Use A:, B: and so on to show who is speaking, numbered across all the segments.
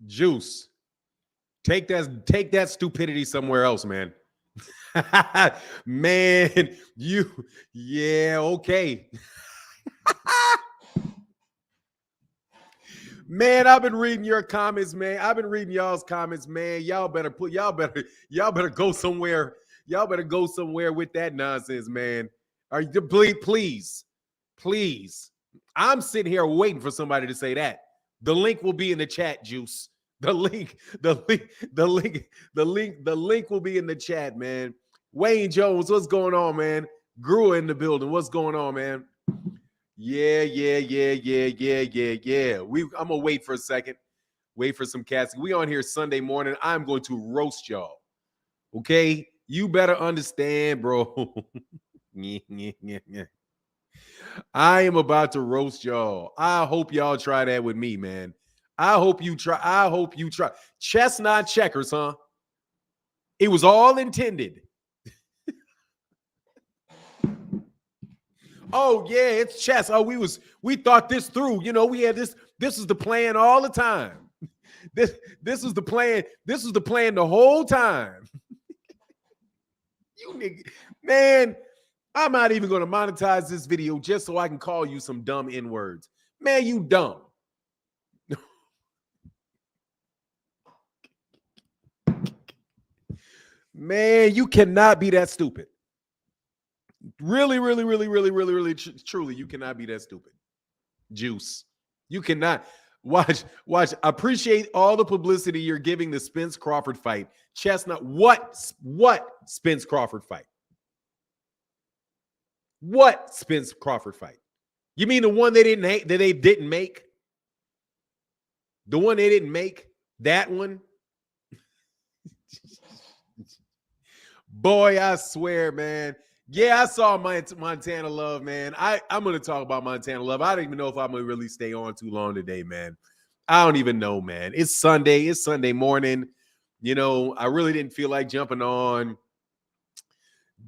A: Juice. Take that stupidity somewhere else, man. Man, okay. Man, I've been reading your comments, man. I've been reading y'all's comments, man. Y'all better go somewhere. Y'all better go somewhere with that nonsense, man. Are you please? I'm sitting here waiting for somebody to say that. The link will be in the chat, Juice. The link will be in the chat, man. Wayne Jones, what's going on, man? Grew in the building. What's going on, man? Yeah. I'm gonna wait for a second. Wait for some cats. We on here Sunday morning. I'm going to roast y'all. Okay? You better understand, bro. I am about to roast y'all. I hope y'all try that with me, man. I hope you try. Chestnut checkers, huh? It was all intended. Oh, yeah, it's chess. Oh, we thought this through. You know, we had this is the plan all the time. This is the plan. This was the plan the whole time. You nigga, man, I'm not even going to monetize this video just so I can call you some dumb N-words. Man, you dumb. Man, you cannot be that stupid. Really, truly, you cannot be that stupid. Juice. You cannot. Watch. Appreciate all the publicity you're giving the Spence Crawford fight. Chestnut, what Spence Crawford fight? What Spence Crawford fight? You mean the one they didn't make? The one they didn't make? That one? Boy, I swear, man. Yeah, I saw Montana Love, man. I'm going to talk about Montana Love. I don't even know if I'm going to really stay on too long today, man. I don't even know, man. It's Sunday. It's Sunday morning. You know, I really didn't feel like jumping on.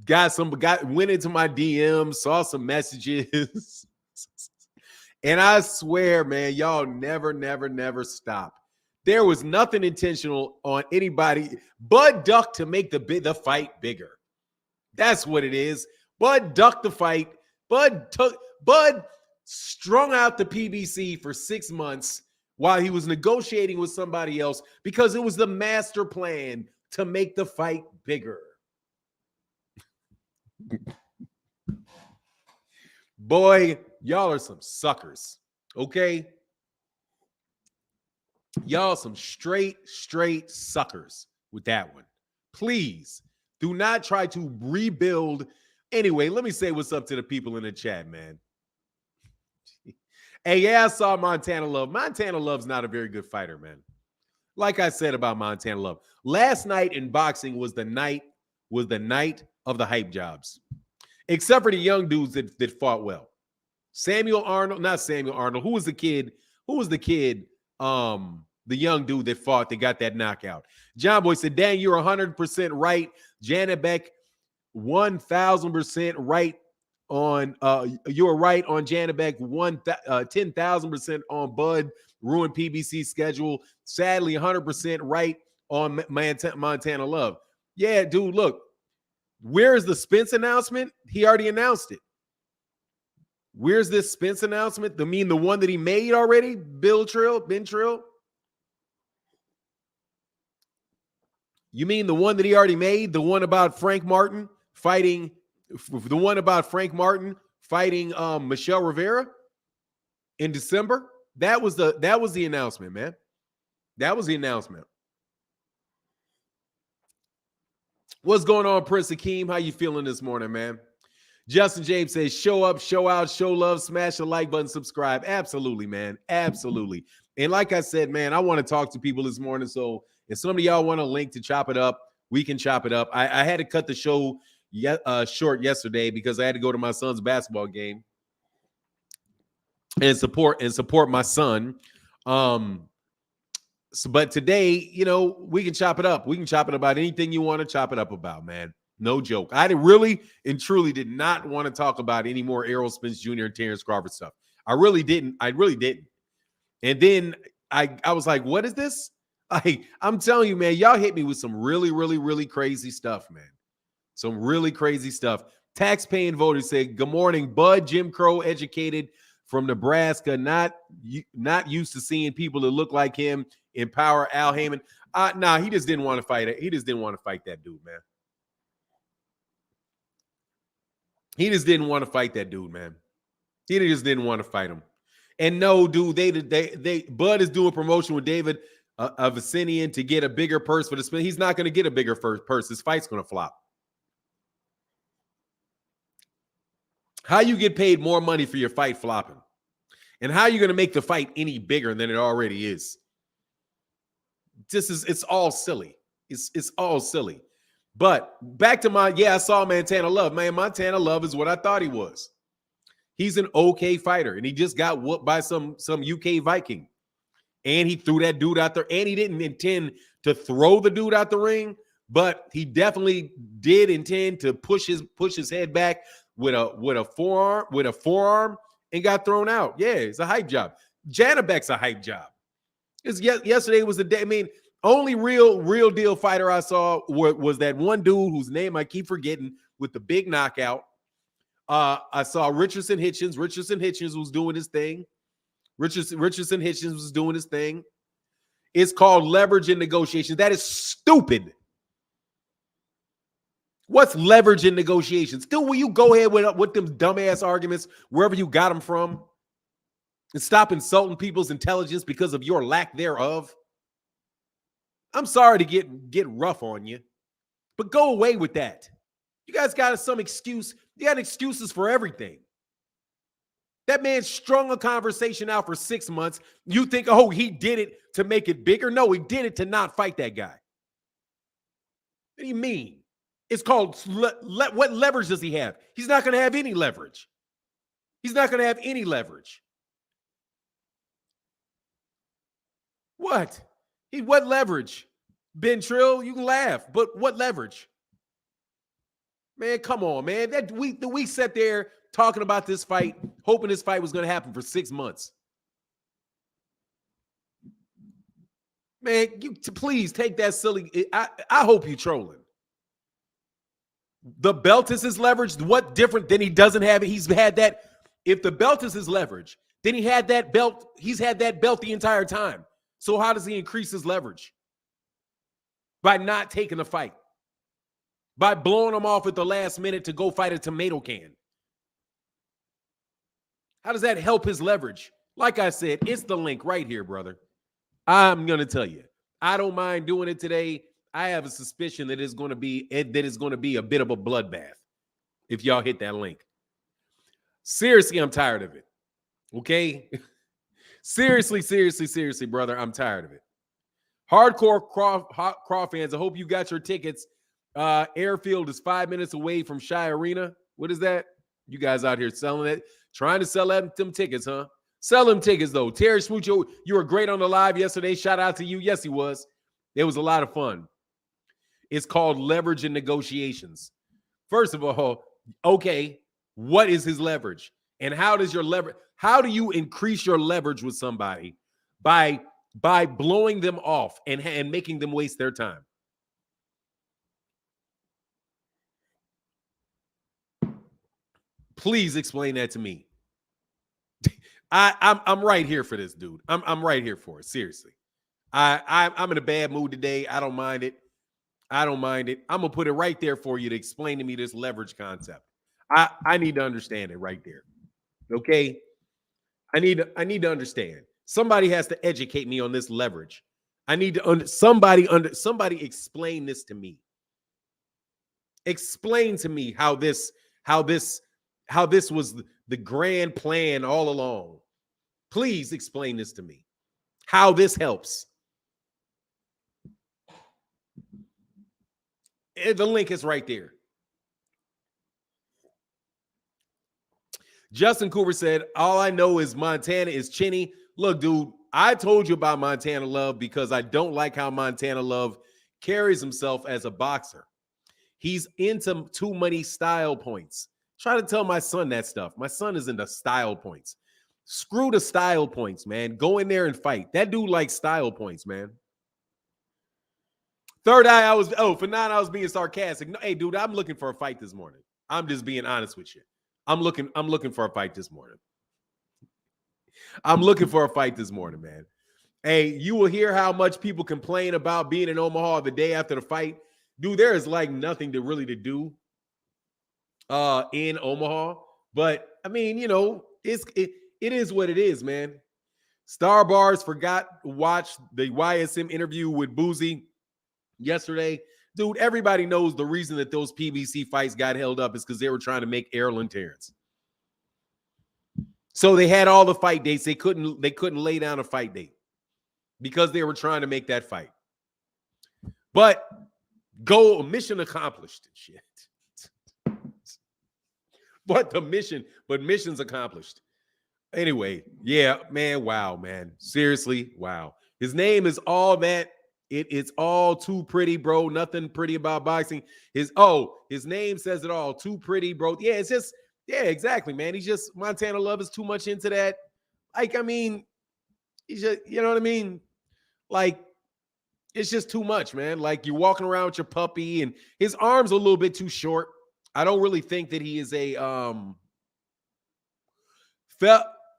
A: Went into my DMs, saw some messages. And I swear, man, y'all never stop. There was nothing intentional on anybody. Bud ducked to make the fight bigger. That's what it is. Bud ducked the fight. Bud strung out the PBC for 6 months while he was negotiating with somebody else because it was the master plan to make the fight bigger. Boy, y'all are some suckers, okay? Y'all some straight suckers with that one. Please do not try to rebuild. Anyway, let me say what's up to the people in the chat, man. Hey, yeah, I saw Montana Love. Montana Love's not a very good fighter, man. Like I said about Montana Love, last night in boxing was the night of the hype jobs, except for the young dudes that fought well. Not Samuel Arnold. Who was the kid? The young dude that fought that got that knockout. John Boy said, "Dang, you're 100% right. Janet Beck, 1,000% right on. You were right on Janet Beck. 10,000% on Bud. Ruined PBC schedule. Sadly, 100% right on Montana Love. Yeah, dude. Look, where's the Spence announcement? He already announced it. Where's this Spence announcement? The one that he made already? Ben Trill? You mean the one that he already made? The one about Frank Martin fighting Michelle Rivera in December? That was the announcement, man. That was the announcement. What's going on, Prince Akeem? How you feeling this morning, man? Justin James says, show up, show out, show love, smash the like button, subscribe. Absolutely, man. Absolutely. And like I said, man, I want to talk to people this morning. So if some of y'all want a link to chop it up, we can chop it up. I had to cut the show short yesterday because I had to go to my son's basketball game and support my son. But today, you know, we can chop it up. We can chop it about anything you want to chop it up about, man. No joke. I really and truly did not want to talk about any more Errol Spence Jr. and Terence Crawford stuff. I really didn't. And then I was like, what is this? I'm telling you, man, y'all hit me with some really, really, really crazy stuff, man. Some really crazy stuff. Tax-paying voters say, "Good morning, Bud, Jim Crow educated from Nebraska, not used to seeing people that look like him in power." Al Heyman. Nah, he just didn't want to fight it. He just didn't want to fight that dude, man. He just didn't want to fight that dude, man. He just didn't want to fight him. And no, dude, they Bud is doing promotion with David Avicenian to get a bigger purse for the spin. He's not going to get a bigger purse. His fight's going to flop. How you get paid more money for your fight flopping? And how are you going to make the fight any bigger than it already is? It's all silly. It's all silly. But back to I saw Montana Love. Man, Montana Love is what I thought he was. He's an okay fighter, and he just got whooped by some UK Viking. And he threw that dude out there, and he didn't intend to throw the dude out the ring, but he definitely did intend to push his head back with a forearm and got thrown out. Yeah, it's a hype job. Janabek's a hype job. Yesterday was the day. I mean, only real deal fighter I saw was that one dude whose name I keep forgetting with the big knockout. I saw Richardson Hitchens. Richardson Hitchens was doing his thing. Richardson Hitchens was doing his thing. It's called leverage in negotiations. That is stupid. What's leverage in negotiations? Still, will you go ahead with them dumbass arguments wherever you got them from and stop insulting people's intelligence because of your lack thereof? I'm sorry to get rough on you, but go away with that. You guys got some excuse. You got excuses for everything. That man strung a conversation out for 6 months. You think, oh, he did it to make it bigger? No, he did it to not fight that guy. What do you mean? It's called, what leverage does he have? He's not going to have any leverage. He's not going to have any leverage. What? What leverage? Ben Trill, you can laugh, but what leverage? Man, come on, man. We sat there talking about this fight, hoping this fight was going to happen for 6 months. Man, please take that silly. I hope you're trolling. The belt is his leverage. What different than he doesn't have it? He's had that. If the belt is his leverage, then he had that belt. He's had that belt the entire time. So how does he increase his leverage? By not taking the fight. By blowing him off at the last minute to go fight a tomato can. How does that help his leverage? Like I said, it's the link right here, brother. I'm going to tell you. I don't mind doing it today. I have a suspicion that it's going to be a bit of a bloodbath if y'all hit that link. Seriously, I'm tired of it. Okay? Seriously, brother, I'm tired of it. Hardcore Craw fans, I hope you got your tickets. Airfield is 5 minutes away from Shy Arena. What is that? You guys out here selling it, trying to sell them tickets, huh? Sell them tickets, though. Terry Smoocho, you were great on the live yesterday. Shout out to you. Yes, he was. It was a lot of fun. It's called leverage in negotiations. First of all, okay, what is his leverage? And how does your leverage, how do you increase your leverage with somebody? By blowing them off and making them waste their time. Please explain that to me. I'm right here for this, dude. I'm right here for it. Seriously. I'm in a bad mood today. I don't mind it. I'm gonna put it right there for you to explain to me this leverage concept. I need to understand it right there. Okay. I need to understand. Somebody has to educate me on this leverage. I need to somebody explain this to me. Explain to me how this was the grand plan all along. Please explain this to me. How this helps. The link is right there. Justin Cooper said, all I know is Montana is chinny. Look, dude, I told you about Montana Love because I don't like how Montana Love carries himself as a boxer. He's into too many style points. Try to tell my son that stuff. My son is into style points. Screw the style points, man. Go in there and fight. That dude likes style points, man. Third eye, for 9, I was being sarcastic. No, hey, dude, I'm looking for a fight this morning. I'm just being honest with you. I'm looking for a fight this morning. I'm looking for a fight this morning, man. Hey, you will hear how much people complain about being in Omaha the day after the fight. Dude, there is like nothing to do in Omaha. But I mean, you know, it is what it is, man. Star Bars forgot to watch the YSM interview with Boozy yesterday. Dude, everybody knows the reason that those PBC fights got held up is because they were trying to make Errol and Terence. So they had all the fight dates. They couldn't lay down a fight date because they were trying to make that fight. But mission accomplished. Shit. Mission's accomplished. Anyway, yeah, man, wow, man. Seriously, wow. His name is all that. It's all too pretty, bro. Nothing pretty about boxing. His name says it all. Too pretty, bro. Yeah, it's just, yeah, exactly, man. He's just, Montana Love is too much into that. Like, I mean, he's just, you know what I mean? Like, it's just too much, man. Like, you're walking around with your puppy, and his arm's a little bit too short. I don't really think that he is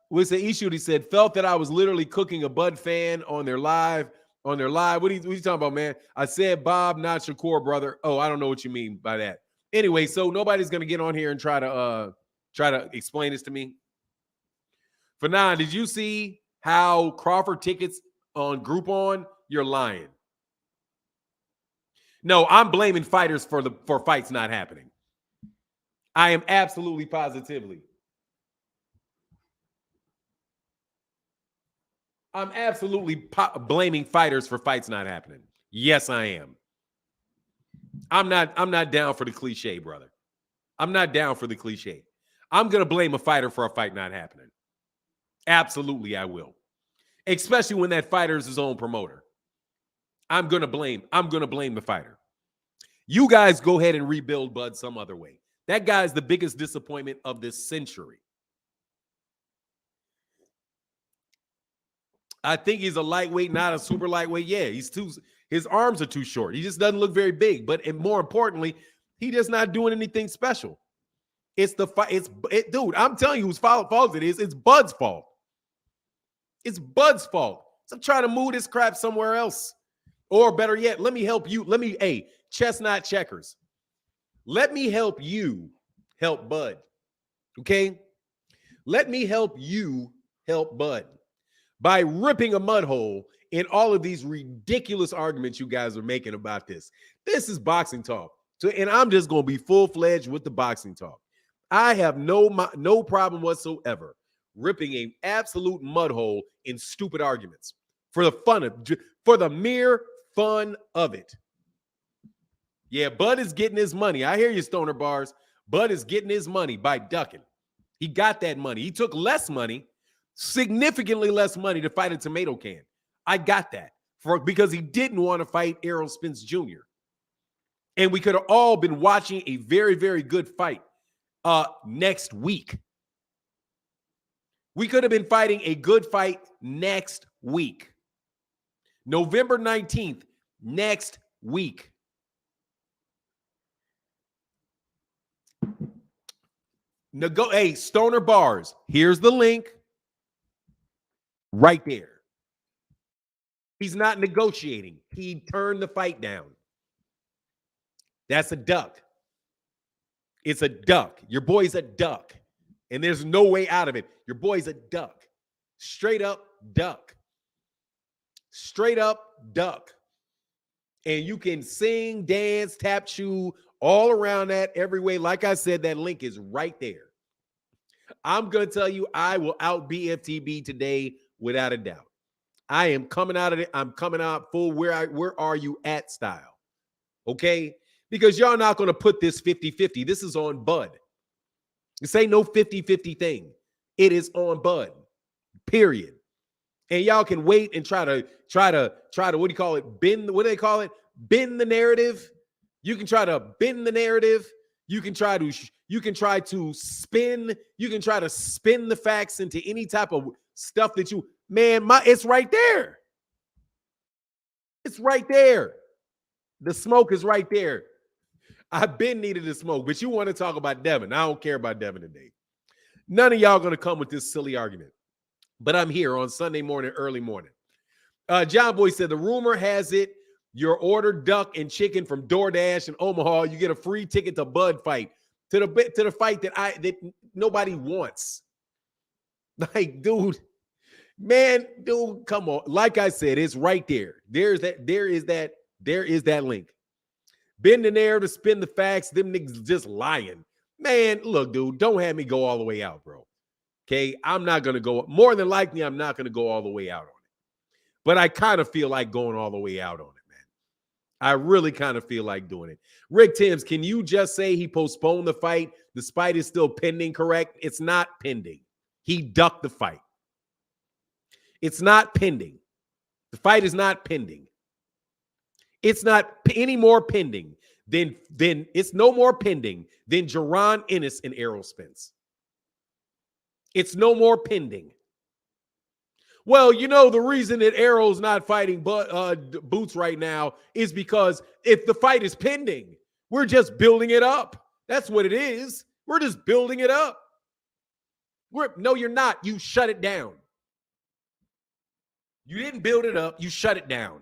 A: was the issue. He said, felt that I was literally cooking a Bud fan on their live. What are you talking about, man? I said Bob, not Shakur, brother. Oh, I don't know what you mean by that. Anyway, so nobody's gonna get on here and try to explain this to me. For now, did you see how Crawford tickets on Groupon? You're lying. No, I'm blaming fighters for fights not happening. I am absolutely positively. I'm absolutely blaming fighters for fights not happening. Yes, I am. I'm not down for the cliche, brother. I'm not down for the cliche. I'm going to blame a fighter for a fight not happening. Absolutely, I will. Especially when that fighter is his own promoter. I'm going to blame the fighter. You guys go ahead and rebuild Bud some other way. That guy's the biggest disappointment of this century. I think he's a lightweight, not a super lightweight. Yeah, his arms are too short. He just doesn't look very big. But more importantly, he just not doing anything special. It's the fight. Dude, I'm telling you whose fault it is. It's Bud's fault. It's Bud's fault. So I'm trying to move this crap somewhere else. Or better yet, let me help you. Chestnut checkers. Let me help you help Bud. Okay? Let me help you help Bud by ripping a mud hole in all of these ridiculous arguments you guys are making about this. This is boxing talk. And I'm just going to be full-fledged with the boxing talk. I have no problem whatsoever ripping an absolute mud hole in stupid arguments for the mere fun of it. Yeah, Bud is getting his money. I hear you, Stoner Bars. Bud is getting his money by ducking. He got that money. He took less money, significantly less money to fight a tomato can. I got that because he didn't want to fight Errol Spence Jr. And we could have all been watching a very, very good fight next week. We could have been fighting a good fight next week. November 19th, next week. Hey, Stoner Bars, here's the link. Right there. He's not negotiating. He turned the fight down. That's a duck. It's a duck. Your boy's a duck. And there's no way out of it. Your boy's a duck. Straight up duck. Straight up duck. And you can sing, dance, tap, chew, all around that every way. Like I said, that link is right there. I'm going to tell you, I will out BFTB today without a doubt. I am coming out of it. I'm coming out full where are you at style. Okay? Because y'all not going to put this 50-50. This is on Bud. This ain't no 50-50 thing. It is on Bud. Period. And y'all can wait and try to what do you call it? What do they call it? Bend the narrative. You can try to bend the narrative. You can try to spin the facts into any type of stuff that it's right there. It's right there. The smoke is right there. I've been needed the smoke, but you want to talk about Devin. I don't care about Devin today. None of y'all going to come with this silly argument. But I'm here on Sunday morning, early morning. John Boy said, the rumor has it, your order duck and chicken from DoorDash in Omaha, you get a free ticket to Bud fight. To the fight that nobody wants. Like, dude, come on. Like I said, it's right there. There is that link. Bend the narrative, spin the facts. Them niggas just lying. Man, look, dude, don't have me go all the way out, bro. Okay, I'm not going to go. More than likely, I'm not going to go all the way out on it. But I kind of feel like going all the way out on it, man. I really kind of feel like doing it. Rick Timms, can you just say he postponed the fight? The fight is still pending, correct? It's not pending. He ducked the fight. It's not pending. The fight is not pending. It's not any more pending than it's no more pending than Jaron Ennis and Errol Spence. It's no more pending. Well, you know, the reason that Errol's not fighting Boots right now is because if the fight is pending, we're just building it up. That's what it is. We're just building it up. No, you're not. You shut it down. You didn't build it up. You shut it down.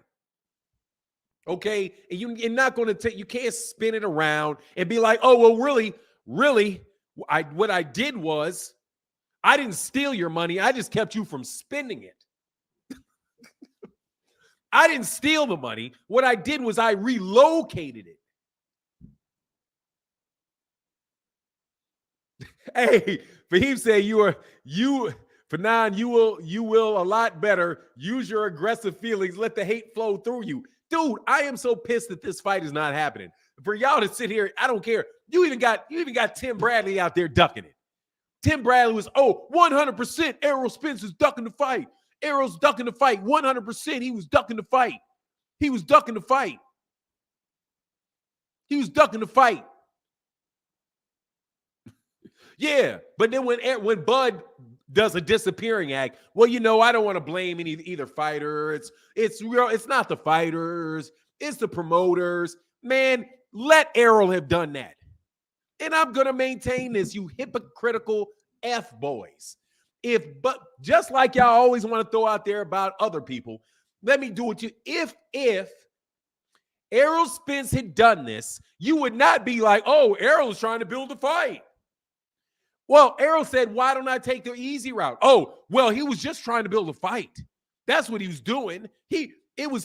A: Okay? And you're not going to take, you can't spin it around and be like, oh, well, really, what I did was I didn't steal your money. I just kept you from spending it. I didn't steal the money. What I did was I relocated it. Hey, Fahim said Fanon, you will a lot better. Use your aggressive feelings. Let the hate flow through you. Dude, I am so pissed that this fight is not happening. For y'all to sit here, I don't care. You even got Tim Bradley out there ducking it. Tim Bradley was, 100% Errol Spence is ducking the fight. Errol's ducking the fight. 100% he was ducking the fight. He was ducking the fight. He was ducking the fight. Yeah, but then when Bud does a disappearing act, well, you know, I don't want to blame either fighter. It's not the fighters. It's the promoters. Man, let Errol have done that. And I'm going to maintain this, you hypocritical F-boys. But just like y'all always want to throw out there about other people, let me do it to you. If Errol Spence had done this, you would not be like, oh, Errol is trying to build a fight. Well, Errol said, why don't I take the easy route? Oh, well, he was just trying to build a fight. That's what he was doing. Errol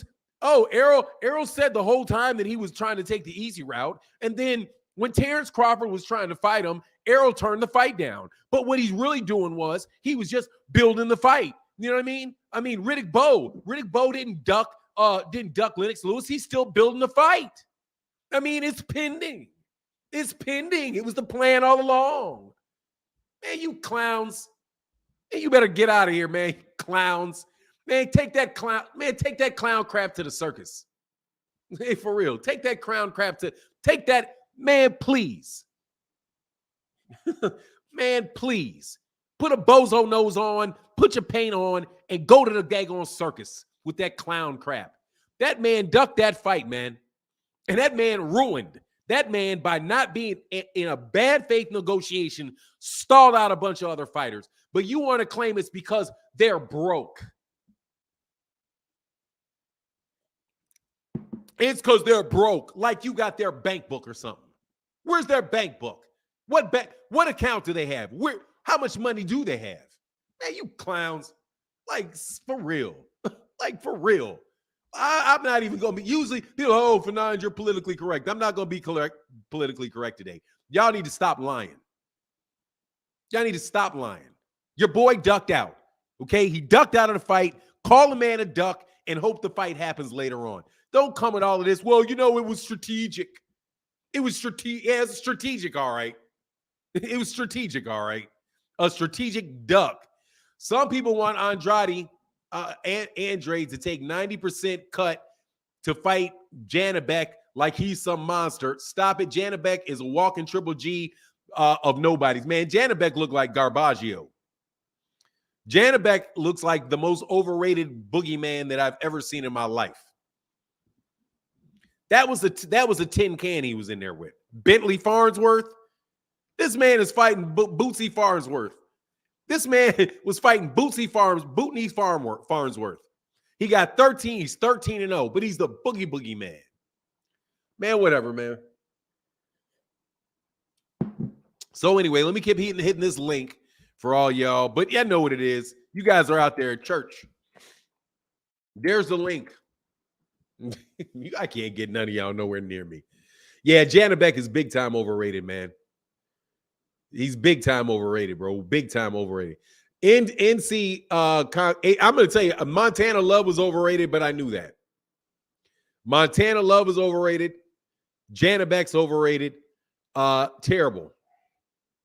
A: said the whole time that he was trying to take the easy route. And then when Terence Crawford was trying to fight him, Errol turned the fight down. But what he's really doing was he was just building the fight. You know what I mean? I mean, Riddick Bowe didn't duck Lennox Lewis. He's still building the fight. I mean, it's pending. It's pending. It was the plan all along. Man, you clowns. Man, you better get out of here, man. Clowns. Man, take that clown crap to the circus. Hey, for real. Take that man, please. Man, please. Put a bozo nose on, put your paint on, and go to the daggone circus with that clown crap. That man ducked that fight, man. And that man ruined. That man, by not being in a bad faith negotiation, stalled out a bunch of other fighters. But you want to claim it's because they're broke. It's because they're broke, like you got their bank book or something. Where's their bank book? What account do they have? How much money do they have? Man, you clowns. Like, for real. Like, for real. I'm not even going to be, usually, people, Fernand, you're politically correct. I'm not going to be politically correct today. Y'all need to stop lying. Y'all need to stop lying. Your boy ducked out, okay? He ducked out of the fight. Call a man a duck and hope the fight happens later on. Don't come with all of this. Well, you know, it was strategic. It was strategic. Yeah, it's strategic, all right. It was strategic, all right. A strategic duck. Some people want Andrade to take 90% cut to fight Janabek like he's some monster. Stop it. Janabek is a walking triple G of nobodies. Man, Janabek looked like Garbaggio. Janabek looks like the most overrated boogeyman that I've ever seen in my life. That was a tin can he was in there with. Bentley Farnsworth. This man is fighting Bootsy Farnsworth. This man was fighting Bootsy Farnsworth. He got 13. He's 13-0, but he's the boogie man. Man, whatever, man. So anyway, let me keep hitting this link for all y'all. But yeah, know what it is. You guys are out there at church. There's the link. I can't get none of y'all nowhere near me. Yeah, Janabek is big time overrated, man. He's big time overrated, bro. Big time overrated. NC, I'm going to tell you, Montana Love was overrated, but I knew that. Montana Love was overrated. Janabek's overrated. Terrible.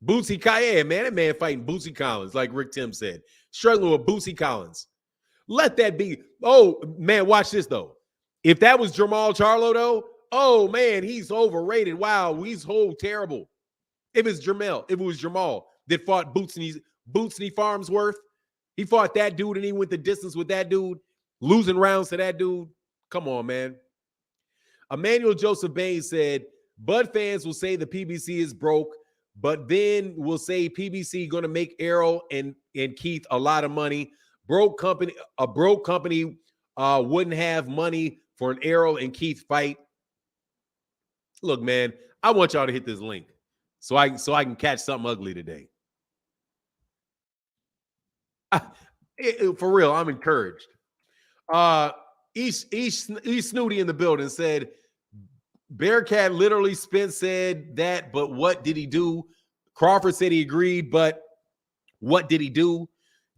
A: Bootsy Collins, man, that man fighting Bootsy Collins, like Rick Tim said. Struggling with Bootsy Collins. Let that be. Oh, man, watch this, though. If that was Jamal Charlo, though, oh, man, he's overrated. Wow, he's terrible. If it was Jamal that fought Bootsy Farnsworth, he fought that dude and he went the distance with that dude, losing rounds to that dude. Come on, man. Emmanuel Joseph Bain said, Bud fans will say the PBC is broke, but then we'll say PBC going to make Errol and Keith a lot of money. A broke company wouldn't have money for an Errol and Keith fight. Look, man, I want y'all to hit this link so I can catch something ugly today. For real, I'm encouraged. East Snooty in the building said, Bearcat literally Spence said that, but what did he do? Crawford said he agreed, but what did he do?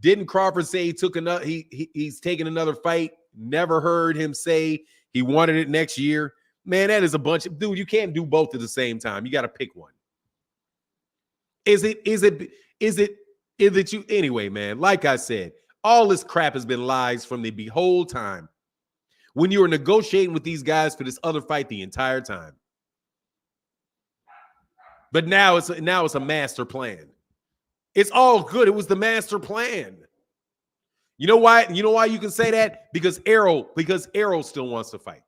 A: Didn't Crawford say he took another? He's taking another fight. Never heard him say he wanted it next year. Man, that is a bunch of dude. You can't do both at the same time. You got to pick one. Is it you anyway, man? Like I said, all this crap has been lies from the whole time. When you were negotiating with these guys for this other fight the entire time. But now it's a master plan. It's all good. It was the master plan. You know why? You know why you can say that? Because Errol still wants to fight.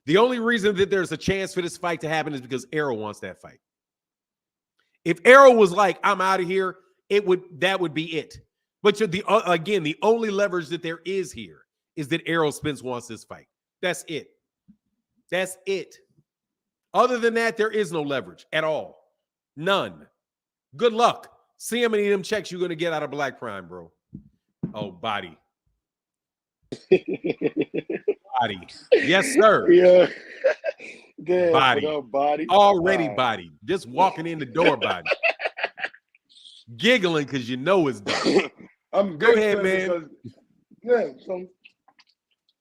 A: The only reason that there's a chance for this fight to happen is because Errol wants that fight. If Errol was like, I'm out of here, that would be it. But the only leverage that there is here is that Errol Spence wants this fight. That's it. That's it. Other than that, there is no leverage at all. None. Good luck. See how many of them checks you're going to get out of Black Prime, bro. Oh, body. Body. Yes, sir.
B: Yeah. Damn,
A: body. Already body. Just walking in the door, body. Giggling because you know it's done. Go ahead, man.
B: So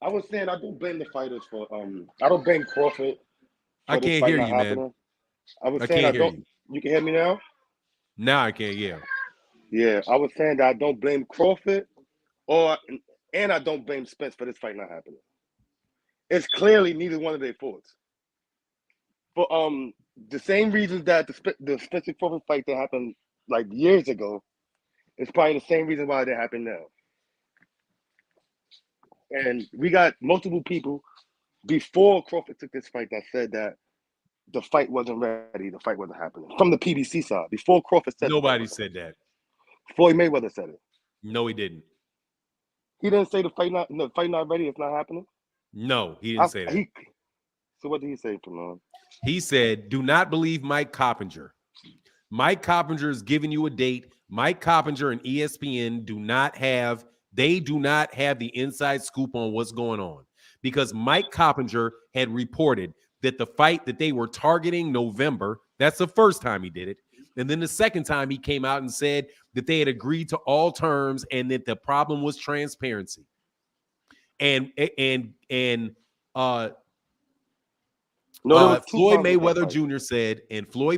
B: I was saying I don't blame the fighters for I don't blame Crawford.
A: I can't hear you, man.
B: I was saying I don't. You can hear me now?
A: Now I can't hear.
B: Yeah, I was saying that I don't blame Crawford, and I don't blame Spence for this fight not happening. It's clearly neither one of their faults. For the same reasons that the Spencer Crawford fight that happened like years ago, it's probably the same reason why they happen now. And we got multiple people before Crawford took this fight that said that the fight wasn't ready, the fight wasn't happening. From the PBC side, before Crawford said
A: nobody said that.
B: Floyd Mayweather said it.
A: No, he didn't.
B: He didn't say the fight not ready, it's not happening?
A: No, he didn't say that.
B: So what did he say, Kamon?
A: He said, do not believe Mike Coppinger. Mike Coppinger is giving you a date. Mike Coppinger and ESPN do not have the inside scoop on what's going on, because Mike Coppinger had reported that the fight that they were targeting November, that's the first time he did it. And then the second time he came out and said that they had agreed to all terms and that the problem was transparency. Floyd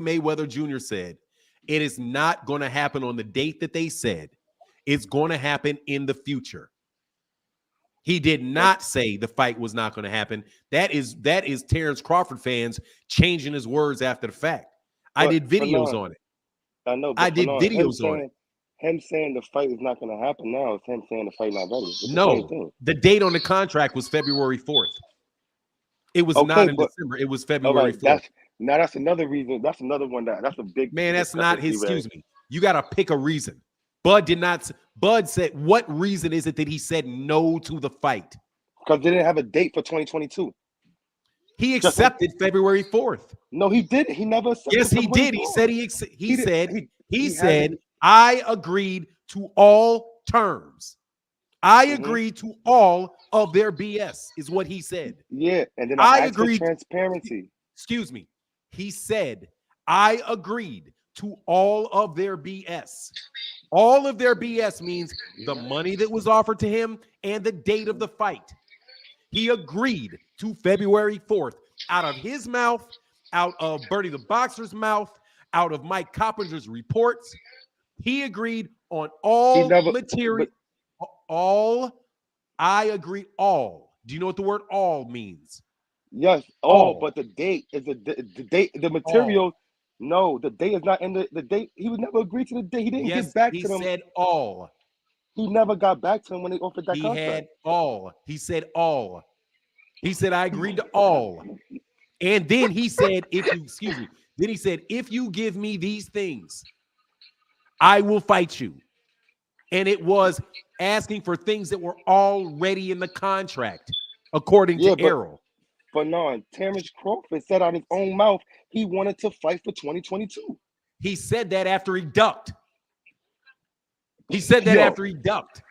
A: Mayweather Jr. said, it is not going to happen on the date that they said. It's going to happen in the future. He did not say the fight was not going to happen. That is Terence Crawford fans changing his words after the fact. I did videos on it.
B: I know.
A: I did videos on it.
B: Him saying the fight is not going to happen now is him saying the fight not ready.
A: No, the date on the contract was February 4th. It was
B: Okay,
A: not in
B: but
A: December. It was
B: all
A: February
B: right,
A: 4th.
B: that's another reason. That's another one that's a big
A: Man, that's not his.
B: discrepancy,
A: Excuse me. You got to pick a reason. Bud did not. Bud said, what reason is it that he said no to the fight?
B: because they didn't have a date for 2022.
A: He
B: Just like,
A: accepted February 4th.
B: no, he did. He never accepted.
A: Yes, he
B: February
A: did. He
B: 4th.
A: said he said
B: hasn't-
A: I agreed to all terms. I
B: Mhm.
A: agreed to all of their BS, is what he said.
B: Yeah, and then
A: I
B: asked for
A: agreed.
B: transparency.
A: Excuse me. He said, I agreed to all of their BS. All of their BS means the money that was offered to him and the date of the fight. He agreed to February 4th out of his mouth, out of Bernie the Boxer's mouth, out of Mike Coppinger's reports. He agreed on all material. All. I agree. All. Do you know what the word all means?
B: Yes, all. But the date is the date. The material.
A: All.
B: No, the date is not in the date. He would never agree to the date. He didn't get back to them.
A: He said all.
B: He never got back to him when they offered that contract.
A: He had all. He said all. He said, I agreed to all. And then he said, then he said, if you give me these things, I will fight you. And it was asking for things that were already in the contract, according to Errol.
B: But no, Terence Crawford said out of his own mouth he wanted to fight for 2022.
A: He said that after he ducked. He said that after he ducked.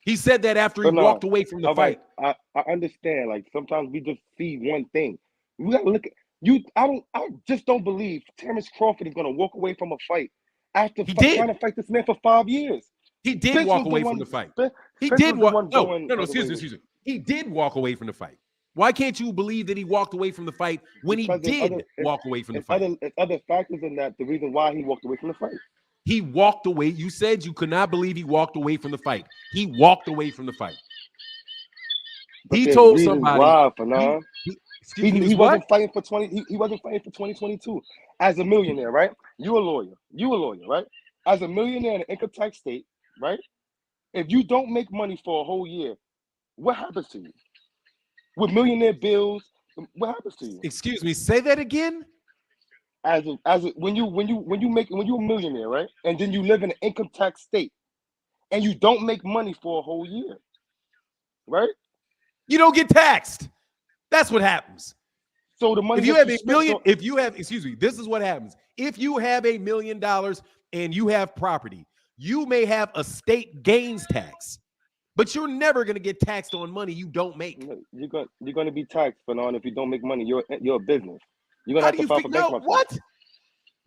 A: He said that after he walked away from the fight.
B: I understand. Like sometimes we just see one thing. We gotta look at you. I just don't believe Terence Crawford is gonna walk away from a fight after trying to fight this man for 5 years.
A: He did walk away from the fight. He did walk. No, excuse me. He did walk away from the fight. Why can't you believe that he walked away from the fight when he did walk away from the fight?
B: There's other factors in that. The reason why he walked away from the fight.
A: He walked away. You said you could not believe he walked away from the fight. He walked away from the fight.
B: But
A: he told somebody.
B: Why, he wasn't fighting for 20. He wasn't fighting for 2022 as a millionaire, right? You a lawyer, right? As a millionaire in an income tax state, right? If you don't make money for a whole year, what happens to you? With millionaire bills, what happens to you?
A: Excuse me, say that again.
B: When you're a millionaire, right? And then you live in an income tax state and you don't make money for a whole year, right?
A: You don't get taxed. That's what happens.
B: So the money,
A: if you have $1 million, this is what happens. If you have $1 million and you have property, you may have a state gains tax, but you're never going to get taxed on money you don't make.
B: You're going to be taxed, Fanon, if you don't make money. You're a business. You're going to have to file for bankruptcy.
A: What?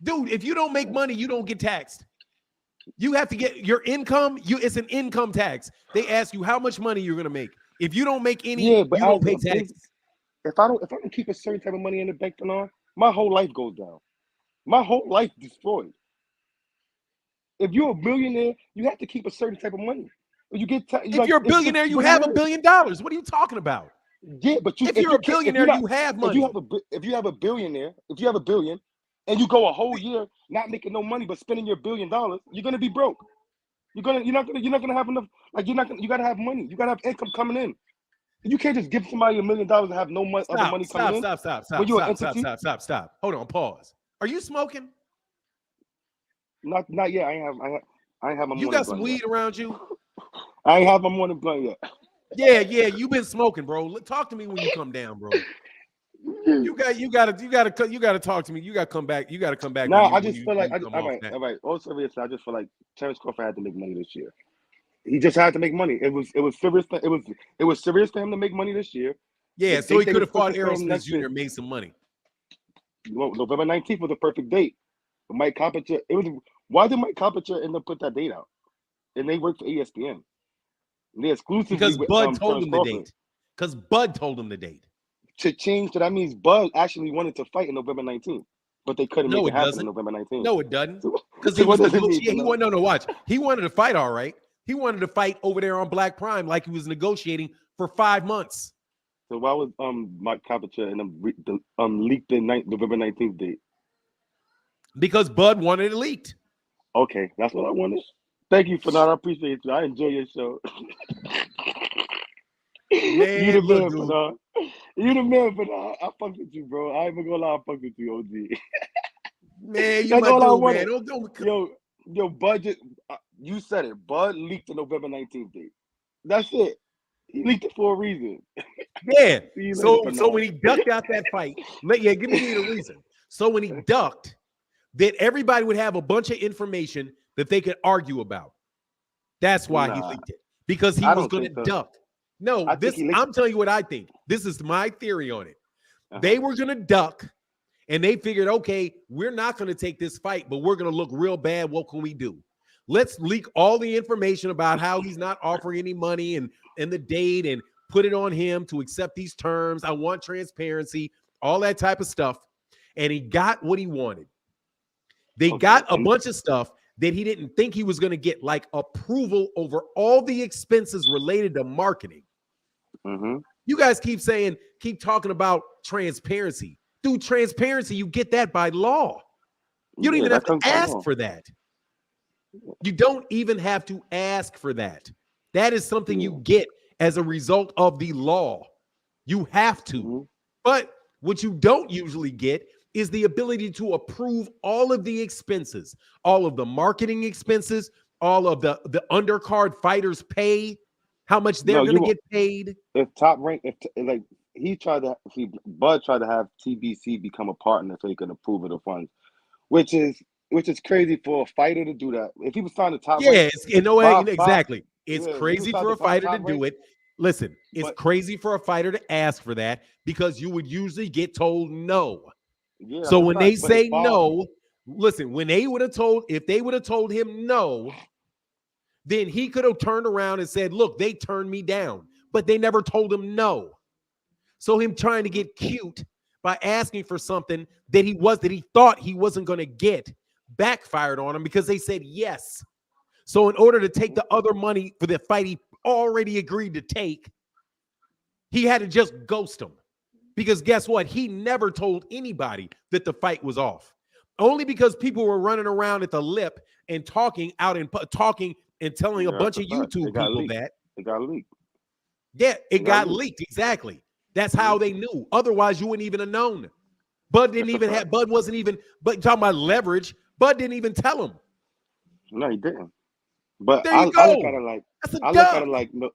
A: Dude, if you don't make money, you don't get taxed. You have to get your income. It's an income tax. They ask you how much money you're going to make. If you don't make any, you don't pay taxes.
B: If I don't keep a certain type of money in the bank, Fanon, my whole life goes down. My whole life destroyed. If you're a millionaire, you have to keep a certain type of money.
A: If you're a billionaire, you have $1 billion. What are you talking about?
B: Yeah, but
A: if you're a billionaire, you have money.
B: If you have a $1 billion, and you go a whole year not making no money but spending your $1 billion, you're gonna be broke. You're not gonna have enough. Like you gotta have money. You gotta have income coming in. You can't just give somebody $1 million and have no other money coming in.
A: Stop. Hold on, pause. Are you smoking?
B: Not yet. I ain't have my.
A: You got some weed around you?
B: I ain't have my morning blunt yet.
A: Yeah, you've been smoking, bro. Talk to me when you come down, bro. You gotta talk to me. You gotta come back.
B: Nah, I just feel like all right. Also, I just feel like Terence Crawford had to make money this year. He just had to make money. It was serious. It was serious for him to make money this year.
A: Yeah, so he could have fought Errol Spence Jr. and made some money.
B: Well, November 19th was a perfect date. But Mike Coppinger. Why did Mike Coppinger end up put that date out? And they worked for ESPN. They exclusively
A: because Bud told him the date. Because Bud told him the date.
B: To change, so that means Bud actually wanted to fight on November 19th, but they couldn't make it happen on November 19th.
A: No, it doesn't. Because he was negotiating. Watch. He wanted to fight, all right. He wanted to fight over there on Black Prime like he was negotiating for 5 months.
B: So why was Mike Coppinger and leaked the November 19th date?
A: Because Bud wanted it leaked.
B: Okay, that's what I wanted. Thank you for that. I appreciate you. I enjoy your show.
A: Man, look, dude.
B: You the man, but I fuck with you, bro. I ain't even gonna lie, I fuck with you, OG.
A: Man, you
B: That's
A: my
B: all I
A: dude,
B: wanted.
A: man. Don't.
B: Yo, budget. You said it. Bud leaked the November 19th date. That's it. He leaked it for a reason.
A: Yeah.
B: See you later,
A: So
B: Bernard.
A: when he ducked out that fight, give me the reason. So when he ducked, that everybody would have a bunch of information that they could argue about. That's why he leaked it, because he was going to duck. No, I'm telling you what I think. This is my theory on it. They were going to duck, and they figured, okay, we're not going to take this fight, but we're going to look real bad. What can we do? Let's leak all the information about how he's not offering any money and the date, and put it on him to accept these terms. I want transparency, all that type of stuff. And he got what he wanted. They got a bunch of stuff that he didn't think he was going to get, like approval over all the expenses related to marketing. You guys keep talking about transparency. Dude, transparency, you get that by law. You don't even have to ask for that. You don't even have to ask for that. That is something you get as a result of the law. You have to. But what you don't usually get is the ability to approve all of the expenses, all of the marketing expenses, all of the undercard fighters pay, how much they're going to get paid.
B: If Top Rank, Bud tried to have TBC become a partner so he could approve of the funds, which is crazy for a fighter to do that. If he was trying to Top Rank,
A: exactly. It's crazy for a fighter to do it. Listen, it's crazy for a fighter to ask for that, because you would usually get told no. Yeah, so when they say no, listen, if they would have told him no, then he could have turned around and said, look, they turned me down, but they never told him no. So him trying to get cute by asking for something that he thought he wasn't going to get backfired on him, because they said yes. So in order to take the other money for the fight he already agreed to take, he had to just ghost him. Because guess what? He never told anybody that the fight was off. Only because people were running around at the lip and talking and telling a bunch of YouTube people that.
B: It got leaked.
A: Yeah, it got leaked. Exactly. That's how they knew. Otherwise, you wouldn't even have known. Bud wasn't even, but talking about leverage, Bud didn't even tell him.
B: No, he didn't. But
A: there you go.
B: I look at it like, no,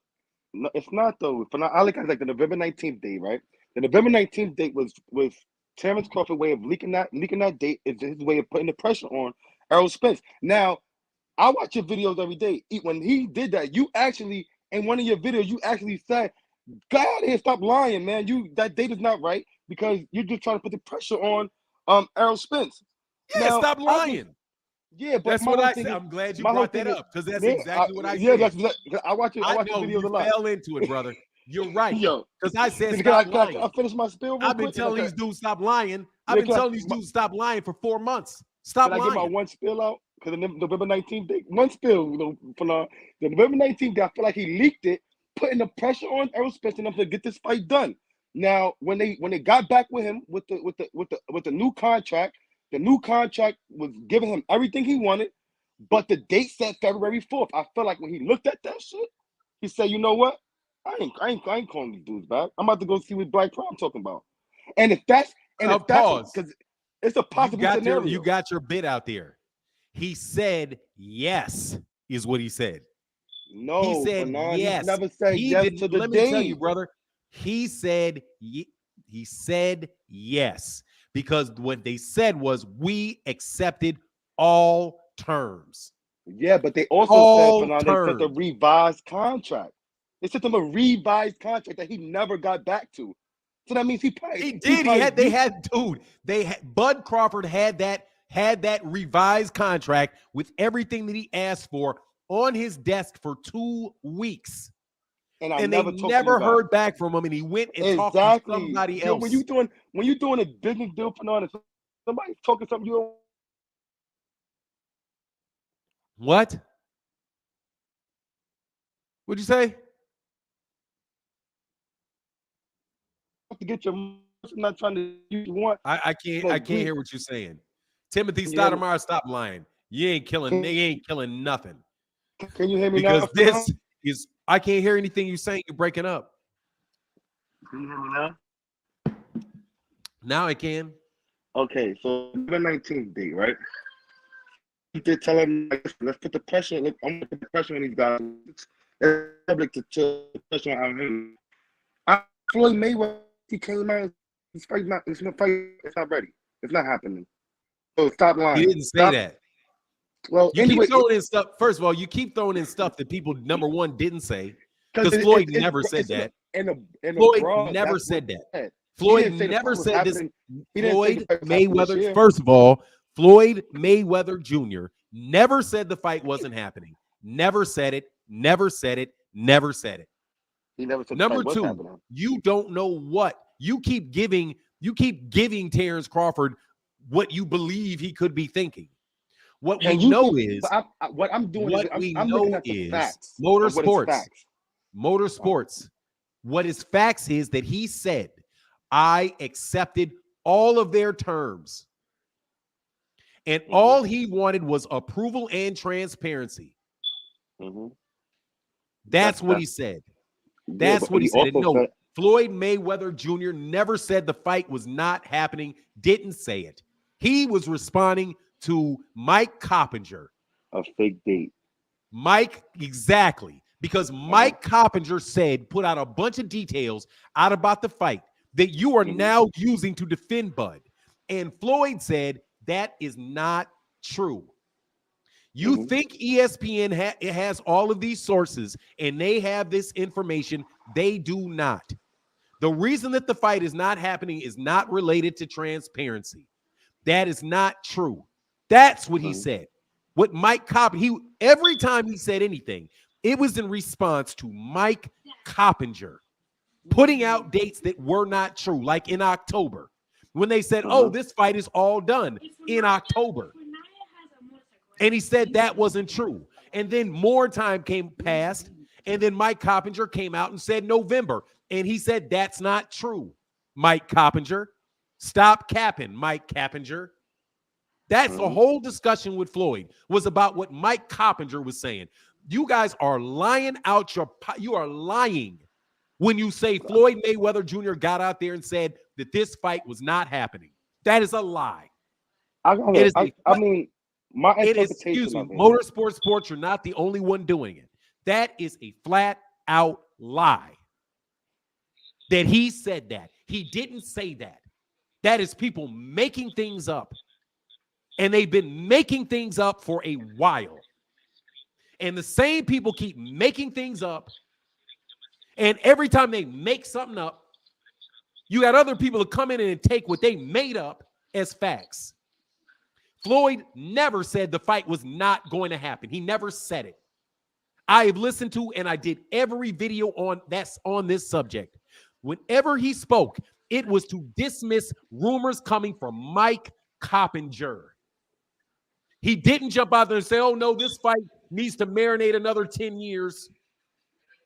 B: it's not though. I look at it like the November 19th date, right? The November 19th date was Terence Crawford's way of leaking that date. Is his way of putting the pressure on Errol Spence. Now, I watch your videos every day. When he did that, you actually, in one of your videos, you actually said, "Go out here, stop lying, man. That date is not right, because you're just trying to put the pressure on Errol Spence."
A: Yeah, now, stop lying.
B: But
A: that's what I said. I'm glad you brought that up, because that's exactly what I said.
B: I watch your videos a lot.
A: You fell into it, brother. You're right. Because I said
B: stop
A: lying.
B: I finished my spill.
A: I've been telling these dudes stop lying. I've been telling these dudes stop lying for 4 months. Stop lying.
B: Can I get my one spill out? Because the November 19th date, one spill, from the November 19th day, I feel like he leaked it, putting the pressure on Errol Spence enough to get this fight done. Now, when they got back with him with the new contract, the new contract was giving him everything he wanted, but the date said February 4th. I feel like when he looked at that shit, he said, "You know what? I ain't calling these dudes back. I'm about to go see what Black Prom talking about." And if that's because it's a possible scenario.
A: You got your bit out there. He said yes, is what he said.
B: No,
A: he said yes.
B: He never said yes to the
A: Let me tell you, brother. He said yes, because what they said was, we accepted all terms.
B: Yeah, but they also said, they sent a revised contract. They sent him a revised contract that he never got back to. So that means he did. Bud Crawford had that revised contract with everything that he asked for on his desk for 2 weeks. And they never heard back from him, and he went and talked to somebody else. When you doing a business deal for somebody's talking something you don't.
A: What? What'd you say?
B: To get your, I'm not trying to use one.
A: I can't hear what you're saying. Timothy Stoudemire, stop lying. You ain't killing nothing.
B: Can you hear me now?
A: Because I can't hear anything you're saying. You're breaking up.
B: Can you hear me now?
A: Now I can.
B: Okay, so the 19th date, right? He did tell him, like, let's put the pressure. I'm gonna put the pressure on these guys. It's public to pressure on him. Floyd Mayweather, he came out. He's fight not. It's not fight. It's not ready. It's not happening. So stop lying.
A: He didn't say
B: stop.
A: that.
B: Well,
A: You
B: anyway,
A: keep throwing in stuff. First of all, you keep throwing in stuff that people, number one, didn't say. Because
B: it,
A: Floyd
B: it,
A: never
B: it's,
A: said
B: it's
A: that.
B: Floyd
A: Floyd never said that. Floyd never said this. Floyd Mayweather, first of all, Floyd Mayweather Jr. never said the fight wasn't happening. Never said it. Never said it. Never said it.
B: He never said
A: Number
B: the fight was
A: two,
B: happening.
A: you don't know what. You keep giving Terence Crawford what you believe he could be thinking. What we know is
B: what I'm doing.
A: What
B: is
A: we
B: I'm
A: know
B: looking at the
A: is
B: facts.
A: motorsports. Motorsports. What is facts is that he said, I accepted all of their terms. And all he wanted was approval and transparency. That's what he said. That's what he said. And no, Floyd Mayweather Jr. never said the fight was not happening, didn't say it. He was responding to Mike Coppinger.
B: A fake date.
A: Mike, exactly. Because Mike Coppinger put out a bunch of details out about the fight that you are now using to defend Bud. And Floyd said that is not true. You think ESPN has all of these sources and they have this information. They do not. The reason that the fight is not happening is not related to transparency. That is not true. That's what he said. What Mike Coppinger, every time he said anything, it was in response to Mike Coppinger putting out dates that were not true, like in October, when they said, oh, this fight is all done in October. And he said that wasn't true. And then more time passed, and then Mike Coppinger came out and said November. And he said that's not true, Mike Coppinger. Stop capping, Mike Coppinger. That's the whole discussion with Floyd was about what Mike Coppinger was saying. You guys are lying out you are lying when you say Floyd Mayweather Jr. got out there and said that this fight was not happening. That is a lie.
B: My interpretation of it.
A: Motorsports Sports, you're not the only one doing it. That is a flat out lie. That he said that. He didn't say that. That is people making things up. And they've been making things up for a while. And the same people keep making things up. And every time they make something up, you got other people to come in and take what they made up as facts. Floyd never said the fight was not going to happen. He never said it. I have listened to and I did every video on this subject. Whenever he spoke, it was to dismiss rumors coming from Mike Coppinger. He didn't jump out there and say, oh, no, this fight needs to marinate another 10 years.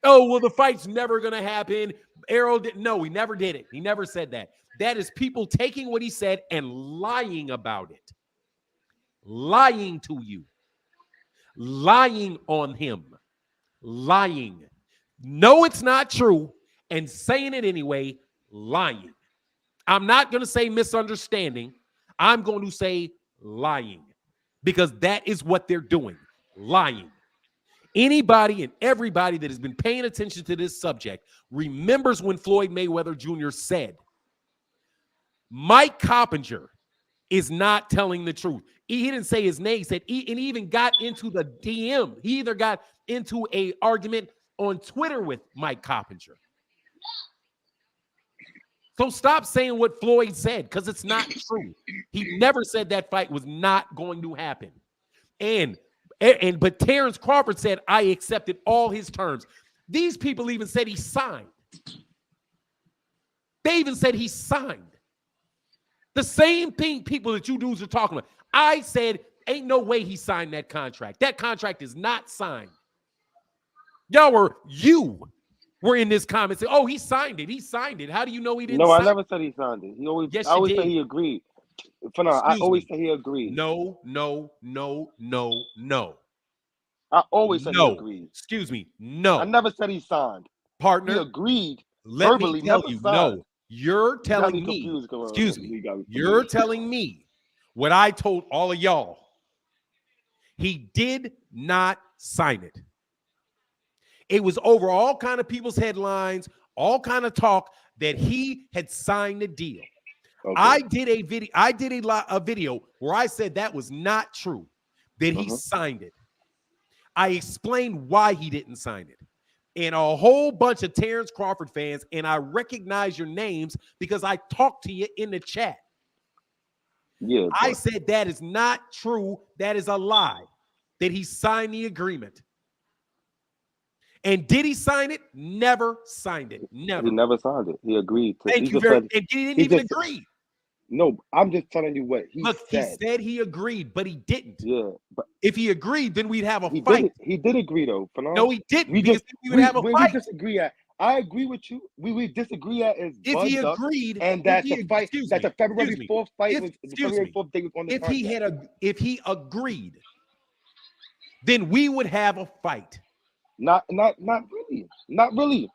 A: Oh, well, the fight's never going to happen. Errol didn't. No, he never did it. He never said that. That is people taking what he said and lying about it. Lying to you. Lying on him. Lying. No, it's not true. And saying it anyway, lying. I'm not going to say misunderstanding. I'm going to say lying. Because that is what they're doing. Lying. Anybody and everybody that has been paying attention to this subject remembers when Floyd Mayweather Jr. said, Mike Coppinger is not telling the truth. He didn't say his name. He said, and he even got into the DM. He either got into an argument on Twitter with Mike Coppinger. So stop saying what Floyd said, because it's not true. He never said that fight was not going to happen. But Terence Crawford said, I accepted all his terms. These people even said he signed. They even said he signed. The same thing people that you dudes are talking about. I said, ain't no way he signed that contract. That contract is not signed. You were in this comment saying, oh, he signed it. He signed it. How do you know he didn't sign it?
B: No, I never said he signed it. I always say he agreed. I always say he agreed.
A: No.
B: I always say he agreed.
A: Excuse me. No.
B: I never said he signed.
A: Partner.
B: He agreed.
A: Let me tell you, no. You're telling me, excuse me, you're telling me what I told all of y'all. He did not sign it. It was over all kind of people's headlines, all kind of talk that he had signed the deal. Okay. I did a video where I said that was not true, that he signed it. I explained why he didn't sign it. And a whole bunch of Terence Crawford fans, and I recognize your names because I talked to you in the chat. Yeah, I said that is not true. That is a lie, that he signed the agreement. And did he sign it? Never signed it. Never.
B: He never signed it. He agreed.
A: Thank you very much. And he didn't even agree.
B: No, I'm just telling you what he
A: Look,
B: said.
A: He said he agreed, but he didn't.
B: Yeah. But
A: if he agreed, then we'd have a fight.
B: He did agree, though.
A: No, he didn't. We would have a fight.
B: We disagree at. I agree with you. We disagree at is
A: if he agreed,
B: and that the fight, that the February 4th fight was the February 4th date was on the
A: if he agreed, then we would have a fight.
B: Not really. Not really.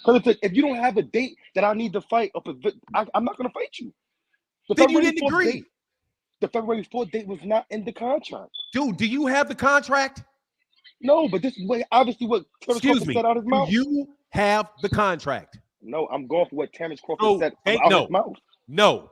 B: Because if you don't have a date that I need to fight, I'm not going to fight you.
A: Then you didn't agree.
B: The February 4th date was not in the contract.
A: Dude, do you have the contract?
B: No, but this is obviously what Terence Crawford said out of his mouth.
A: Do you have the contract?
B: No, I'm going for what Terence Crawford said out of his mouth.
A: No.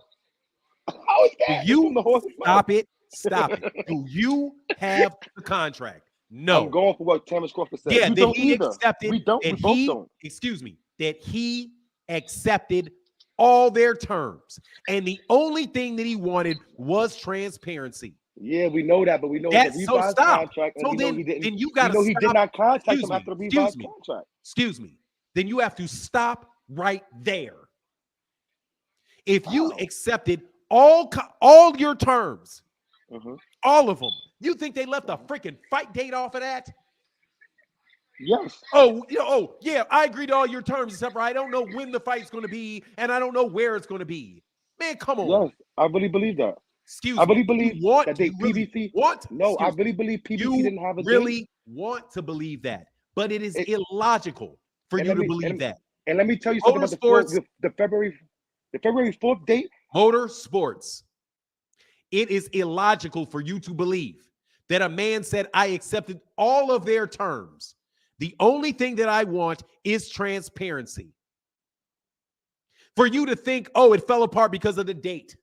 B: How is that?
A: Stop it. Do you have the contract? No.
B: I'm going for what Terence Crawford said.
A: Yeah,
B: that
A: he accepted.
B: We don't. We both don't.
A: Excuse me. That he accepted all their terms. And the only thing that he wanted was transparency.
B: Yeah, we know that, but we know that revised contract.
A: So then you got to
B: he did not contact him after the revised contract.
A: Excuse me. Then you have to stop right there. If you accepted all your terms, all of them, you think they left a freaking fight date off of that?
B: Yes.
A: Oh, yeah, I agree to all your terms, except for I don't know when the fight's going to be, and I don't know where it's going to be. Man, come on.
B: Yes, I really believe that.
A: Excuse me.
B: I really believe that they PBC. I really believe PBC didn't have a date.
A: You really want to believe that, but it is illogical for you to believe that.
B: And let me tell you something about the February 4th date.
A: Motorsports. It is illogical for you to believe that a man said, I accepted all of their terms. The only thing that I want is transparency. For you to think, oh, it fell apart because of the date.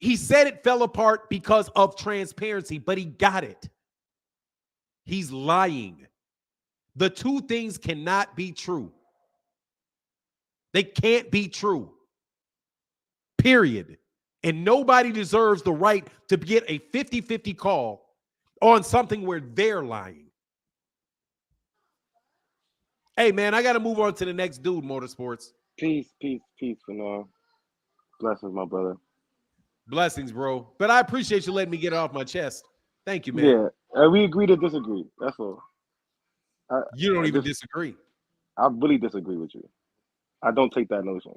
A: He said it fell apart because of transparency, but he got it. He's lying. The two things cannot be true. They can't be true. Period. And nobody deserves the right to get a 50-50 call on something where they're lying. Hey, man, I got to move on to the next dude, Motorsports.
B: Peace, for now. Blessings, my brother.
A: Blessings, bro. But I appreciate you letting me get it off my chest. Thank you, man.
B: Yeah, we agree to disagree. That's all.
A: You don't even disagree.
B: I really disagree with you. I don't take that notion.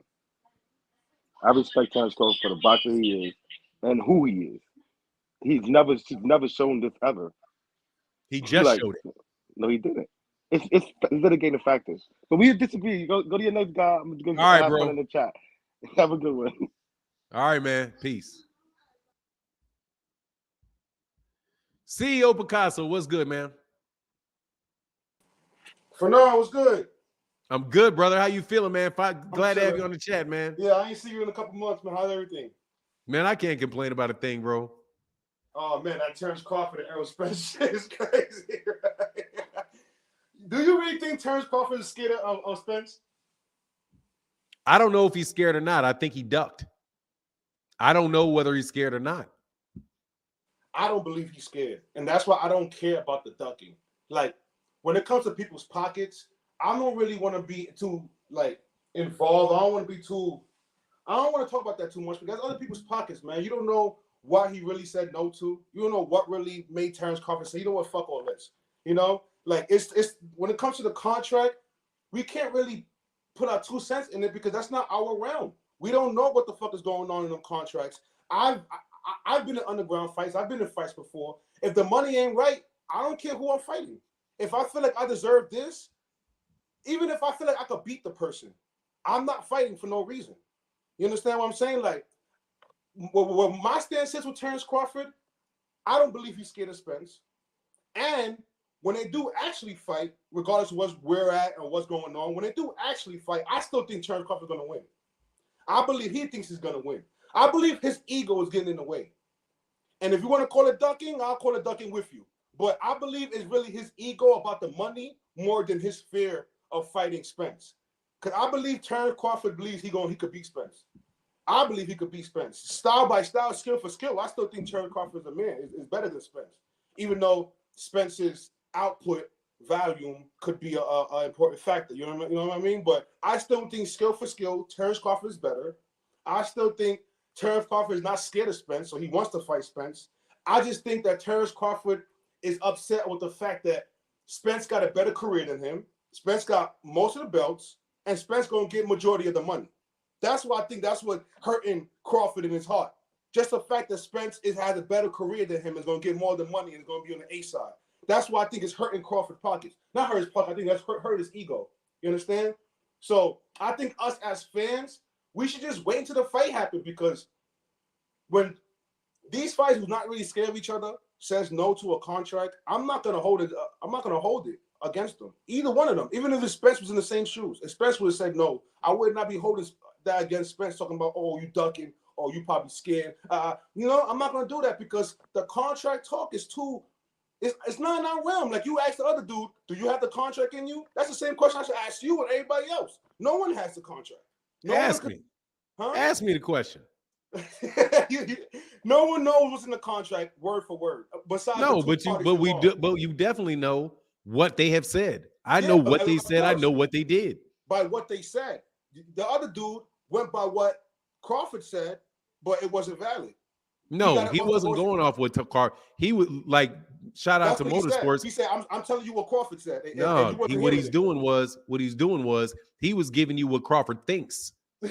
B: I respect Terence Crawford for the boxer he is and who he is. He's never shown this ever.
A: He just showed it.
B: No, he didn't. It's litigating factors. But we disagree. Go to your next guy. I'm going to
A: have fun
B: in the chat. Have a good one.
A: All right, man. Peace. CEO Picasso, what's good, man?
C: For now, what's good?
A: I'm good, brother. How you feeling, man? Glad to have you on the chat, man.
C: Yeah, I ain't see you in a couple months, man. How's everything?
A: Man, I can't complain about a thing, bro.
C: Oh, man, that Terence Crawford and Errol Spence shit is crazy. Do you really think Terence Crawford is scared of Spence?
A: I don't know if he's scared or not. I think he ducked. I don't know whether he's scared or not.
C: I don't believe he's scared. And that's why I don't care about the ducking. Like, when it comes to people's pockets, I don't really want to be too, involved. I don't want to talk about that too much because other people's pockets, man. You don't know what he really said no to. You don't know what really made Terence Crawford say, you know what, fuck all this. You know? It's when it comes to the contract, we can't really put our 2 cents in it because that's not our realm. We don't know what the fuck is going on in them contracts. I've been in underground fights. I've been in fights before. If the money ain't right, I don't care who I'm fighting. If I feel like I deserve this, even if I feel like I could beat the person, I'm not fighting for no reason. You understand what I'm saying? Like, what my stance is with Terence Crawford, I don't believe he's scared of Spence. And when they do actually fight, regardless of where we're at and what's going on, when they do actually fight, I still think Terence Crawford's going to win. I believe he thinks he's going to win. I believe his ego is getting in the way. And if you want to call it ducking, I'll call it ducking with you. But I believe it's really his ego about the money more than his fear of fighting Spence. Because I believe Terence Crawford believes he could beat Spence. I believe he could beat Spence. Style by style, skill for skill, I still think Terence Crawford is a man. Is better than Spence. Even though Spence's output volume could be an important factor. You know what I mean? But I still think skill for skill, Terence Crawford is better. I still think Terence Crawford is not scared of Spence, so he wants to fight Spence. I just think that Terence Crawford is upset with the fact that Spence got a better career than him. Spence got most of the belts, and Spence gonna get majority of the money. That's why I think that's what hurting Crawford in his heart. Just the fact that Spence has a better career than him, is gonna get more of the money and is gonna be on the A side. That's why I think it's hurting Crawford's pockets. Not hurt his pocket. I think that's hurt his ego. You understand? So I think us as fans, we should just wait until the fight happens, because when these fighters who's not really scared of each other says no to a contract, I'm not gonna hold it. I'm not gonna hold it against them. Either one of them. Even if Spence was in the same shoes, if Spence would have said no, I would not be holding that against Spence, talking about, oh, you ducking, or you probably scared. I'm not gonna do that, because the contract talk is too. It's not in our realm. Like you asked the other dude, do you have the contract in you? That's the same question I should ask you and everybody else. No one has the contract.
A: Ask me the question.
C: No one knows what's in the contract word for word. Besides,
A: you definitely know what they have said. I know what they said. I know what they did.
C: By what they said. The other dude went by what Crawford said, but it wasn't valid.
A: No, he wasn't going off what Crawford. He would like shout out to Motorsports.
C: He said, "I'm telling you what Crawford said."
A: No, what he's doing was he was giving you what Crawford thinks.
C: I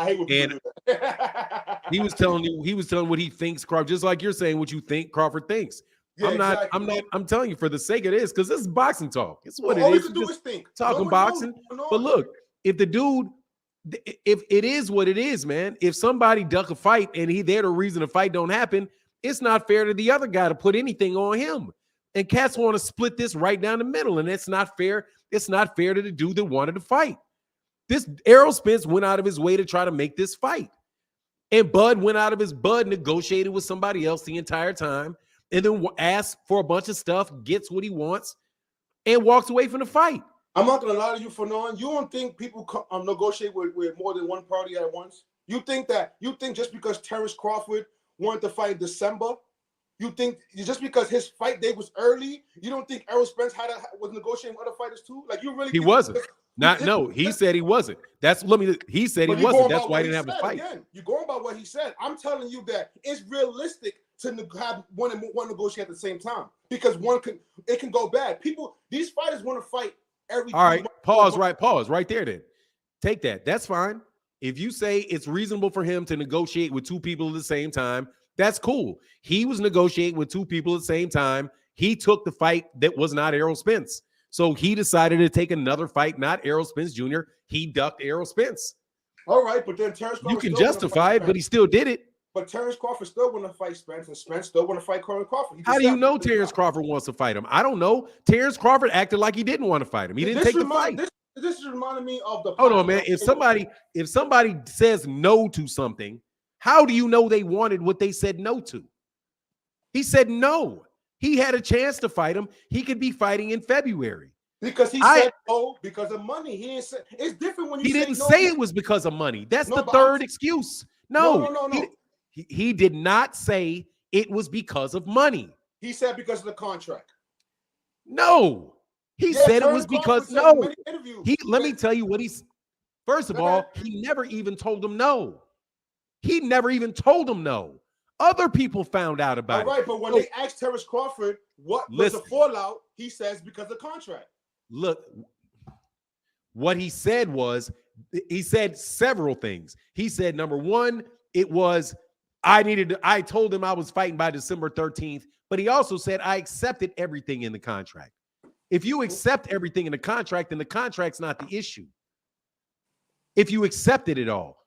C: hate when people do that.
A: he was telling what he thinks Crawford, just like you're saying what you think Crawford thinks.
C: Yeah,
A: I'm telling you for the sake of this, because this is boxing talk. It's what
C: all
A: it is.
C: All you can do is think.
A: Talking boxing. But look, if it is what it is, man, if somebody duck a fight and they're the reason the fight don't happen, it's not fair to the other guy to put anything on him. And cats want to split this right down the middle, and it's not fair. It's not fair to the dude that wanted to fight. This Errol Spence went out of his way to try to make this fight. And Bud negotiated with somebody else the entire time, and then asked for a bunch of stuff, gets what he wants, and walks away from the fight.
C: I'm not going to lie to you for knowing. You don't think people negotiate with more than one party at once? You think just because Terence Crawford wanted to fight in December, you think just because his fight date was early, you don't think Errol Spence was negotiating with other fighters too? Like you really?
A: He wasn't. He said he wasn't. He said he wasn't. That's why he didn't have a fight.
C: Again, you're going by what he said. I'm telling you that it's realistic to have one negotiate at the same time, because it can go bad. These fighters want to fight every.
A: All right, pause right there then. Take that. That's fine. If you say it's reasonable for him to negotiate with two people at the same time, that's cool. He was negotiating with two people at the same time. He took the fight that was not Errol Spence. So he decided to take another fight, not Errol Spence Jr. He ducked Errol Spence.
C: All right, but then Terence Crawford.
A: You can justify it, but he still did it.
C: But Terence Crawford still want to fight Spence, and Spence still want to fight Crawford.
A: How do you know Terence Crawford wants to fight him? I don't know. Terence Crawford acted like he didn't want to fight him. He didn't take the fight.
C: This is reminding me of the.
A: Hold on, man. If somebody says no to something, how do you know they wanted what they said no to? He said no. He had a chance to fight him. He could be fighting in February.
C: Because he said no because of money. He didn't say it's different when you
A: didn't say it was because of money. That's the third excuse. No. He did not say it was because of money.
C: He said because of the contract.
A: No. He said it was because no. Let me tell you what he's. First of all, he never even told him no. He never even told him no. Other people found out about it.
C: All right, but when they asked Terence Crawford what was the fallout, he says because of contract.
A: Look, what he said was, he said several things. He said, number one, it was, I told him I was fighting by December 13th, but he also said I accepted everything in the contract. If you accept everything in the contract, then the contract's not the issue. If you accepted it all,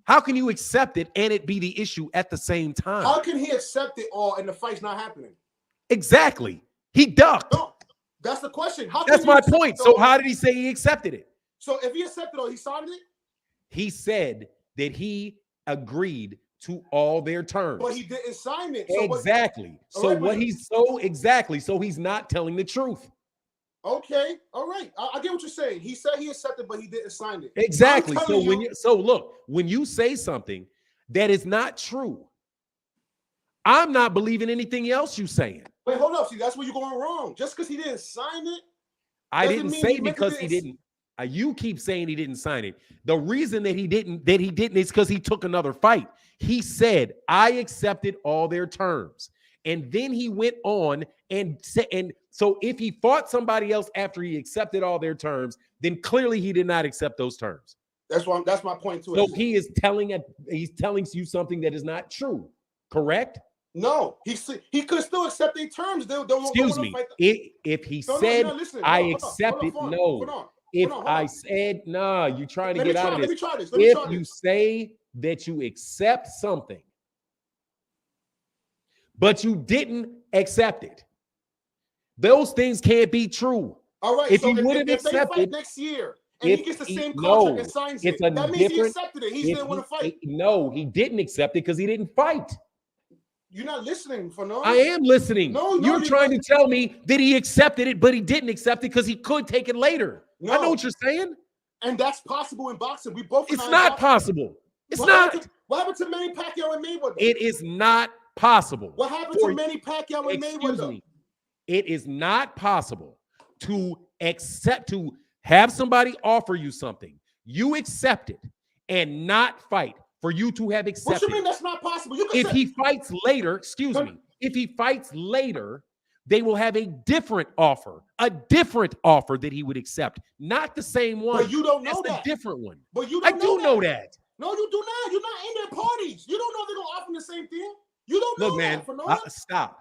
A: how can you accept it and it be the issue at the same time?
C: How can he accept it all and the fight's not happening?
A: Exactly. He ducked.
C: No, that's the question.
A: That's my point. So how did he say he accepted it?
C: So if he accepted it all, he signed it?
A: He said that he agreed to all their terms.
C: But he didn't sign it.
A: So exactly. So he's not telling the truth.
C: Okay, all right. I get what you're saying. He said he accepted, but he didn't sign it.
A: Exactly. So look, when you say something that is not true, I'm not believing anything else you're saying.
C: Wait, hold up. See, that's where you're going wrong. Just because he didn't sign it,
A: I didn't say because he didn't. You keep saying he didn't sign it. The reason that he didn't is because he took another fight. He said, I accepted all their terms. And then he went on and said, and so if he fought somebody else after he accepted all their terms, then clearly he did not accept those terms.
C: That's my point too.
A: So he's telling you something that is not true, correct?
C: No, he could still accept their terms.
A: Excuse me. If he said, I accept it, no. If I said, nah, you're trying to get out of this. If you say that you accept something, but you didn't accept it, those things can't be true.
C: All right. If you would have accepted next year and he gets the same contract and signs it, that means he accepted it. He didn't want to fight.
A: No, he didn't accept it because he didn't fight.
C: You're not listening, Fernando.
A: I am listening. You're trying to tell me that he accepted it, but he didn't accept it because he could take it later. No. I know what you're saying.
C: And that's possible in boxing. We both.
A: It's not possible. It's not.
C: What happened to Manny Pacquiao and Mayweather?
A: It is not possible.
C: What happened to Manny Pacquiao and Mayweather?
A: It is not possible to have somebody offer you something, you accept it, and not fight for you to have accepted.
C: What you mean that's not possible?
A: If he fights later, if he fights later, they will have a different offer that he would accept, not the same one.
C: But you don't know that.
A: A different one.
C: But you
A: don't know that.
C: No, you do not. You're not in their parties. You don't know they're gonna offer the same thing. You don't know that.
A: Look, man, stop.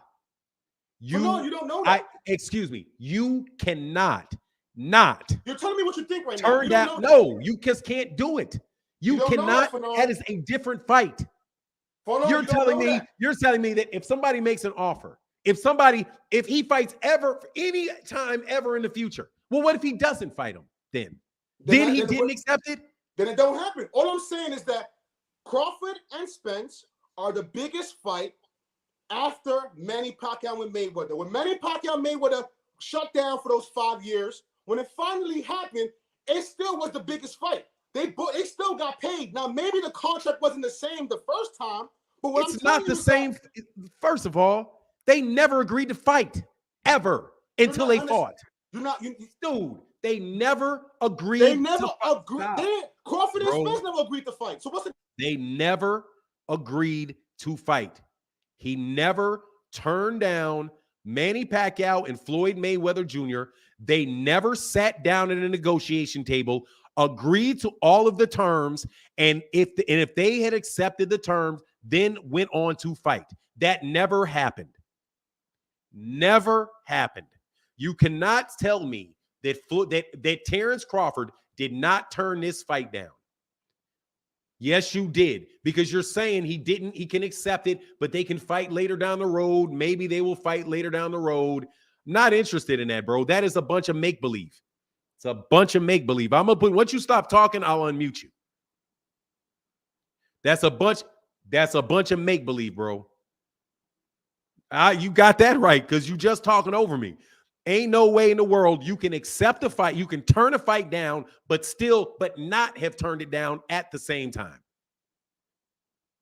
A: You
C: don't know that.
A: Excuse me. You cannot not.
C: You're telling me what you think right now.
A: Turn down. No, you just can't do it. You cannot. That is a different fight. You're telling me that if somebody makes an offer, if he fights ever, any time ever in the future, well, what if he doesn't fight him then? Then he didn't accept it?
C: Then it don't happen. All I'm saying is that Crawford and Spence are the biggest fight after Manny Pacquiao and Mayweather. When Manny Pacquiao and Mayweather shut down for those 5 years, when it finally happened, it still was the biggest fight. They still got paid. Now, maybe the contract wasn't the same the first time, but
A: it's not the same. First of all, they never agreed to fight ever until they fought. Dude, they never agreed.
C: They never agreed. Crawford and Spence never agreed to fight. So what's the?
A: They never agreed to fight. He never turned down Manny Pacquiao and Floyd Mayweather Jr. They never sat down at a negotiation table, agreed to all of the terms, and if they had accepted the terms, then went on to fight. That never happened. Never happened. You cannot tell me that Terence Crawford did not turn this fight down. Yes, you did, because you're saying he didn't. He can accept it, but they can fight later down the road. Maybe they will fight later down the road. Not interested in that, bro. That is a bunch of make-believe. It's a bunch of make-believe. I'm gonna put, once you stop talking, I'll unmute you. That's a bunch of make-believe, bro. You got that right, because you just talking over me. Ain't no way in the world you can accept a fight. You can turn a fight down, but not have turned it down at the same time.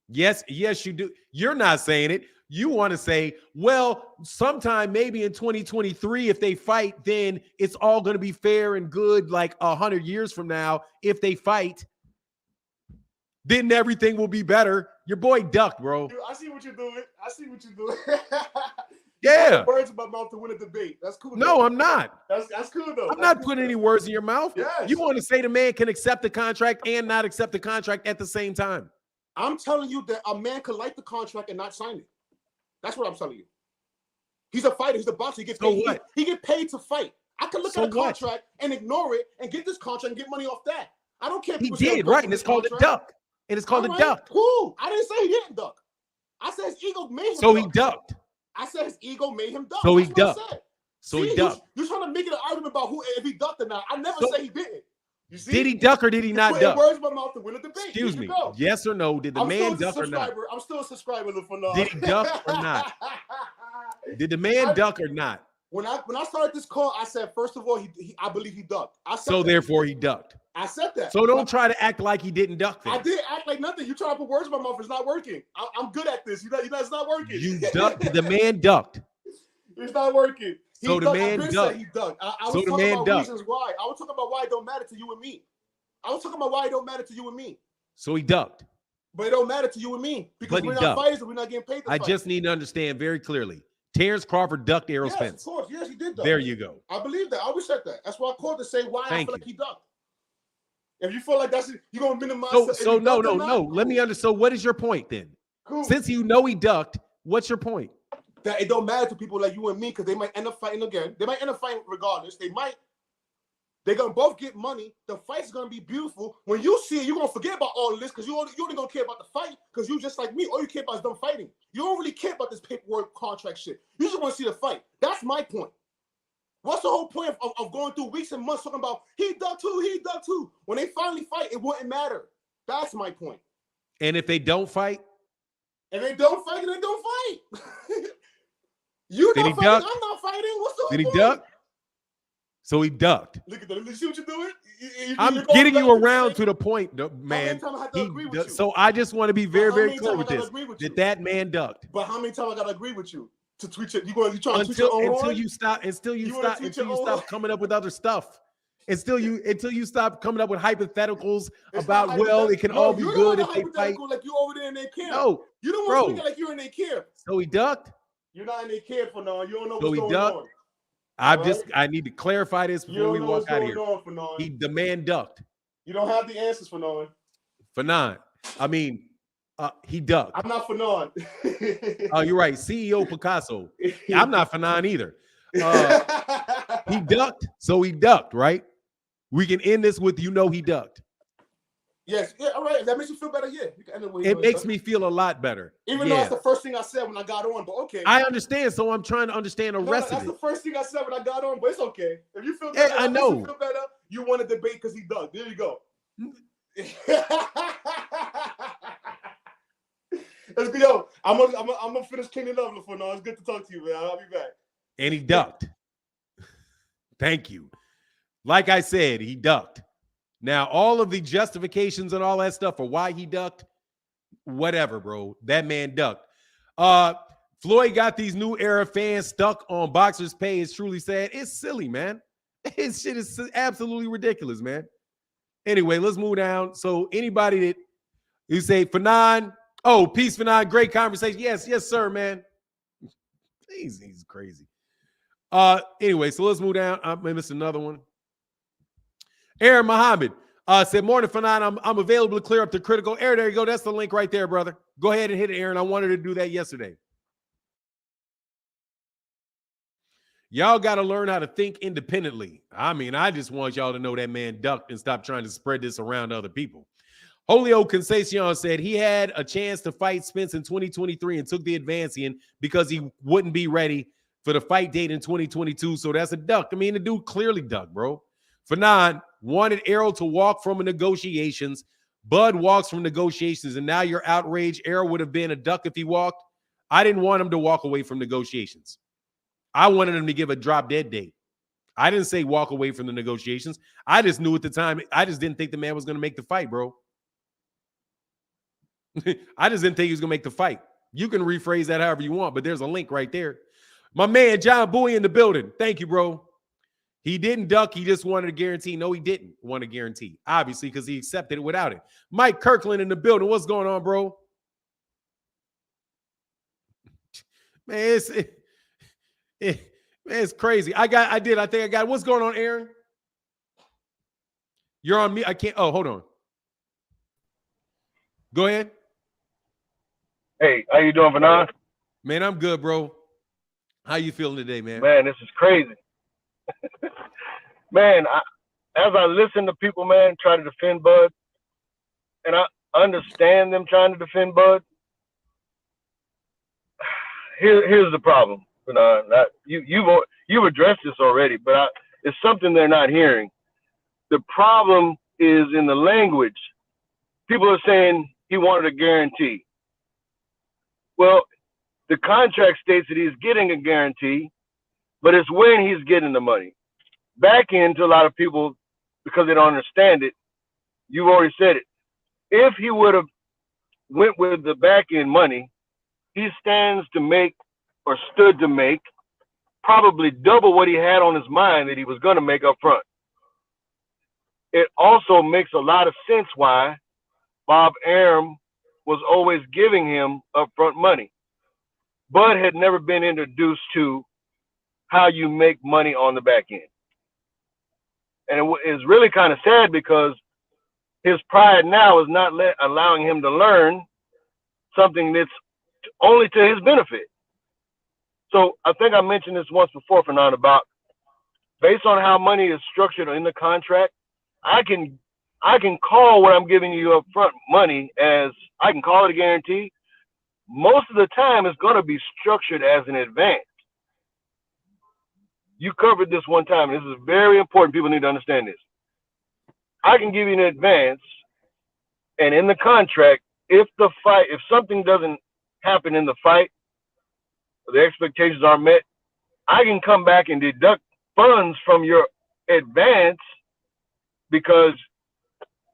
A: Yes, you do. You're not saying it. You want to say, well, sometime maybe in 2023, if they fight, then it's all going to be fair and good. Like 100 years from now, if they fight, then everything will be better. Your boy ducked, bro.
C: Dude, I see what you're doing.
A: Yeah.
C: Words in my mouth to win a debate. That's cool.
A: No,
C: though.
A: I'm not.
C: That's cool though.
A: I'm not putting any words in your mouth.
C: Yes.
A: You want to say the man can accept the contract and not accept the contract at the same time.
C: I'm telling you that a man could like the contract and not sign it. That's what I'm telling you. He's a fighter. He's a boxer. He gets
A: So
C: paid.
A: what?
C: He get paid to fight. I can look
A: So
C: at a
A: what?
C: contract and ignore it and get this contract and get money off that. I don't care. if
A: He
C: people say
A: did,
C: I'm
A: right? And it's called a duck. And it's called a duck.
C: Cool. I didn't say he didn't duck. I said his ego made him
A: So
C: duck.
A: he ducked.
C: I said his ego made him duck.
A: So he
C: That's what I
A: ducked.
C: said.
A: So
C: See,
A: he ducked.
C: You're trying to make it an argument about who if he ducked or not. I never
A: So-
C: said he didn't. You see?
A: Did he duck or did he not
C: Putting
A: duck?
C: words in my mouth to win a debate.
A: Excuse
C: Here
A: me.
C: you go.
A: Yes or no? Did the man duck or not?
C: I'm still a subscriber for now.
A: Did he duck or not? Did the man duck or not?
C: When I started this call, I said first of all, I believe he ducked. I said
A: So
C: that.
A: therefore he ducked.
C: I said that.
A: So don't try to act like he didn't duck then.
C: I did act like nothing. You trying to put words in my mouth. It's not working. I'm good at this. You know, it's not working.
A: You ducked. The man ducked.
C: It's not working.
A: So the man ducked.
C: He ducked. I
A: So
C: was
A: the
C: talking
A: man
C: about
A: ducked.
C: reasons why. I was talking about why it don't matter to you and me. I was talking about why it don't matter to you and me.
A: So he ducked.
C: But it don't matter to you and me because
A: But he
C: we're not
A: ducked.
C: fighters and we're not getting paid to
A: I
C: fight.
A: just need to understand very clearly. Terence Crawford ducked Errol
C: Yes,
A: Spence.
C: of course. Yes, he did duck.
A: There you go.
C: I believe that. I always said that. That's why I called to say why I
A: Thank
C: feel
A: you.
C: like he ducked. If you feel like that's it, you're gonna minimize.
A: So no. Let me understand. So what is your point then?
C: Cool.
A: Since you know he ducked, what's your point?
C: That it don't matter to people like you and me because they might end up fighting again. They might end up fighting regardless. They're gonna both get money. The fight's gonna be beautiful. When you see it, you're gonna forget about all of this because you only gonna care about the fight because you just like me. All you care about is them fighting. You don't really care about this paperwork contract shit. You just want to see the fight. That's my point. What's the whole point of going through weeks and months talking about he ducked too? When they finally fight, it wouldn't matter. That's my point.
A: And if they don't fight,
C: And they don't fight, then they don't fight. You
A: Did
C: not
A: he
C: fighting,
A: duck?
C: I'm not fighting. What's the whole
A: did he
C: point?
A: duck? So he ducked.
C: Look at that. You see what you're doing?
A: I'm
C: you're going
A: getting
C: back
A: you
C: to the
A: around
C: same-
A: to the point,
C: How many
A: man.
C: times I have to agree with you?
A: So I just want to be very,
C: How
A: very
C: many
A: clear
C: times
A: with
C: I gotta
A: this.
C: agree with you?
A: That man ducked.
C: But how many times I gotta agree with you to tweet it? You trying to tweet your own
A: Until
C: horn?
A: you stop, until
C: You
A: you
C: wanna
A: stop,
C: tweet
A: until
C: your
A: you
C: own
A: stop
C: horn?
A: coming up with other stuff. Until you stop coming up with hypotheticals
C: It's
A: about,
C: not
A: well, it can all be good if they fight.
C: hypothetical like you over there in their camp.
A: No,
C: You don't
A: bro.
C: want to speak like you're in their camp.
A: so he ducked.
C: You're not in their camp for now. You don't know
A: So
C: what's
A: he
C: going
A: ducked?
C: on.
A: I need to clarify this
C: You
A: before
C: don't
A: we
C: know
A: walk
C: what's
A: out of
C: going
A: here.
C: on for now.
A: The man ducked
C: You don't have the answers for knowing.
A: for nine. I mean, he ducked.
C: I'm not for knowing.
A: Oh, you're right. CEO Picasso. I'm not for nine either. He ducked, so he ducked, right? We can end this with he ducked.
C: Yes, yeah, all right. If that makes you feel better, yeah. You can end it with
A: It makes me feel a lot better.
C: Even though that's the first thing I said when I got on, but okay.
A: I understand, so I'm trying to understand the rest
C: That's
A: of
C: the
A: it.
C: first thing I said when I got on, but it's okay. If you feel
A: Yeah,
C: better,
A: I
C: that makes
A: know.
C: you feel better, you want to debate because he ducked. There you go. Let's go. Yo, I'm gonna finish cleaning up for now. It's good to talk to you, man. I'll be back.
A: And he ducked. Thank you. Like I said, he ducked. Now, all of the justifications and all that stuff for why he ducked, whatever, bro. That man ducked. Floyd got these new era fans stuck on boxers' pay. It's truly sad. It's silly, man. This shit is absolutely ridiculous, man. Anyway, let's move down. So anybody that you say Fanon, oh, peace, Fanon, great conversation. Yes, sir, man. He's crazy. Anyway, so let's move down. I missed another one. Aaron Muhammad said, morning, Fanon. I'm available to clear up the critical error. There you go. That's the link right there, brother. Go ahead and hit it, Aaron. I wanted to do that yesterday. Y'all got to learn how to think independently. I mean, I just want y'all to know that man ducked and stop trying to spread this around to other people. Julio Concesion said he had a chance to fight Spence in 2023 and took the advancing because he wouldn't be ready for the fight date in 2022. So that's a duck. I mean, the dude clearly ducked, bro. Fanon wanted Errol to walk from negotiations. Bud walks from negotiations, and now you're outraged. Errol would have been a duck if he walked. I didn't want him to walk away from negotiations. I wanted him to give a drop dead date. I didn't say walk away from the negotiations. I just knew at the time, I just didn't think the man was going to make the fight, bro. I just didn't think he was going to make the fight. You can rephrase that however you want, but there's a link right there. My man, John Bowie in the building. Thank you, bro. He didn't duck. He just wanted a guarantee. No, he didn't want a guarantee, obviously, because he accepted it without it. Mike Kirkland in the building. What's going on, bro? Man, it's crazy. I think I got what's going on, Aaron? You're on me. I can't. Oh, hold on. Go ahead.
D: Hey, how you doing, Fanon?
A: Man, I'm good, bro. How you feeling today, man?
D: Man, this is crazy. Man, as I listen to people, man, try to defend Bud, and I understand them trying to defend Bud, here's the problem. You've addressed this already, but it's something they're not hearing. The problem is in the language. People are saying he wanted a guarantee. Well, the contract states that he's getting a guarantee, but it's when he's getting the money. Back end to a lot of people, because they don't understand it, you've already said it. If he would have went with the back end money, he stands to make, or stood to make, probably double what he had on his mind that he was going to make up front. It also makes a lot of sense why Bob Arum was always giving him upfront money. Bud had never been introduced to how you make money on the back end. And it's really kind of sad because his pride now is not allowing him to learn something that's only to his benefit. So I think I mentioned this once before, Fernando, about based on how money is structured in the contract, I can call what I'm giving you up front money as, I can call it a guarantee. Most of the time it's going to be structured as an advance. You covered this one time, and this is very important. People need to understand this. I can give you an advance, and in the contract, if something doesn't happen in the fight, or the expectations aren't met, I can come back and deduct funds from your advance because,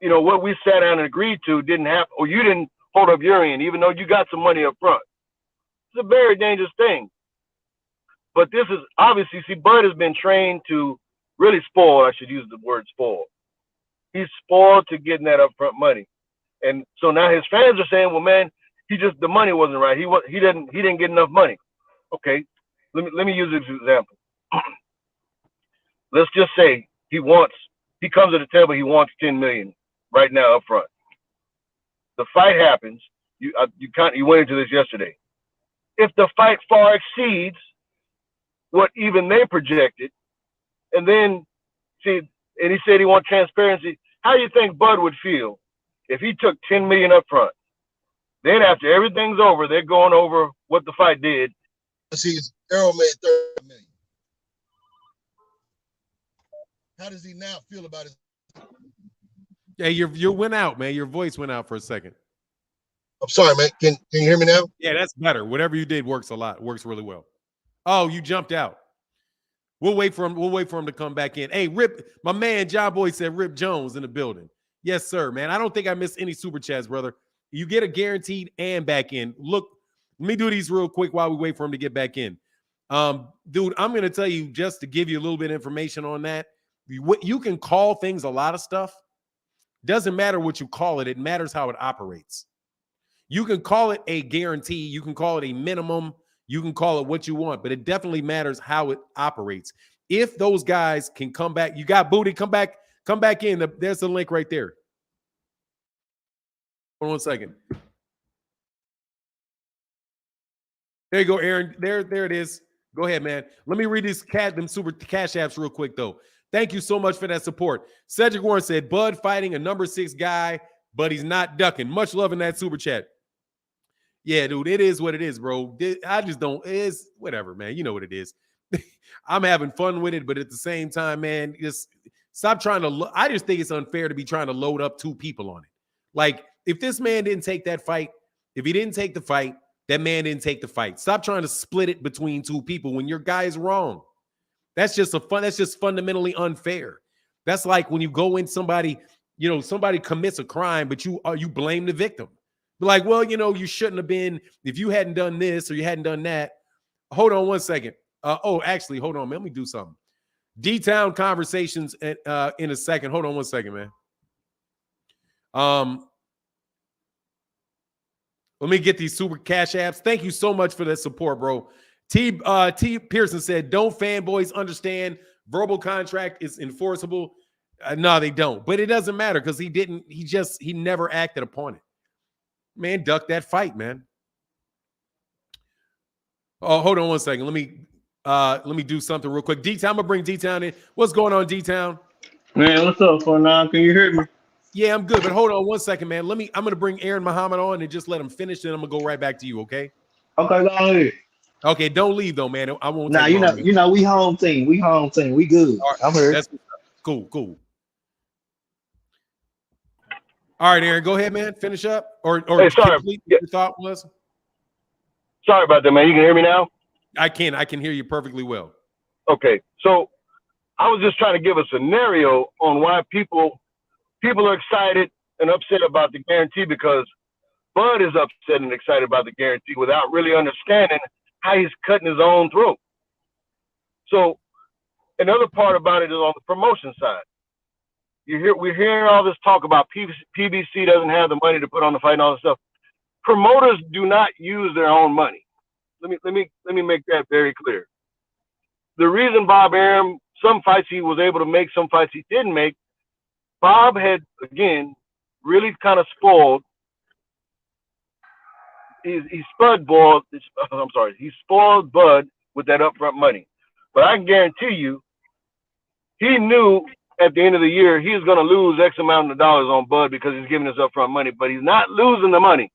D: you know, what we sat down and agreed to didn't happen, or you didn't hold up your end, even though you got some money up front. It's a very dangerous thing. But this is obviously, see, Bud has been trained to really spoil. I should use the word spoil. He's spoiled to getting that upfront money. And so now his fans are saying, well, man, the money wasn't right. He didn't get enough money. Okay, let me use this example. Let's just say he comes to the table, he wants $10 million right now up front. The fight happens. You went into this yesterday. If the fight far exceeds what even they projected, and then and he said he wants transparency, how do you think Bud would feel if he took $10 million up front? Then after everything's over, they're going over what the fight did.
E: See, Errol made $30 million. How does he now feel about his?
A: Yeah, you went out, man. Your voice went out for a second.
E: I'm sorry, man. Can you hear me now?
A: Yeah, that's better. Whatever you did works really well. Oh, you jumped out. We'll wait for him to come back in. Hey, Rip, my man John Boy said Rip Jones in the building. Yes, sir, man. I don't think I missed any super chats, brother. You get a guaranteed and back in. Look, let me do these real quick while we wait for him to get back in. Dude, I'm going to tell you, just to give you a little bit of information on that, you can call things a lot of stuff. Doesn't matter what you call it. It matters how it operates. You can call it a guarantee. You can call it a minimum. You can call it what you want, but it definitely matters how it operates. If those guys can come back, you got booty, come back in. There's the link right there. Hold on 1 second. There you go, Aaron. There it is. Go ahead, man. Let me read them super cash apps real quick, though. Thank you so much for that support. Cedric Warren said, Bud fighting a number 6 guy, but he's not ducking. Much love in that super chat. Yeah, dude, it is what it is, bro. I just don't, it's whatever, man. You know what it is. I'm having fun with it, but at the same time, man, just stop trying to, I just think it's unfair to be trying to load up 2 people on it. Like, if this man didn't take that fight, if he didn't take the fight, that man didn't take the fight. Stop trying to split it between 2 people when your guy is wrong. That's just fundamentally unfair. That's like when you go in somebody commits a crime, but you blame the victim. Like, well, you shouldn't have been, if you hadn't done this or you hadn't done that. Hold on 1 second. Actually, hold on, man. Let me do something. D-Town conversations in a second. Hold on 1 second, man. Let me get these super cash apps. Thank you so much for that support, bro. T Pearson said, don't fanboys understand verbal contract is enforceable? No, they don't. But it doesn't matter because he never acted upon it. Man, duck that fight, man. Oh, hold on 1 second. Let me Let me do something real quick. D-Town, I'm gonna bring D-Town in. What's going on, D-Town?
F: Man, what's up, Fornan? Can you hear me?
A: Yeah, I'm good, but hold on one second, man. I'm gonna bring Aaron Muhammad on and just let him finish, and I'm gonna go right back to you, okay?
F: Okay, go ahead.
A: Okay, don't leave though, man. I won't.
F: Nah,
A: take
F: you know, we home team. We good.
A: All right,
F: I'm here.
A: that's cool. All right, Aaron, go ahead, man. Finish up, or
D: Hey, sorry.
A: complete what your thought was.
D: Sorry about that, man. You can hear me now?
A: I can hear you perfectly well.
D: Okay. So I was just trying to give a scenario on why people are excited and upset about the guarantee, because Bud is upset and excited about the guarantee without really understanding how he's cutting his own throat. So another part about it is on the promotion side. We're hearing all this talk about PBC doesn't have the money to put on the fight and all this stuff. Promoters do not use their own money. Let me make that very clear. The reason Bob Arum, some fights he was able to make, some fights he didn't make, Bob had, again, really kind of spoiled. He spoiled Bud with that upfront money. But I can guarantee you, he knew at the end of the year he was going to lose X amount of dollars on Bud because he's giving us upfront money, but he's not losing the money.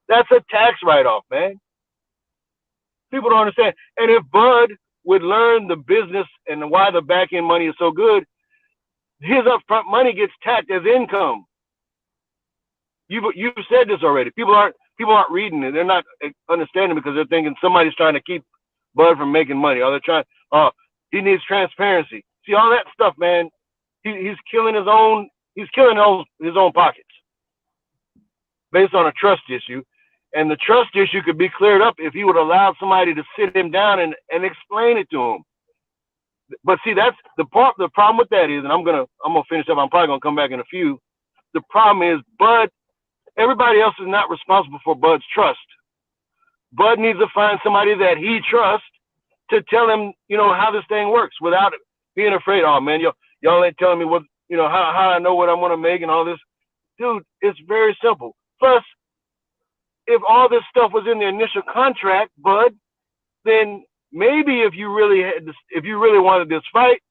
D: That's a tax write-off, man. People don't understand. And if Bud would learn the business and why the back-end money is so good, his upfront money gets taxed as income. You've said this already. People aren't reading it. They're not understanding because they're thinking somebody's trying to keep Bud from making money. Or they're trying, he needs transparency. See, all that stuff, man, he's killing his own pockets based on a trust issue. And the trust issue could be cleared up if he would allow somebody to sit him down and explain it to him. But see, that's the problem with that is, and I'm gonna finish up. I'm probably gonna come back in a few. The problem is Bud. Everybody else is not responsible for Bud's trust. Bud needs to find somebody that he trusts to tell him, how this thing works without being afraid. Oh man, y'all ain't telling me what, how I know what I'm gonna make and all this. Dude, it's very simple. Plus, if all this stuff was in the initial contract, Bud, then maybe if you really wanted this fight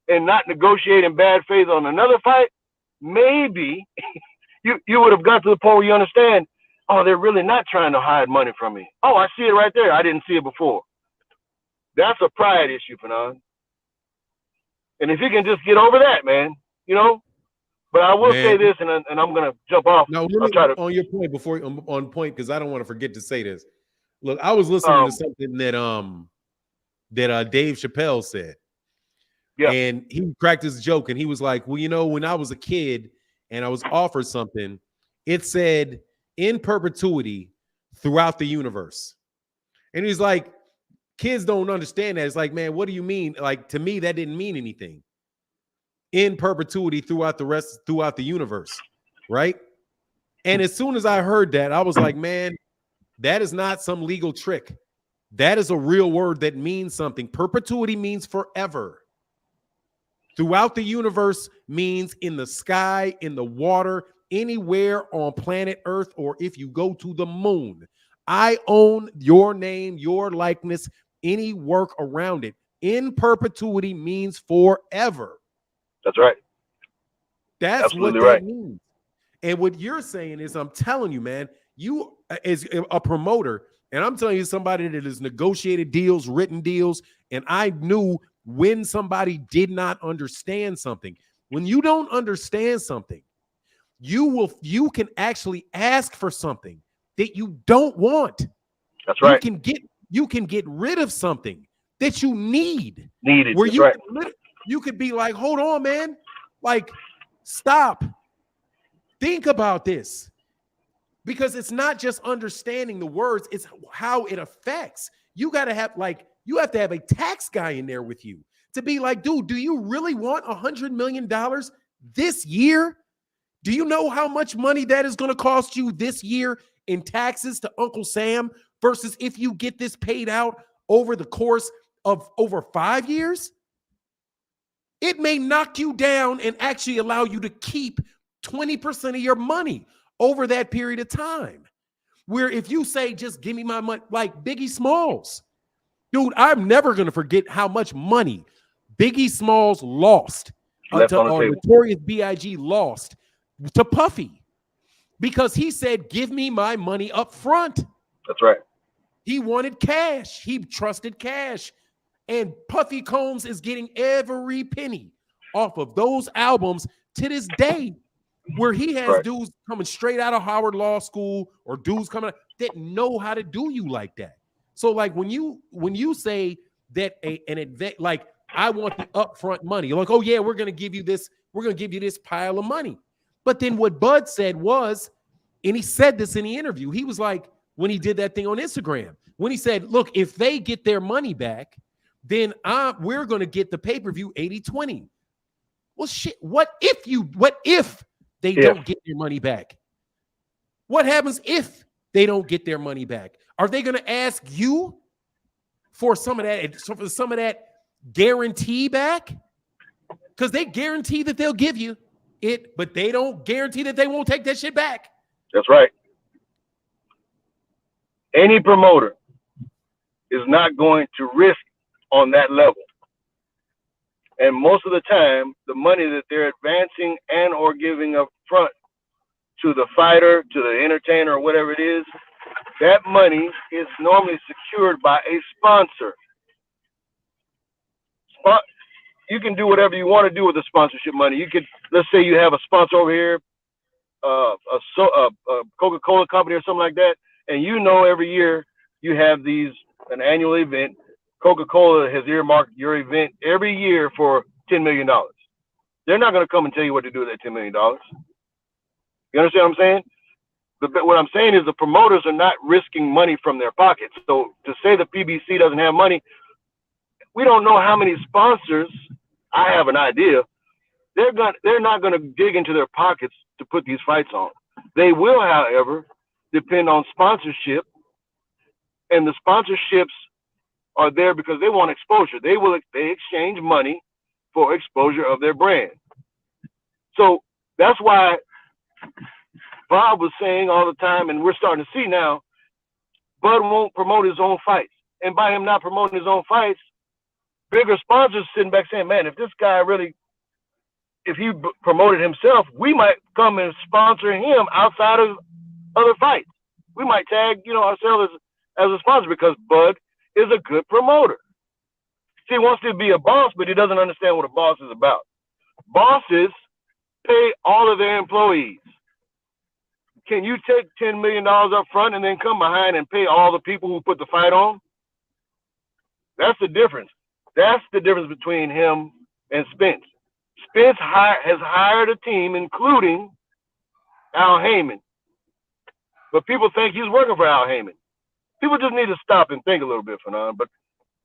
D: and not negotiate in bad faith on another fight, maybe you would have got to the point where you understand, oh, they're really not trying to hide money from me. Oh, I see it right there. I didn't see it before. That's a pride issue, Fanon. And if you can just get over that, man, But I will say this, and I'm going to jump off.
A: No, on your point on point, because I don't want to forget to say this. Look, I was listening to something that Dave Chappelle said. Yeah. And he cracked his joke, and he was like, well, when I was a kid and I was offered something, it said in perpetuity throughout the universe. And he's like, kids don't understand that. It's like, man, what do you mean? Like, to me, that didn't mean anything. In perpetuity throughout the universe, right? And as soon as I heard that, I was like, man, that is not some legal trick. That is a real word that means something. Perpetuity means forever. Throughout the universe means in the sky, in the water, anywhere on planet Earth, or if you go to the moon. I own your name, your likeness, any work around it. In perpetuity means forever.
D: That's right.
A: That's
D: absolutely
A: what that
D: right.
A: means. And what you're saying is, I'm telling you, man, you as a promoter, and I'm telling you, somebody that has negotiated deals, written deals, and I knew when somebody did not understand something. When you don't understand something, you can actually ask for something that you don't want.
D: That's right.
A: You can get rid of something that you need.
D: Needed.
A: Where
D: That's right.
A: You could be like, hold on, man. Like, stop. Think about this. Because it's not just understanding the words, it's how it affects. You have to have a tax guy in there with you to be like, dude, do you really want $100 million this year? Do you know how much money that is going to cost you this year in taxes to Uncle Sam versus if you get this paid out over the course of over 5 years? It may knock you down and actually allow you to keep 20% of your money over that period of time. Where if you say, just give me my money, like Biggie Smalls. Dude, I'm never going to forget how much money Biggie Smalls lost,
D: Left on the
A: or
D: table.
A: Notorious B.I.G. lost to Puffy because he said, give me my money up front.
D: That's right.
A: He wanted cash. He trusted cash. And Puffy Combs is getting every penny off of those albums to this day, where he has dudes coming straight out of Howard Law School or dudes coming out that know how to do you like that. So like when you say that an event, like I want the upfront money, you're like, oh yeah, we're gonna give you this pile of money. But then what Bud said was, and he said this in the interview, he was like, when he did that thing on Instagram, when he said, look, if they get their money back, then we're gonna get the pay-per-view 80-20. Well, shit, what if they don't get their money back? What happens if they don't get their money back? Are they going to ask you for some of that guarantee back? Because they guarantee that they'll give you it, but they don't guarantee that they won't take that shit back.
D: That's right. Any promoter is not going to risk on that level. And most of the time, the money that they're advancing and or giving up front to the fighter, to the entertainer, or whatever it is, that money is normally secured by a sponsor. You can do whatever you want to do with the sponsorship money. You could, let's say you have a sponsor over here, a Coca-Cola company or something like that, and you know every year you have an annual event. Coca-Cola has earmarked your event every year for $10 million. They're not going to come and tell you what to do with that $10 million. You understand what I'm saying? But what I'm saying is the promoters are not risking money from their pockets. So to say the PBC doesn't have money, we don't know how many sponsors. I have an idea. They're not going to dig into their pockets to put these fights on. They will, however, depend on sponsorship, and the sponsorships are there because they want exposure. They exchange money for exposure of their brand. So that's why Bob was saying all the time, and we're starting to see now, Bud won't promote his own fights. And by him not promoting his own fights, bigger sponsors sitting back saying, man, if this guy really, if he promoted himself, we might come and sponsor him outside of other fights. We might tag, ourselves as a sponsor because Bud is a good promoter. See, he wants to be a boss, but he doesn't understand what a boss is about. Bosses pay all of their employees. Can you take $10 million up front and then come behind and pay all the people who put the fight on? That's the difference. That's the difference between him and Spence. Spence has hired a team, including Al Heyman. But people think he's working for Al Heyman. People just need to stop and think a little bit, Fanon. But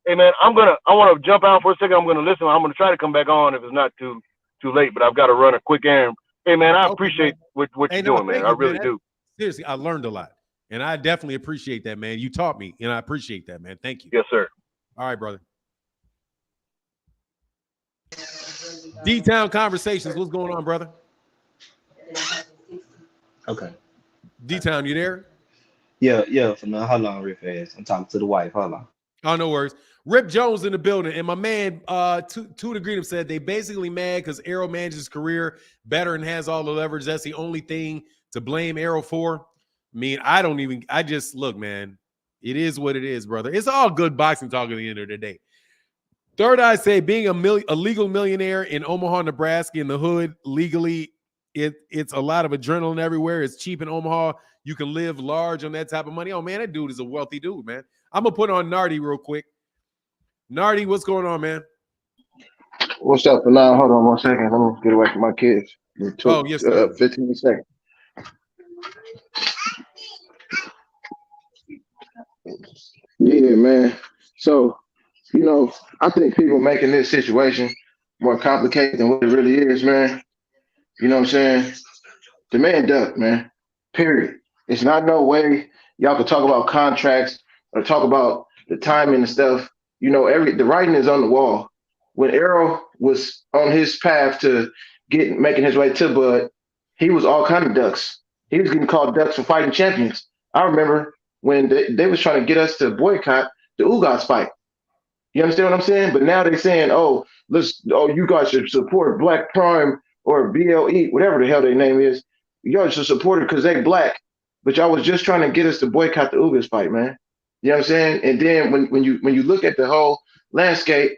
D: hey, man, I want to jump out for a second. I'm going to listen. I'm going to try to come back on if it's not too late. But I've got to run a quick errand. Hey, man, I appreciate what you're doing, man. I really do.
A: Seriously, I learned a lot, and I definitely appreciate that, man. You taught me, and I appreciate that, man. Thank you.
D: Yes, sir.
A: All right, brother. D-Town Conversations. What's going on, brother?
F: Okay.
A: D-Town, you there?
F: Yeah. For now, hold on real fast. I'm talking to the wife. Hold on.
A: Oh, no worries. Rip Jones in the building, and my man, two to greet him, said they basically mad because Arrow manages his career better and has all the leverage. That's the only thing to blame Arrow for. I mean, I just look, man. It is what it is, brother. It's all good boxing talk at the end of the day. Third Eye say being a legal millionaire in Omaha, Nebraska, in the hood legally, it's a lot of adrenaline everywhere. It's cheap in Omaha. You can live large on that type of money. Oh, man, that dude is a wealthy dude, man. I'm going to put on Nardi real quick. Nardi, what's going on, man?
G: What's up for now? Hold on 1 second. I'm going to get away from my kids.
A: Oh, yes, sir.
G: 15 seconds. Yeah, man. So, I think people making this situation more complicated than what it really is, man. You know what I'm saying? The man ducked, man. Period. It's not no way y'all can talk about contracts or talk about the timing and stuff. The writing is on the wall. When Arrow was on his path to making his way to Bud, he was all kind of ducks. He was getting called ducks for fighting champions. I remember when they was trying to get us to boycott the Ugas fight. You understand what I'm saying? But now they're saying, you guys should support Black Prime or BLE, whatever the hell their name is. Y'all should support it because they black. But y'all was just trying to get us to boycott the Ugas fight, man. You know what I'm saying? And then when you look at the whole landscape,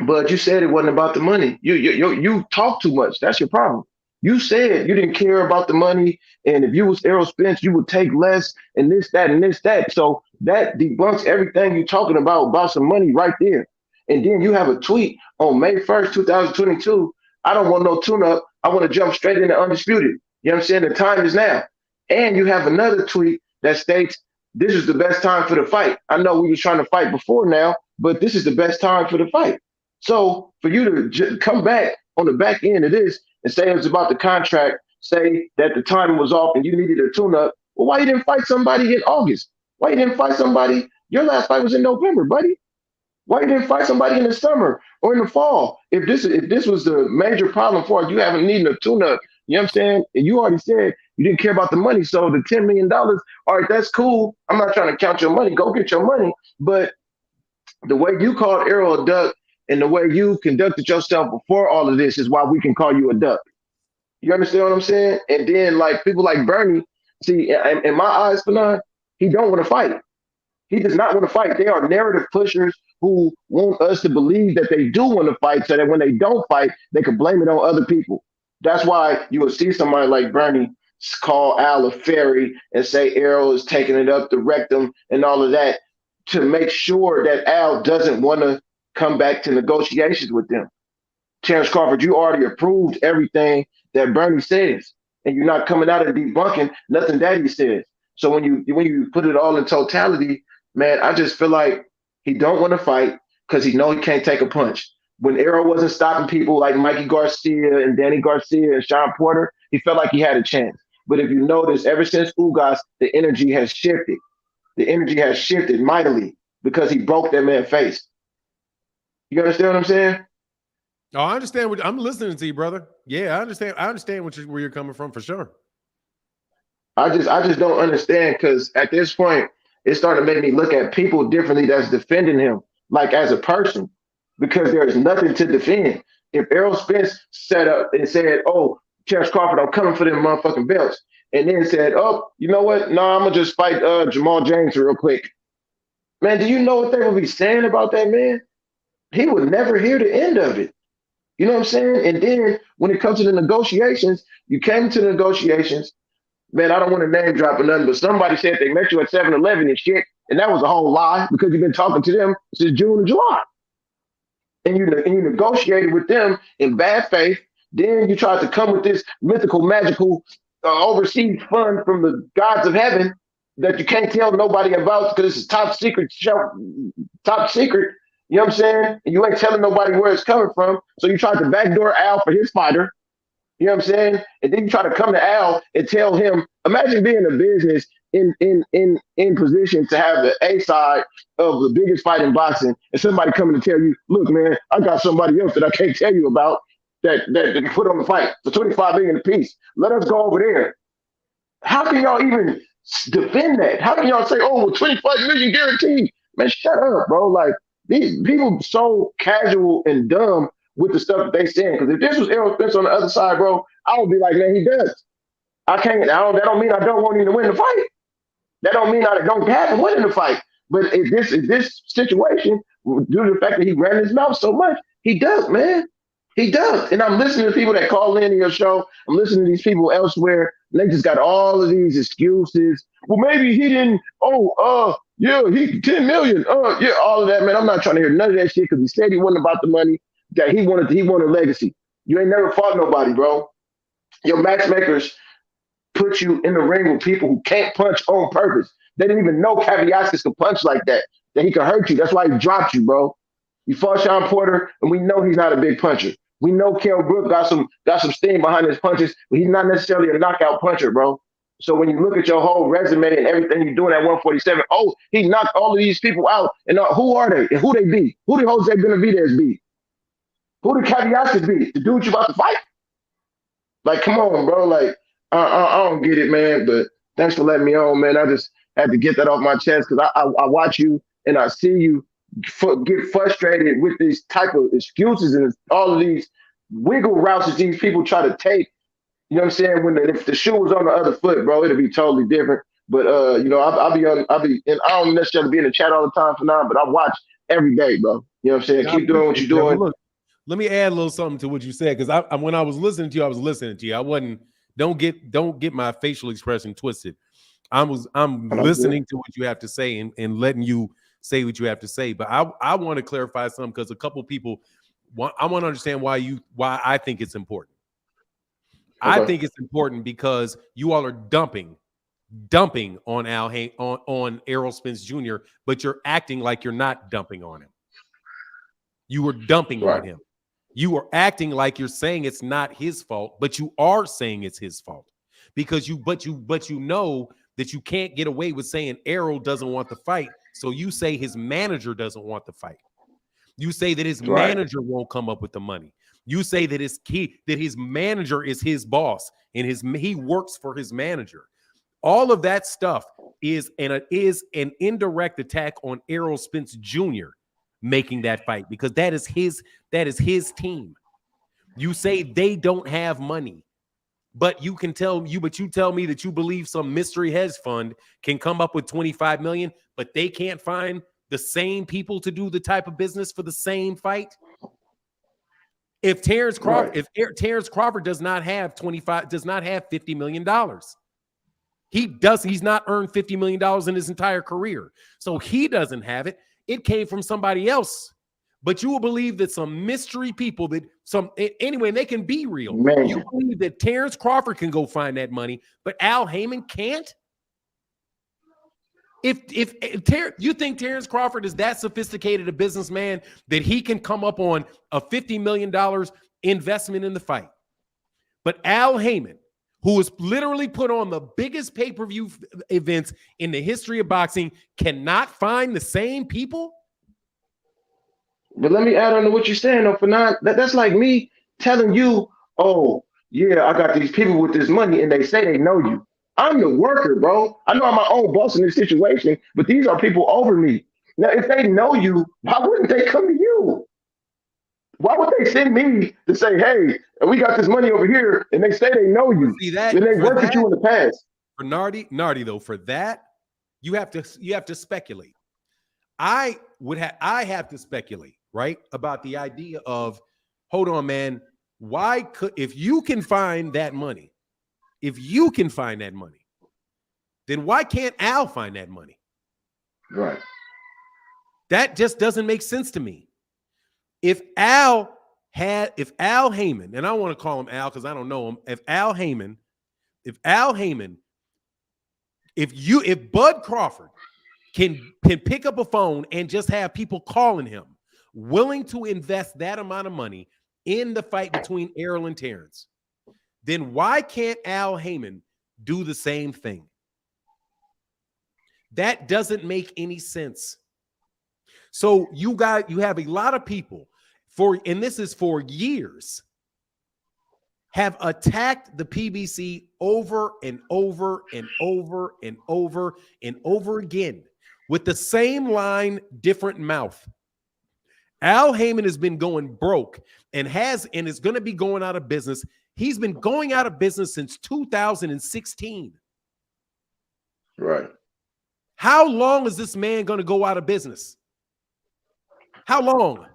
G: but you said it wasn't about the money. You talk too much. That's your problem. You said you didn't care about the money, and if you was Errol Spence, you would take less, and this, that, and this, that. So that debunks everything you're talking about some money right there. And then you have a tweet on May 1st, 2022. I don't want no tune-up. I want to jump straight into undisputed. You know what I'm saying? The time is now. And you have another tweet that states, this is the best time for the fight. I know we was trying to fight before now, but this is the best time for the fight. So for you to come back on the back end of this and say it's about the contract, say that the timing was off and you needed a tune-up, well, why you didn't fight somebody in August? Why you didn't fight somebody? Your last fight was in November, buddy. Why you didn't fight somebody in the summer or in the fall? If this was the major problem for you, haven't needed a tune-up, you know what I'm saying? And you already said you didn't care about the money. So the $10 million, all right, that's cool. I'm not trying to count your money. Go get your money. But the way you called Errol a duck and the way you conducted yourself before all of this is why we can call you a duck. You understand what I'm saying? And then like people like Bernie, see, in my eyes, Fanon, he don't want to fight. He does not want to fight. They are narrative pushers who want us to believe that they do want to fight so that when they don't fight, they can blame it on other people. That's why you will see somebody like Bernie call Al a fairy and say Errol is taking it up the rectum and all of that to make sure that Al doesn't want to come back to negotiations with them. Terence Crawford, you already approved everything that Bernie says, and you're not coming out and debunking nothing that he says. So when you put it all in totality, man, I just feel like he don't want to fight because he know he can't take a punch. When Errol wasn't stopping people like Mikey Garcia and Danny Garcia and Sean Porter, he felt like he had a chance. But if you notice, ever since Ugas, the energy has shifted. The energy has shifted mightily because he broke that man's face. You understand what I'm saying?
A: Oh, I understand. I'm listening to you, brother. Yeah, I understand. I understand where you're coming from for sure.
G: I just don't understand because at this point, it's starting to make me look at people differently that's defending him, like as a person, because there's nothing to defend. If Errol Spence set up and said, oh, Terence Crawford, I'm coming for them motherfucking belts, and then said, oh, you know what? No, I'm going to just fight Jamal James real quick. Man, do you know what they would be saying about that man? He would never hear the end of it. You know what I'm saying? And then when it comes to the negotiations, you came to the negotiations. Man, I don't want to name drop or nothing, but somebody said they met you at 7-Eleven and shit, and that was a whole lie because you've been talking to them since June and July. And you negotiated with them in bad faith. Then you tried to come with this mythical, magical, overseas fund from the gods of heaven that you can't tell nobody about because it's top secret show, top secret. You know what I'm saying? And you ain't telling nobody where it's coming from. So you tried to backdoor Al for his fighter. You know what I'm saying? And then you try to come to Al and tell him, imagine being a business in position to have the A side of the biggest fight in boxing and somebody coming to tell you, look, man, I got somebody else that I can't tell you about that can put on the fight for $25 million a piece. Let us go over there. How can y'all even defend that? How can y'all say, oh, well, $25 million guaranteed? Man, shut up, bro. Like, these people so casual and dumb with the stuff that they saying. Because if this was Errol Spence on the other side, bro, I would be like, man, he does. That don't mean I don't want him to win the fight. That don't mean I don't have him winning the fight. But in this situation, due to the fact that he ran his mouth so much, he does, man. He does. And I'm listening to people that call in your show. I'm listening to these people elsewhere. And they just got all of these excuses. Well, maybe he didn't. Yeah, he 10 million. Yeah, all of that, man. I'm not trying to hear none of that shit because he said he wasn't about the money. That he wanted a legacy. You ain't never fought nobody, bro. Your matchmakers put you in the ring with people who can't punch on purpose. They didn't even know Kaviaskis could punch like that he could hurt you. That's why he dropped you, bro. You fought Sean Porter, and we know he's not a big puncher. We know Kell Brook got some steam behind his punches, but he's not necessarily a knockout puncher, bro. So when you look at your whole resume and everything you're doing at 147, he knocked all of these people out. And who are they? And who they beat? Who the Jose Benavidez beat? Who did Kaviaskis beat? The dude you about to fight? Like, come on, bro. Like, I don't get it, man. But thanks for letting me on, man. I just had to get that off my chest because I watch you and I see you get frustrated with these type of excuses and all of these wiggle routes that these people try to take. You know what I'm saying? If the shoe was on the other foot, bro, it'd be totally different. But and I don't necessarily be in the chat all the time for now, but I watch every day, bro. You know what I'm saying?
A: Yeah,
G: Keep doing what you're doing.
A: Look, let me add a little something to what you said, because I when I was listening to you, I was listening to you. I wasn't. Don't get my facial expression twisted. I'm listening to what you have to say and letting you say what you have to say. But I want to clarify something, because a couple people I want to understand why I think it's important. Okay. I think it's important because you all are dumping on on Errol Spence Jr., but you're acting like you're not dumping on him. You were dumping on him. You are acting like you're saying it's not his fault, but you are saying it's his fault, because you know that you can't get away with saying Errol doesn't want the fight. So you say his manager doesn't want the fight. You say that his manager won't come up with the money. You say that his manager is his boss and he works for his manager. All of that stuff is an indirect attack on Errol Spence Jr. making that fight, because that is his team. You say they don't have money, but you tell me that you believe some mystery hedge fund can come up with $25 million, but they can't find the same people to do the type of business for the same fight. If Terence Crawford, Terence Crawford does not have $50 million. He's not earned $50 million in his entire career. So he doesn't have it. It came from somebody else. But you will believe that some mystery people anyway, they can be real. Man. You believe that Terence Crawford can go find that money, but Al Heyman can't? If you think Terence Crawford is that sophisticated a businessman that he can come up on a $50 million investment in the fight, but Al Heyman, who has literally put on the biggest pay-per-view events in the history of boxing, cannot find the same people?
G: But let me add on to what you're saying, though, Fanon. That's like me telling you, oh, yeah, I got these people with this money, and they say they know you. I'm the worker, bro. I know I'm my own boss in this situation, but these are people over me. Now, if they know you, why wouldn't they come to you? Why would they send me to say, hey, we got this money over here, and they say they know you?
A: See that?
G: And they worked with you in the past.
A: For Nardi, though, for that, you have to speculate. I have to speculate, right, about the idea of, hold on, man, if you can find that money, then why can't Al find that money?
G: Right.
A: That just doesn't make sense to me. If Al Heyman, and I want to call him Al because I don't know him, if Bud Crawford can pick up a phone and just have people calling him willing to invest that amount of money in the fight between Errol and Terence, then why can't Al Heyman do the same thing? That doesn't make any sense. So you have a lot of people and this is for years, have attacked the PBC over and over and over and over and over again with the same line, different mouth. Al Heyman has been going broke and is going to be going out of business. He's been going out of business since 2016.
G: Right.
A: How long is this man going to go out of business? How long?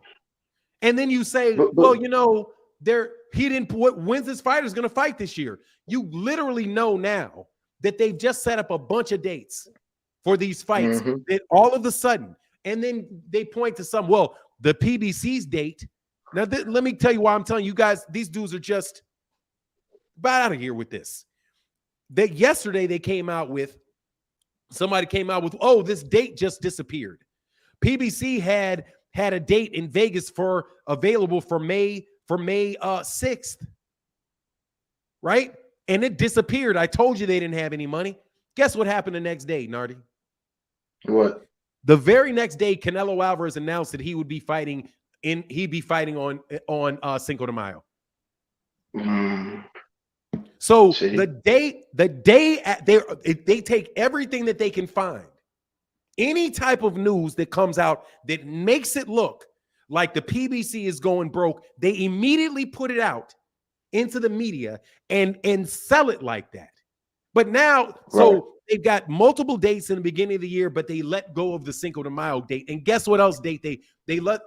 A: And then you say, well, you know, when's this fighter is going to fight this year? You literally know now that they've just set up a bunch of dates for these fights that all of a sudden, and then they point to the PBC's date. Now, let me tell you why I'm telling you guys, these dudes are just about out of here with this. Yesterday they somebody came out with, oh, this date just disappeared. PBC had a date in Vegas available for May 6th, right? And it disappeared. I told you they didn't have any money. Guess what happened the next day, Nardi?
G: What? The
A: very next day, Canelo Alvarez announced that he would be fighting on Cinco de Mayo. So the day they take everything that they can find Any type of news that comes out that makes it look like the PBC is going broke, they immediately put it out into the media and sell it like that. But now, so they've got multiple dates in the beginning of the year, but they let go of the Cinco de Mayo date. And guess what else date they let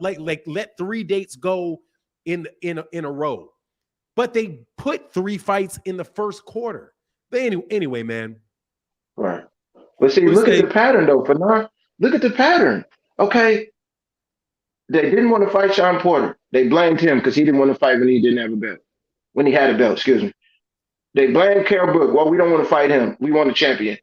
A: 3 dates go in a row. But they put 3 fights in the first quarter. But anyway, man.
G: Right. But see, look at the pattern though, Fanar. Look at the pattern. Okay. They didn't want to fight Sean Porter. They blamed him because he didn't want to fight when he didn't have a belt. When he had a belt, excuse me. They blamed Kell Brook. Well, we don't want to fight him. We want a champion.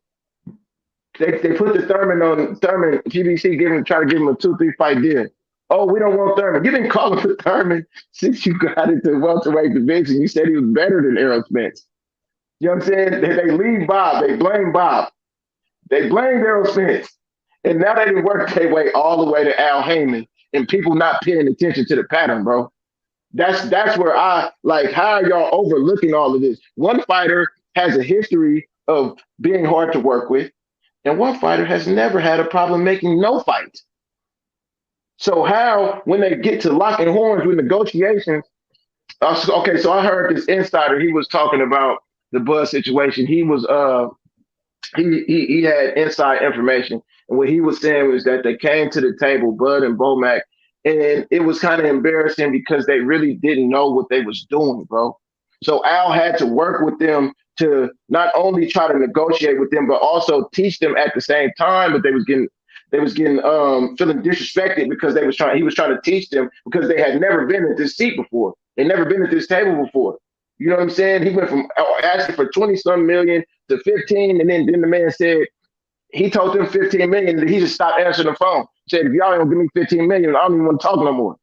G: They put the Thurman on Thurman. PBC try to give him a 2-3 fight deal. Oh, we don't want Thurman. You didn't call him for Thurman since you got into welterweight division. You said he was better than Errol Spence. You know what I'm saying? They leave Bob. They blame Bob. They blamed Errol Spence. And now they didn't work their way all the way to Al Heyman and people not paying attention to the pattern, bro. That's where I like, how are y'all overlooking all of this? One fighter has a history of being hard to work with, and one fighter has never had a problem making no fights. So how, when they get to locking horns with negotiations, okay, so I heard this insider, he was talking about the Bud situation. He was he had inside information, and what he was saying was that they came to the table, Bud and Bomac, and it was kind of embarrassing because they really didn't know what they was doing, bro. So Al had to work with them to not only try to negotiate with them, but also teach them at the same time. But they was getting feeling disrespected because he was trying to teach them because they had never been at this seat before. They never been at this table before. You know what I'm saying? He went from asking for 20-some million to 15, and then the man said, he told them 15 million, and he just stopped answering the phone. Said, if y'all don't give me 15 million, I don't even want to talk no more.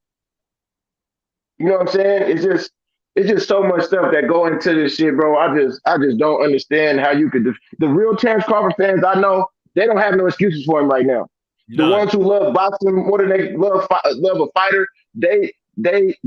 G: You know what I'm saying? It's just so much stuff that go into this shit, bro. I just don't understand how you could. The real Terence Crawford fans I know, they don't have no excuses for him right now. None. The ones who love boxing more than they love a fighter, they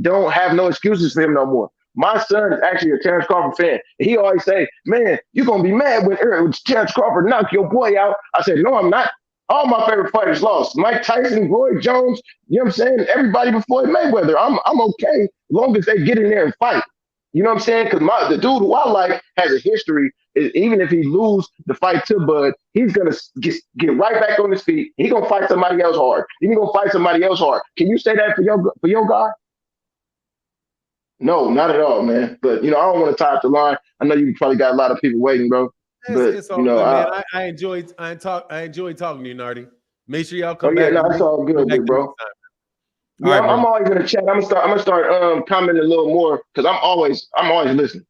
G: don't have no excuses for him no more. My son is actually a Terence Crawford fan. He always say, man, you're going to be mad when Terence Crawford knock your boy out. I said, no, I'm not. All my favorite fighters lost. Mike Tyson, Roy Jones, you know what I'm saying? Everybody before Mayweather. I'm okay as long as they get in there and fight. You know what I'm saying? Because the dude who I like has a history. Even if he lose the fight to Bud, he's going to get right back on his feet. He's going to fight somebody else hard. He's going to fight somebody else hard. Can you say that for your guy? No, not at all, man. But, I don't want to tie up the line. I know you probably got a lot of people waiting, bro.
A: It's all good, man. I enjoy talking to you, Nardi. Make sure y'all come back.
G: Yeah, no, it's all good, bro. Yeah, right, I'm always in the chat. I'm gonna start commenting a little more because I'm always listening.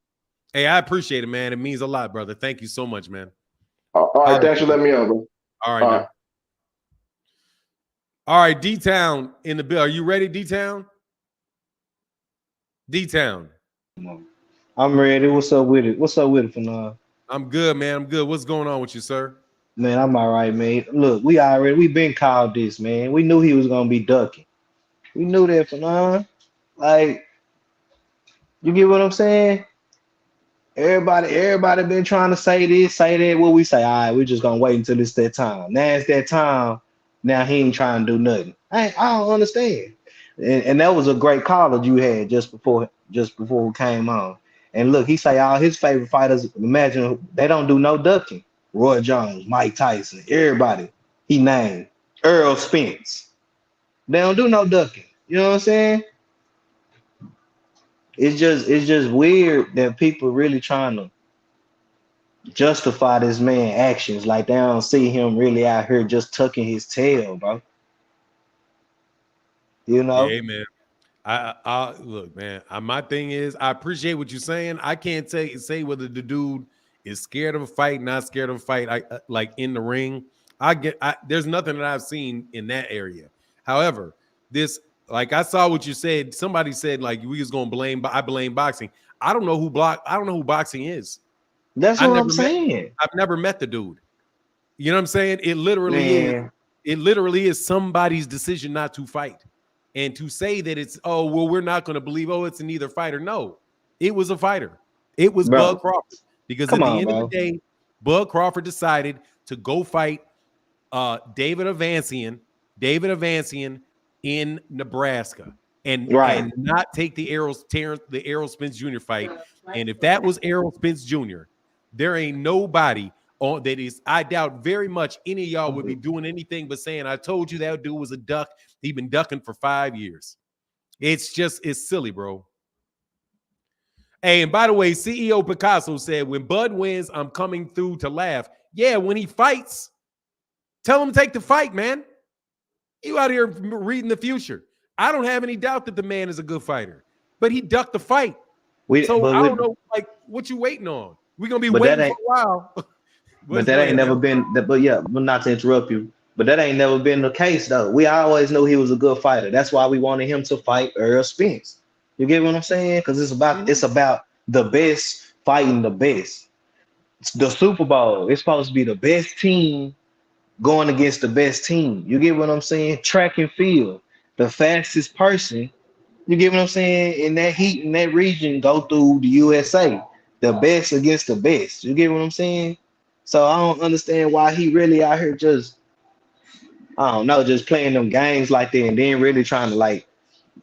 A: Hey, I appreciate it, man. It means a lot, brother. Thank you so much, man.
G: All right, thanks for letting me on, bro.
A: All right. All right, D-Town in the bill. Are you ready, D-Town? D-Town.
F: I'm ready. What's up with it? Fanar?
A: I'm good, man. I'm good. What's going on with you, sir?
F: Man, I'm all right, man. Look, we been called this, man. We knew he was gonna be ducking. We knew that, Fanar. Like, you get what I'm saying? Everybody been trying to say this, say that. What we say? All right, we're just gonna wait until it's that time. Now it's that time. Now he ain't trying to do nothing. I don't understand. And that was a great call that you had just before we came on. And look, he say all his favorite fighters, imagine they don't do no ducking. Roy Jones, Mike Tyson, everybody he named. Errol Spence. They don't do no ducking. You know what I'm saying? It's just weird that people really trying to justify this man's actions. Like they don't see him really out here just tucking his tail, bro. You know?
A: Yeah, man. I look, man. My thing is, I appreciate what you're saying. I can't say whether the dude is scared of a fight, not scared of a fight. Like in the ring. There's nothing that I've seen in that area. However, this, like I saw what you said. Somebody said like we was gonna I blame boxing. I don't know who boxing is.
F: That's what I'm saying.
A: I've never met the dude. You know what I'm saying? It literally is somebody's decision not to fight. And to say that it's, oh, well, we're not going to believe, oh, it's neither fighter. No, it was a fighter. It was Bud Crawford. Because at the end of the day, Bud Crawford decided to go fight David Avancian in Nebraska, and not take the Errol Spence Jr. fight. And if that was Errol Spence Jr., there ain't nobody on that is. I doubt very much any of y'all would be doing anything but saying, "I told you that dude was a duck. He's been ducking for 5 years." It's silly, bro. Hey, and by the way, CEO Picasso said, when Bud wins, I'm coming through to laugh. Yeah, when he fights, tell him to take the fight, man. You out here reading the future. I don't have any doubt that the man is a good fighter, but he ducked the fight. I don't know, like, what you waiting on? We're going to be waiting for a while.
F: But that ain't never been, but not to interrupt you, but that ain't never been the case, though. We always knew he was a good fighter. That's why we wanted him to fight Errol Spence. You get what I'm saying? Because it's about the best fighting the best. The Super Bowl, it's supposed to be the best team going against the best team. You get what I'm saying? Track and field, the fastest person. You get what I'm saying? In that heat, in that region, go through the USA. The best against the best. You get what I'm saying? So I don't understand why he really out here just, I don't know, just playing them games like that and then really trying to like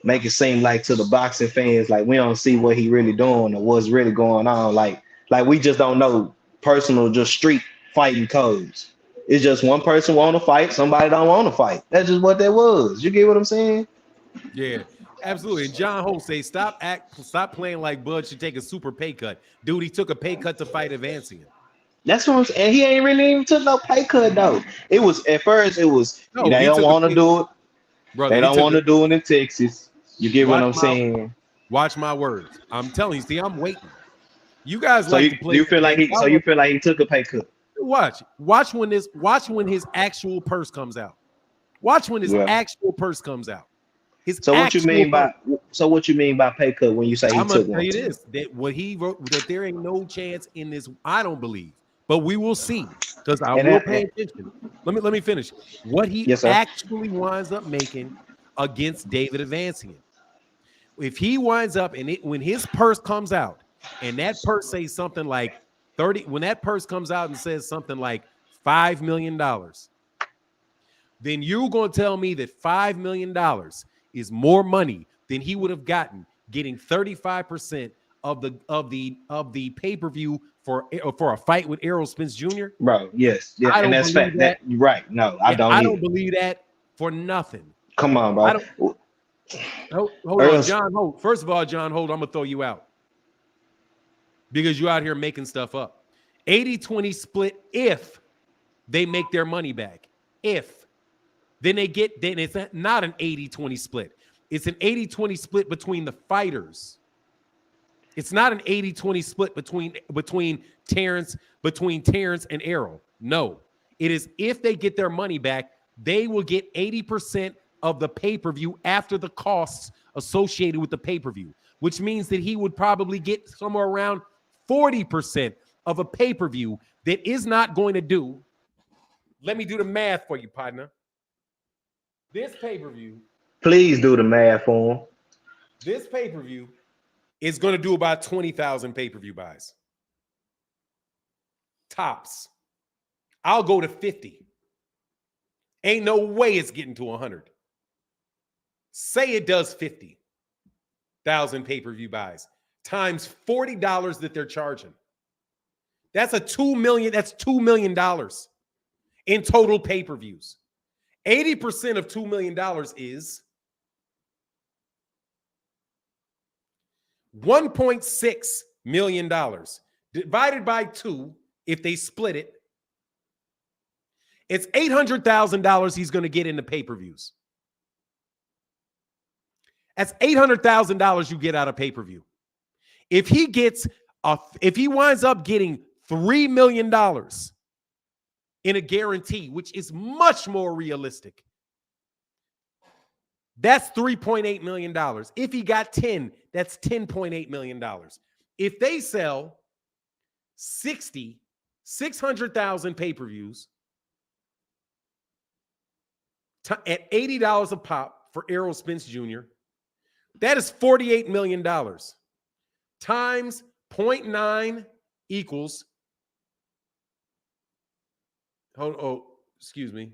F: make it seem like to the boxing fans like we don't see what he really doing or what's really going on. Like we just don't know personal, just street fighting codes. It's just one person want to fight, somebody don't want to fight. That's just what that was. You get what I'm saying?
A: Yeah, absolutely. And John Holt say, stop playing like Bud should take a super pay cut. Dude, he took a pay cut to fight Avancian.
F: That's what I'm saying. And he ain't really even took no pay cut though. It was at first they don't want to do it. Brother, they don't want to do it in Texas. You get what I'm saying?
A: Watch my words. I'm telling you. See, I'm waiting. You guys
F: to play. You feel like he took a pay cut?
A: Watch when his actual purse comes out. Watch when his actual purse comes out.
F: So what you mean by pay cut when you say he took one?
A: I'm gonna tell you this: that what he wrote, that there ain't no chance in this. I don't believe, but we will see because I will pay attention. Let me finish. What he actually winds up making against David Avancian. If he winds up when his purse comes out and that purse says something like 30, when that purse comes out and says something like $5 million, then you're going to tell me that $5 million is more money than he would have gotten getting 35% of the pay-per-view for a fight with Errol Spence Jr.
F: Bro, yes. Yeah, and that's fact. That you're right. No, I don't believe
A: that for nothing.
F: Come on, bro.
A: Hold on, John Holt. First of all, John Holt, I'm gonna throw you out because you out here making stuff up. 80-20 split if they make their money back. If then it's not an 80-20 split. It's an 80-20 split between the fighters. It's not an 80-20 split between Terence and Errol. No, it is if they get their money back, they will get 80% of the pay-per-view after the costs associated with the pay-per-view, which means that he would probably get somewhere around 40% of a pay-per-view that is not going to do. Let me do the math for you, partner. This pay-per-view.
F: Please do the math for him.
A: This pay-per-view is going to do about 20,000 pay-per-view buys. Tops. I'll go to 50. Ain't no way it's getting to 100. Say it does 50,000 pay-per-view buys times $40 that they're charging. That's $2 million. That's $2 million in total pay-per-views. 80% of $2 million is $1.6 million divided by 2. If they split it, it's $800,000 he's going to get in the pay-per-views. That's $800,000 you get out of pay-per-view. If he winds up getting $3 million in a guarantee, which is much more realistic, that's $3.8 million. If he got 10, that's $10.8 million. If they sell 600,000 pay-per-views at $80 a pop for Errol Spence Jr., that is $48 million times 0.9 equals, excuse me.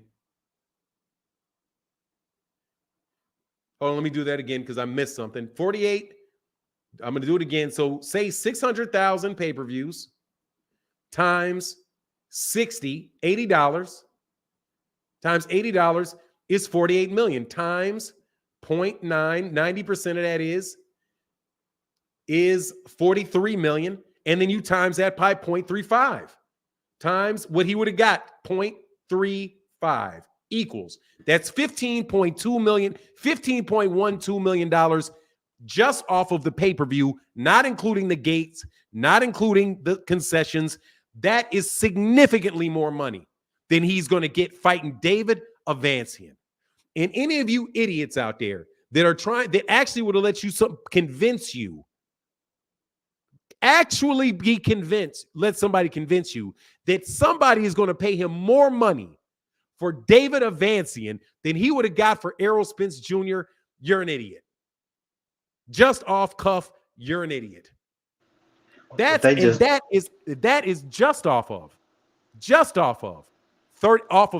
A: Hold on, let me do that again because I missed something. 48. I'm going to do it again. So say 600,000 pay-per-views times 60, $80 times $80 is 48 million times 0.9, 90% of that is 43 million. And then you times that by 0.35 times what he would have got, 0.35 equals. That's $15.2 million, $15.12 million just off of the pay-per-view, not including the gates, not including the concessions. That is significantly more money than he's going to get fighting David Avancian. And any of you idiots out there that are trying, that actually would have let you convince you, actually be convinced, let somebody convince you that somebody is going to pay him more money for David Avancian than he would have got for Errol Spence Jr., you're an idiot. Just off cuff, you're an idiot. That is just off of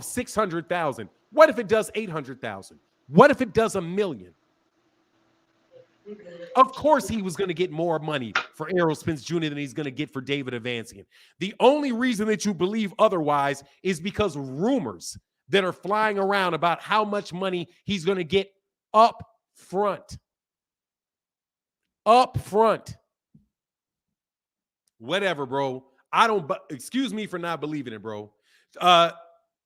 A: 600,000. What if it does 800,000? What if it does 1 million? Of course, he was going to get more money for Errol Spence Jr. than he's going to get for David Avancian. The only reason that you believe otherwise is because rumors that are flying around about how much money he's going to get up front. Up front. Whatever, bro. Excuse me for not believing it, bro.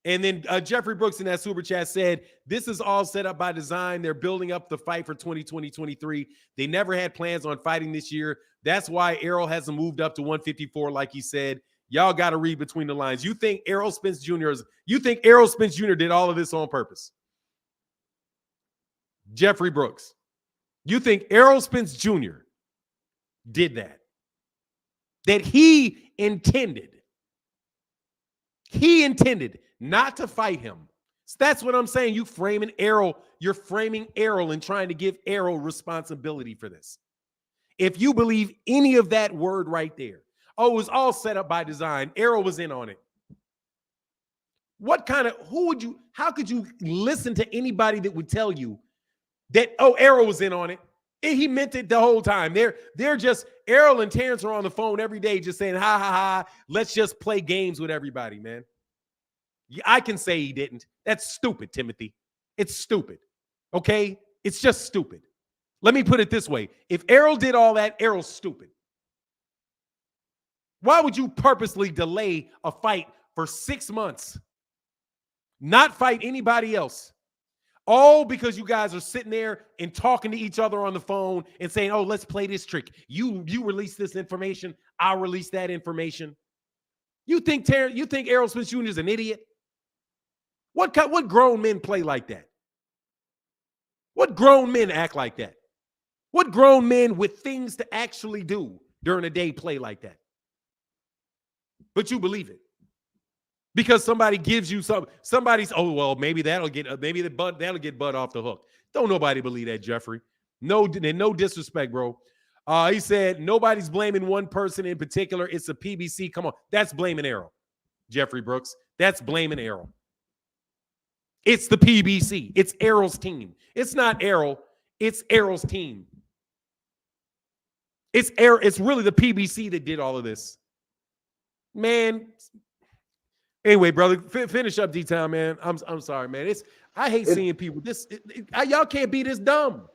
A: And then Jeffrey Brooks in that super chat said, this is all set up by design. They're building up the fight for 2020-23. They never had plans on fighting this year. That's why Errol hasn't moved up to 154 like he said. Y'all got to read between the lines. You think Errol Spence Jr. did all of this on purpose? Jeffrey Brooks. You think Errol Spence Jr. did that? That he intended not to fight him. So that's what I'm saying. You're framing Errol and trying to give Errol responsibility for this. If you believe any of that word right there, it was all set up by design. Errol was in on it. How could you listen to anybody that would tell you that, Errol was in on it? He meant it the whole time. They're just, Errol and Terence are on the phone every day just saying, ha, ha, ha, let's just play games with everybody, man. I can say he didn't. That's stupid, Timothy. It's stupid, okay? It's just stupid. Let me put it this way. If Errol did all that, Errol's stupid. Why would you purposely delay a fight for 6 months? Not fight anybody else? All because you guys are sitting there and talking to each other on the phone and saying, let's play this trick. You release this information, I'll release that information. You think Errol Spence Jr. is an idiot? What grown men play like that? What grown men act like that? What grown men with things to actually do during the day play like that? But you believe it. Because somebody gives you maybe that'll get Bud off the hook. Don't nobody believe that, Jeffrey. No disrespect, bro. He said nobody's blaming one person in particular. It's a PBC. Come on, that's blaming Errol. Jeffrey Brooks, that's blaming Errol. It's the PBC. It's Errol's team. It's not Errol. It's Errol's team. It's really the PBC that did all of this, man. Anyway, brother, finish up D-Town, man. I'm sorry, man. I hate seeing people. Y'all can't be this dumb.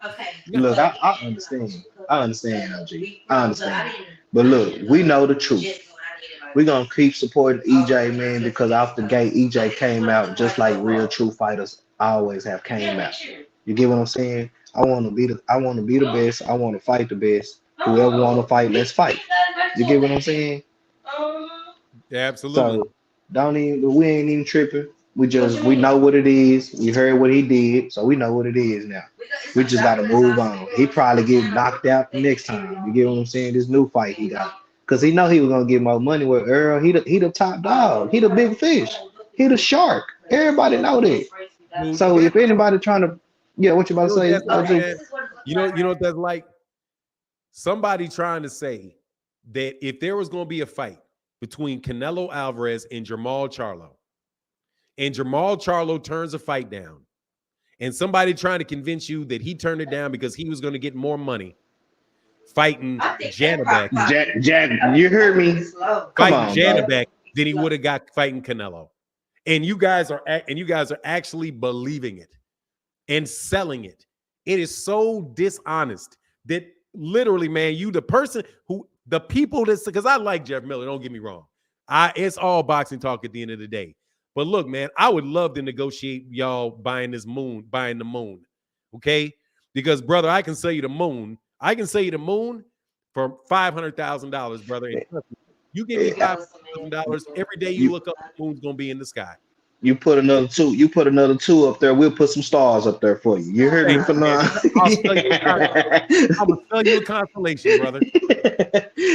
F: Okay. Look, I understand. I understand, LG. I understand. But look, we know the truth. We're going to keep supporting EJ, man, because off the gate, EJ came out just like real true fighters always have came out. You get what I'm saying? I want to be the best. I want to fight the best. Whoever want to fight, let's fight. You get what I'm saying?
A: Yeah, absolutely.
F: So we ain't even tripping. We know what it is. We heard what he did, so we know what it is now. We just got to move on. He probably get knocked out next time. You get what I'm saying? This new fight he got. Because he know he was going to get more money with Earl. He the top dog. He the big fish. He the shark. Everybody know that. So if anybody trying to, what you about to say?
A: You know what that's like? Somebody trying to say that if there was going to be a fight between Canelo Alvarez and Jermall Charlo, and Jermall Charlo turns a fight down, and somebody trying to convince you that he turned it down because he was going to get more money fighting Janabek,
F: Jack, you heard me? Come on,
A: Janabek than he would have got fighting Canelo. And you guys are actually believing it and selling it. It is so dishonest that literally, man, the people that, because I like Jeff Miller, don't get me wrong. It's all boxing talk at the end of the day. But look, man, I would love to negotiate y'all buying the moon. Okay? Because, brother, I can sell you the moon. I can sell you the moon for $500,000, brother. And you give me $500,000 every day you look up, the moon's gonna be in the sky.
F: You put another two up there. We'll put some stars up there for you. You heard me, Fanon?
A: I'm gonna sell you a consolation, brother.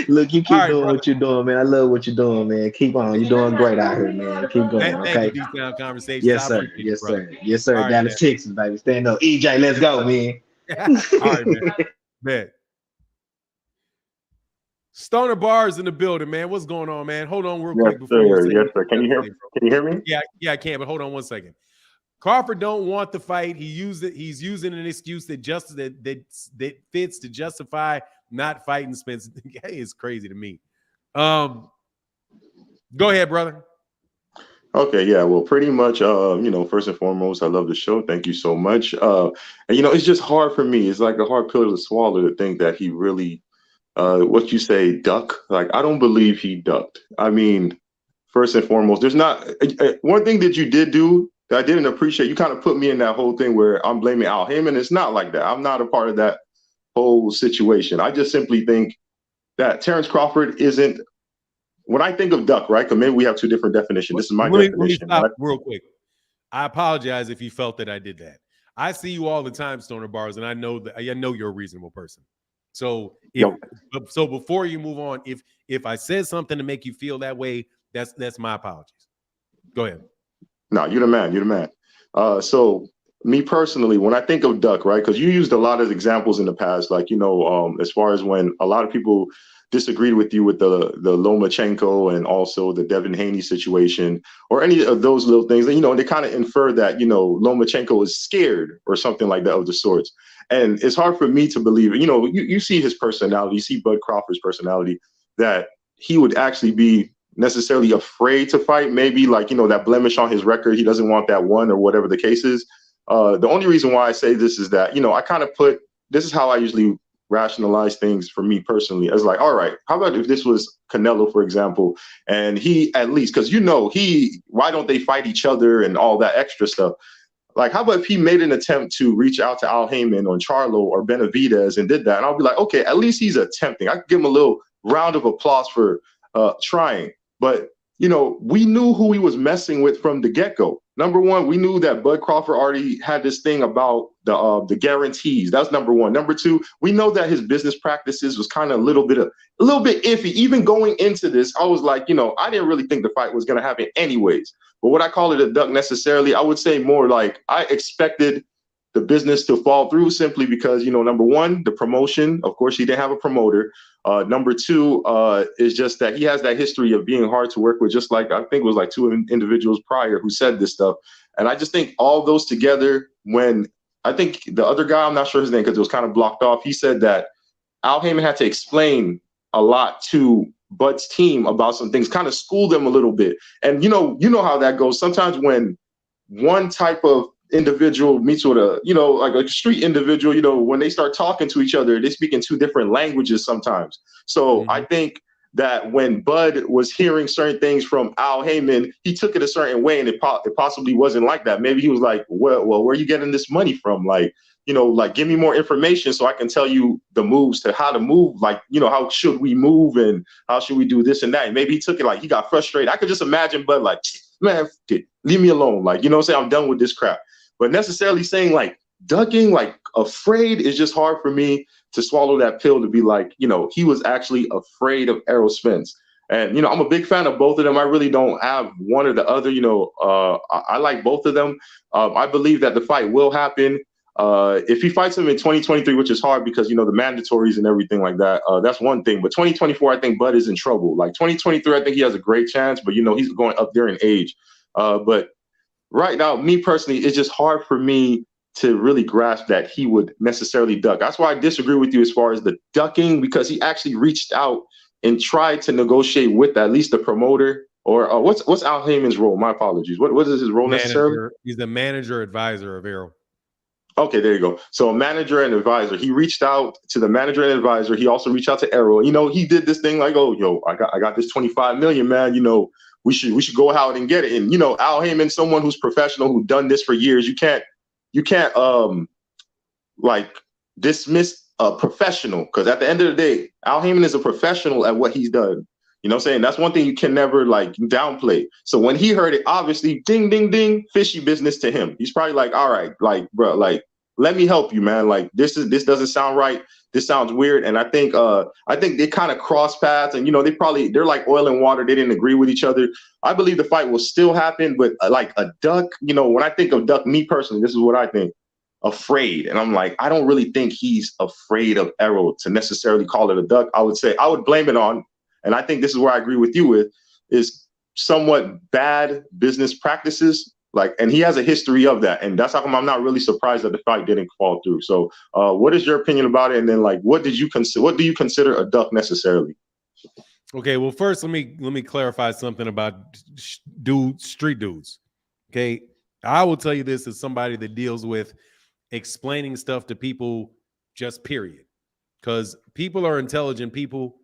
F: Look, you keep doing what you're doing, man. I love what you're doing, man. Keep on. You're doing great out here, man. Keep going.
A: Thank you, D-Town Conversations.
F: Yes, sir. Yes, sir. Yes, sir. Dallas, Texas, baby. Stand up. EJ, let's go, man.
A: All right, man. Stoner Bars in the building, man. What's going on, man? Hold on real quick before you say
H: yes, sir. Can you hear me?
A: Yeah, I can, but hold on 1 second. Crawford don't want the fight. He's using an excuse that fits to justify not fighting Spence. It's crazy to me. Go ahead, brother.
H: Okay, yeah. Well, pretty much, first and foremost, I love the show. Thank you so much. And it's just hard for me. It's like a hard pill to swallow to think that he really what you say, duck? Like, I don't believe he ducked. I mean, first and foremost, there's not one thing that you did do that I didn't appreciate. You kind of put me in that whole thing where I'm blaming Al Heyman. It's not like that. I'm not a part of that whole situation. I just simply think that Terence Crawford isn't. When I think of duck, right? Because maybe we have two different definitions. This is my definition.
A: Let me stop real quick. I apologize if you felt that I did that. I see you all the time, Stoner Bars, and I know you're a reasonable person. So before you move on, if I said something to make you feel that way, that's my apologies. Go ahead. No,
H: you're the man. You're the man. So me personally, when I think of duck, right? Because you used a lot of examples in the past, like as far as when a lot of people disagreed with you with the Lomachenko and also the Devin Haney situation or any of those little things. And, they kind of infer that, Lomachenko is scared or something like that of the sorts. And it's hard for me to believe, you see his personality, you see Bud Crawford's personality, that he would actually be necessarily afraid to fight. Maybe like, that blemish on his record, he doesn't want that one or whatever the case is. The only reason why I say this is that, I kind of this is how I usually rationalize things for me personally. As like, all right, how about if this was Canelo, for example, and he at least, because why don't they fight each other and all that extra stuff? Like, how about if he made an attempt to reach out to Al Heyman or Charlo or Benavidez and did that? And I'll be like, okay, at least he's attempting. I could give him a little round of applause for trying. But, we knew who he was messing with from the get-go. Number one, we knew that Bud Crawford already had this thing about the guarantees. That's number one. Number two, we know that his business practices was kind of a little bit iffy. Even going into this, I was like, I didn't really think the fight was going to happen anyways. But would I call it a duck necessarily? I would say more like I expected the business to fall through simply because, number one, the promotion. Of course, he didn't have a promoter. Number two is just that he has that history of being hard to work with, just like I think it was like two individuals prior who said this stuff. And I just think all those together, when I think the other guy, I'm not sure his name because it was kind of blocked off, he said that Al Heyman had to explain a lot to Bud's team about some things, kind of school them a little bit. And you know how that goes. Sometimes when one type of individual meets with like a street individual, when they start talking to each other, they speak in two different languages sometimes. So I think that when Bud was hearing certain things from Al Heyman, he took it a certain way, and it possibly wasn't like that. Maybe he was like, well, where are you getting this money from? Like, like give me more information so I can tell you the moves to how to move. Like, how should we move and how should we do this and that? And maybe he took it like he got frustrated. I could just imagine Bud like, man, leave me alone. Like, say I'm done with this crap. But necessarily saying like ducking, like afraid, is just hard for me to swallow that pill to be like, he was actually afraid of Errol Spence. And, I'm a big fan of both of them. I really don't have one or the other. I like both of them. I believe that the fight will happen. If he fights him in 2023, which is hard because, the mandatories and everything like that, that's one thing. But 2024, I think Bud is in trouble. Like 2023, I think he has a great chance, but, he's going up there in age. But right now, me personally, it's just hard for me to really grasp that he would necessarily duck. That's why I disagree with you as far as the ducking, because he actually reached out and tried to negotiate with at least the promoter or what's Al Heyman's role? My apologies. What is his role necessarily?
A: He's the manager advisor of Errol.
H: Okay, there you go. So a manager and advisor. He reached out to the manager and advisor. He also reached out to Errol. You know, he did this thing like, oh, yo, I got this 25 million, man. You know, we should go out and get it. And you know, Al Heyman, someone who's professional, who done this for years. You can't like dismiss a professional, because at the end of the day, Al Heyman is a professional at what he's done. You know what I'm saying? That's one thing you can never like downplay. So when he heard it, obviously, ding, ding, ding, fishy business to him. He's probably like, all right, like, bro, like, let me help you, man. Like, this doesn't sound right. This sounds weird. And I think they kind of cross paths, and you know, they're like oil and water. They didn't agree with each other. I believe the fight will still happen, but like a duck, you know, when I think of duck, me personally, this is what I think. Afraid. And I'm like, I don't really think he's afraid of Errol to necessarily call it a duck. I would blame it on, and I think this is where I agree with you with, is somewhat bad business practices. Like, and he has a history of that. And that's how come I'm not really surprised that the fight didn't fall through. So what is your opinion about it? And then like, what do you consider a duck necessarily?
A: Okay, well, first let me clarify something about street dudes. Okay, I will tell you this as somebody that deals with explaining stuff to people, just period. Because people are intelligent people,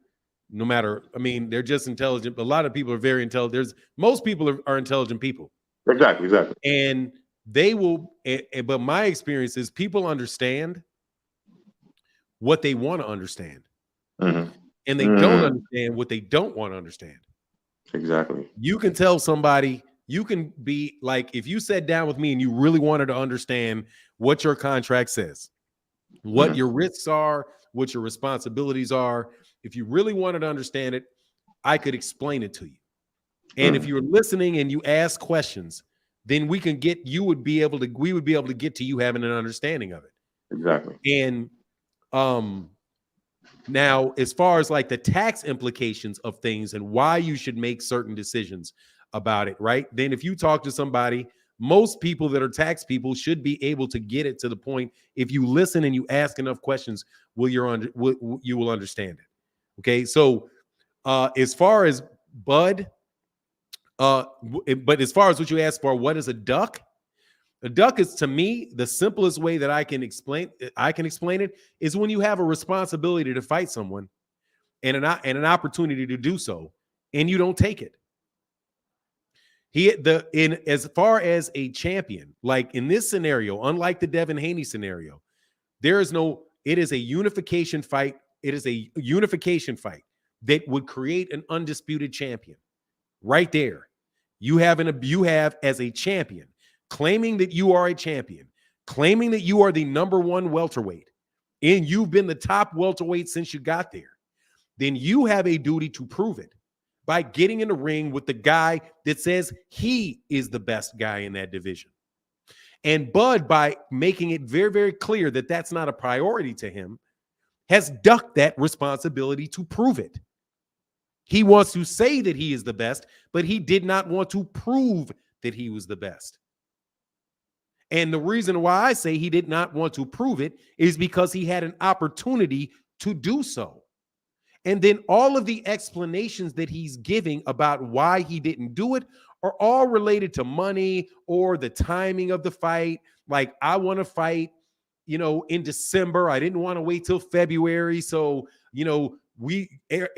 A: no matter, I mean, they're just intelligent. But a lot of people are very intelligent. Most people are intelligent people.
H: Exactly.
A: And they will, but my experience is people understand what they want to understand.
H: Mm-hmm.
A: And they don't understand what they don't want to understand.
H: Exactly.
A: You can tell somebody, you can be like, if you sat down with me and you really wanted to understand what your contract says, what your risks are, what your responsibilities are, if you really wanted to understand it, I could explain it to you. And if you're listening and you ask questions, then we would be able to get to you having an understanding of it.
H: Exactly.
A: And now, as far as like the tax implications of things and why you should make certain decisions about it, right? Then if you talk to somebody, most people that are tax people should be able to get it to the point. If you listen and you ask enough questions, you will understand it. Okay. So as far as Bud, but as far as what you asked for, what is a duck? A duck is, to me, the simplest way that I can explain it is when you have a responsibility to fight someone and an opportunity to do so, and you don't take it. As far as a champion, like in this scenario, unlike the Devin Haney scenario, it is a unification fight. It is a unification fight that would create an undisputed champion. Right there. You have as a champion, claiming that you are a champion, claiming that you are the number one welterweight, and you've been the top welterweight since you got there, then you have a duty to prove it by getting in the ring with the guy that says he is the best guy in that division. And Bud, by making it very, very clear that that's not a priority to him, has ducked that responsibility to prove it. He wants to say that he is the best, but he did not want to prove that he was the best. And the reason why I say he did not want to prove it is because he had an opportunity to do so. And then all of the explanations that he's giving about why he didn't do it are all related to money or the timing of the fight. Like, I want to fight, in December. I didn't want to wait till February. So,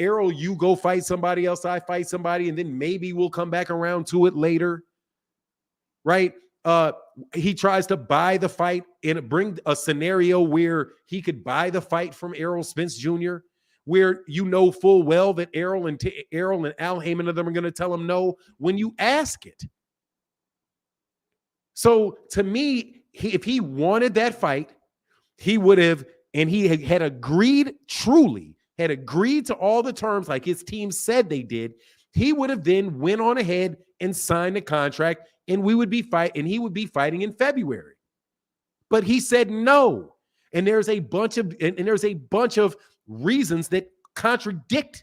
A: Errol, you go fight somebody else, I fight somebody, and then maybe we'll come back around to it later. Right? He tries to buy the fight and bring a scenario where he could buy the fight from Errol Spence Jr., where full well that Errol and Al Heyman of them are going to tell him no when you ask it. So to me, if he wanted that fight, he would have, and he had agreed to all the terms like his team said they did, he would have then went on ahead and signed the contract, and he would be fighting in February. But he said no. And there's a bunch of reasons that contradicted.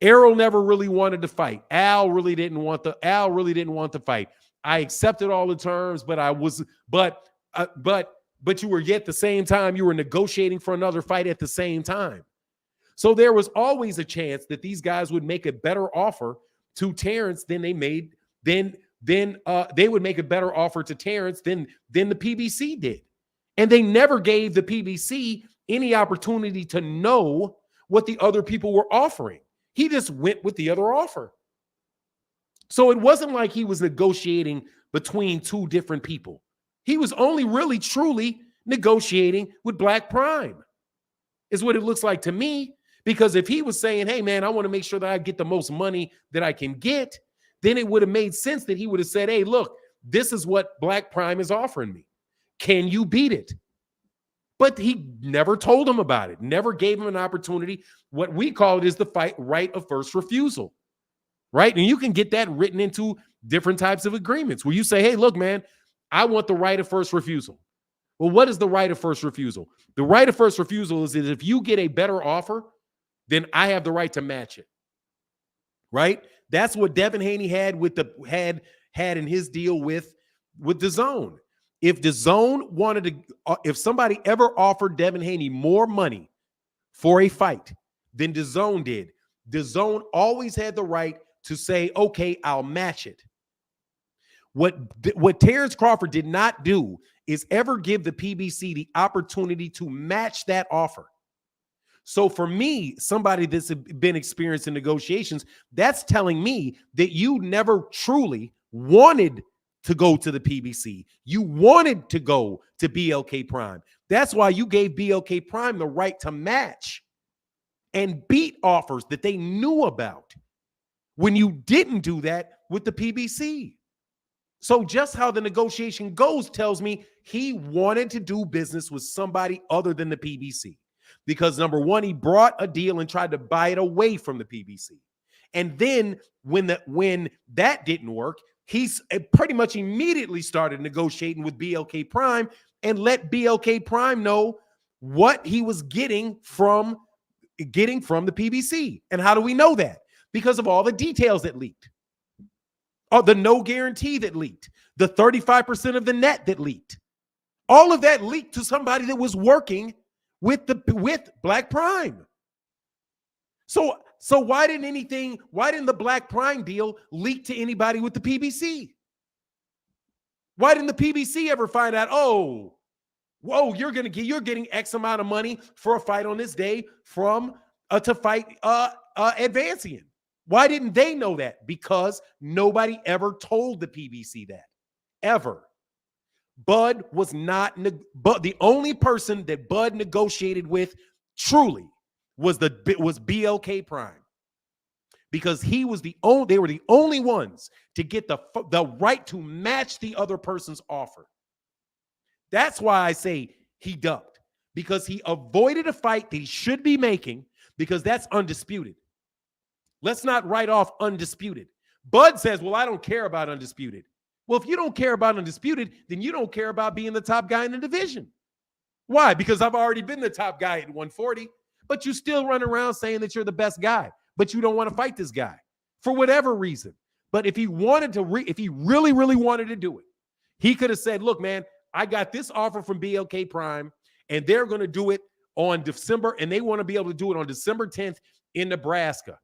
A: Errol never really wanted to fight. Al really didn't want the fight. I accepted all the terms, but you were yet at the same time, you were negotiating for another fight at the same time. So there was always a chance that these guys would make a better offer to Terence than they made, then they would make a better offer to Terence than the PBC did. And they never gave the PBC any opportunity to know what the other people were offering. He just went with the other offer. So it wasn't like he was negotiating between two different people. He was only really truly negotiating with Black Prime, is what it looks like to me. Because if he was saying, hey, man, I want to make sure that I get the most money that I can get, then it would have made sense that he would have said, hey, look, this is what Black Prime is offering me. Can you beat it? But he never told him about it, never gave him an opportunity. What we call it is the fight right of first refusal, right? And you can get that written into different types of agreements where you say, hey, look, man, I want the right of first refusal. Well, what is the right of first refusal? The right of first refusal is that if you get a better offer, then I have the right to match it, right? That's what Devin Haney had with had in his deal with DAZN. If DAZN wanted to, if somebody ever offered Devin Haney more money for a fight than DAZN did, DAZN always had the right to say, okay, I'll match it. What Terence Crawford did not do is ever give the PBC the opportunity to match that offer. So for me, somebody that's been experienced in negotiations, that's telling me that you never truly wanted to go to the PBC. You wanted to go to BLK Prime. That's why you gave BLK Prime the right to match and beat offers that they knew about when you didn't do that with the PBC. So just how the negotiation goes tells me he wanted to do business with somebody other than the PBC. Because number one, he brought a deal and tried to buy it away from the PBC. And then when that didn't work, he's pretty much immediately started negotiating with BLK Prime and let BLK Prime know what he was getting from the PBC. And how do we know that? Because of all the details that leaked. The no guarantee that leaked. The 35% of the net that leaked. All of that leaked to somebody that was working with Black Prime. So why didn't the Black Prime deal leak to anybody with the PBC? Why didn't the PBC ever find out, oh, whoa, you're getting X amount of money for a fight on this day from to fight Advancian? Why didn't they know that? Because nobody ever told the PBC that, ever. Bud was not, but the only person that Bud negotiated with truly was BLK Prime, because they were the only ones to get the right to match the other person's offer. That's why I say he ducked, because he avoided a fight that he should be making, because that's undisputed. Let's not write off undisputed. Bud says, well, I don't care about undisputed. Well, if you don't care about undisputed, then you don't care about being the top guy in the division. Why? Because I've already been the top guy at 140, but you still run around saying that you're the best guy, but you don't want to fight this guy for whatever reason. But if he wanted to, if he really, really wanted to do it, he could have said, look, man, I got this offer from BLK Prime, and they're going to do it on December, and they want to be able to do it on December 10th in Nebraska.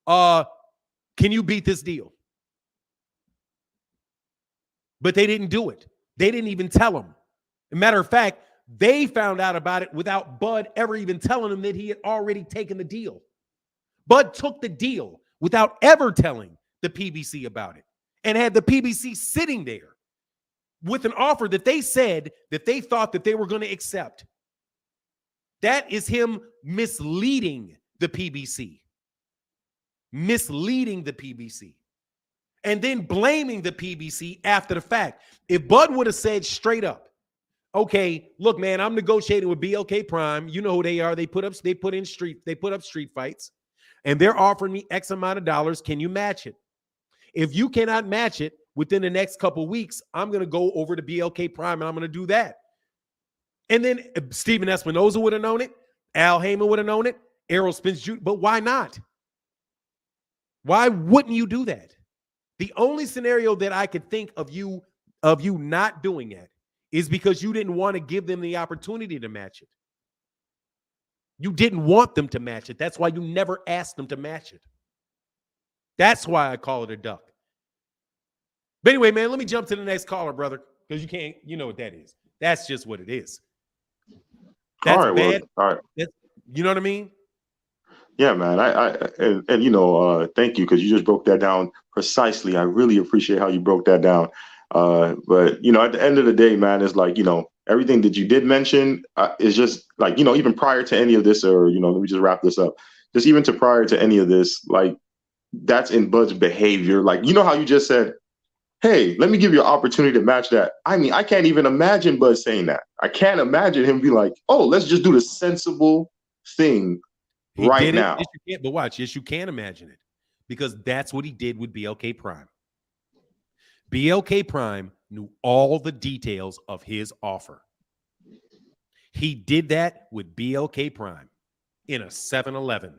A: Can you beat this deal? But they didn't do it. They didn't even tell him. As a matter of fact, they found out about it without Bud ever even telling him that he had already taken the deal. Bud took the deal without ever telling the PBC about it, and had the PBC sitting there with an offer that they said that they thought that they were going to accept. That is him misleading the PBC. Misleading the PBC. And then blaming the PBC after the fact. If Bud would have said straight up, okay, look, man, I'm negotiating with BLK Prime. You know who they are. They put up street fights, and they're offering me X amount of dollars. Can you match it? If you cannot match it within the next couple of weeks, I'm going to go over to BLK Prime and I'm going to do that. And then Steven Espinoza would have known it. Al Heyman would have known it. Errol Spence Jr. But why not? Why wouldn't you do that? The only scenario that I could think of you not doing it is because you didn't want to give them the opportunity to match it. You didn't want them to match it. That's why you never asked them to match it. That's why I call it a duck. But anyway, man, let me jump to the next caller, brother, because you know what that is. That's just what it is. That's
H: all right,
A: bad.
H: well, all right.
A: You know what I mean?
H: Yeah, man. And you know, thank you, because you just broke that down precisely. I really appreciate how you broke that down. But you know, at the end of the day, man, it's like, you know, everything that you did mention is just like, you know, even prior to any of this, or, you know, let me just wrap this up. Just even to prior to any of this, like, that's in Bud's behavior. Like, you know how you just said, hey, let me give you an opportunity to match that. I mean, I can't even imagine Bud saying that. I can't imagine him be like, oh, let's just do the sensible thing right now.
A: Yes, you can, but watch. Yes, you can imagine it, because that's what he did with BLK Prime. BLK Prime knew all the details of his offer. He did that with BLK Prime in a 7-Eleven.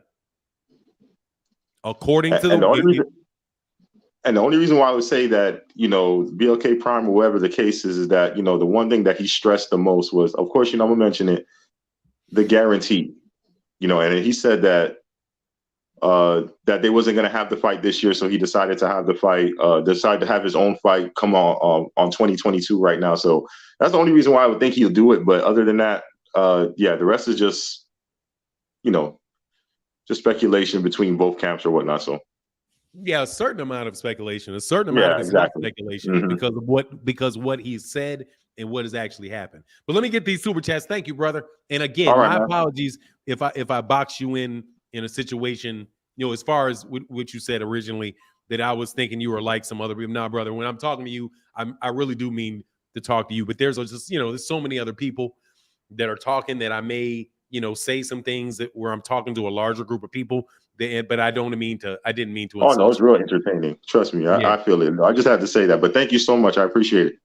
A: According to the
H: only reason why I would say that, you know, BLK Prime or whatever the case is that, you know, the one thing that he stressed the most was, of course, you know, I'm gonna mention it, the guarantee. You know, and he said that that they wasn't going to have the fight this year, so he decided to have the fight, decided to have his own fight come on 2022 right now. So that's the only reason why I would think he'll do it. But other than that, yeah, the rest is just, you know, just speculation between both camps or whatnot. So
A: yeah, a certain amount of speculation, a certain amount of speculation because what he said and what has actually happened. But let me get these super chats. Thank you, brother. And again, my apologies if I box you in a situation, you know, as far as what you said originally, that I was thinking you were like some other people. Nah, brother, when I'm talking to you, I really do mean to talk to you. But there's just, you know, there's so many other people that are talking that I may, you know, say some things that where I'm talking to a larger group of people. But I didn't mean to.
H: Oh no, it's real entertaining. Trust me, I feel it. I just had to say that. But thank you so much. I appreciate it.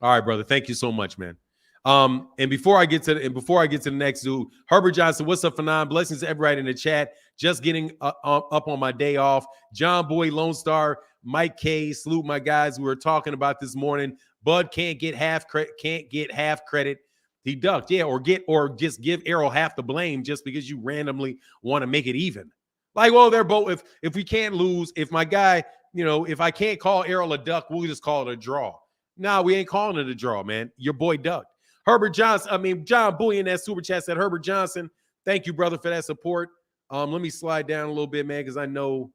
A: All right, brother. Thank you so much, man. And before I get to the next dude, Herbert Johnson, what's up, Fanon? Blessings to everybody in the chat. Just getting up on my day off. John Boy, Lone Star, Mike K, salute my guys. We were talking about this morning. Bud can't get half credit. He ducked, yeah, or just give Errol half the blame just because you randomly want to make it even. Like, well, they're both. If we can't lose, if my guy, you know, if I can't call Errol a duck, we'll just call it a draw. Nah, we ain't calling it a draw, man. Your boy ducked. Herbert Johnson, John Boy in that super chat said, Herbert Johnson, thank you, brother, for that support. Let me slide down a little bit, man, because I know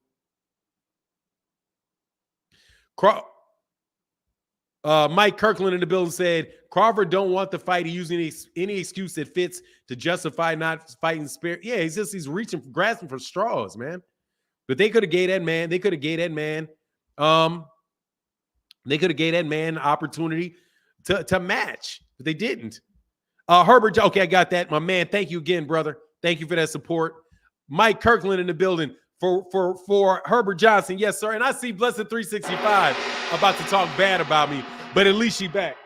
A: Mike Kirkland in the building said, Crawford don't want the fight. He using any excuse that fits to justify not fighting spirit. Yeah, he's grasping for straws, man. But they could have gave that man. They could have gave that man opportunity to match, but they didn't. Herbert, okay, I got that, my man. Thank you again, brother. Thank you for that support. Mike Kirkland in the building for Herbert Johnson, yes, sir. And I see Blessed 365 about to talk bad about me, but at least she's back.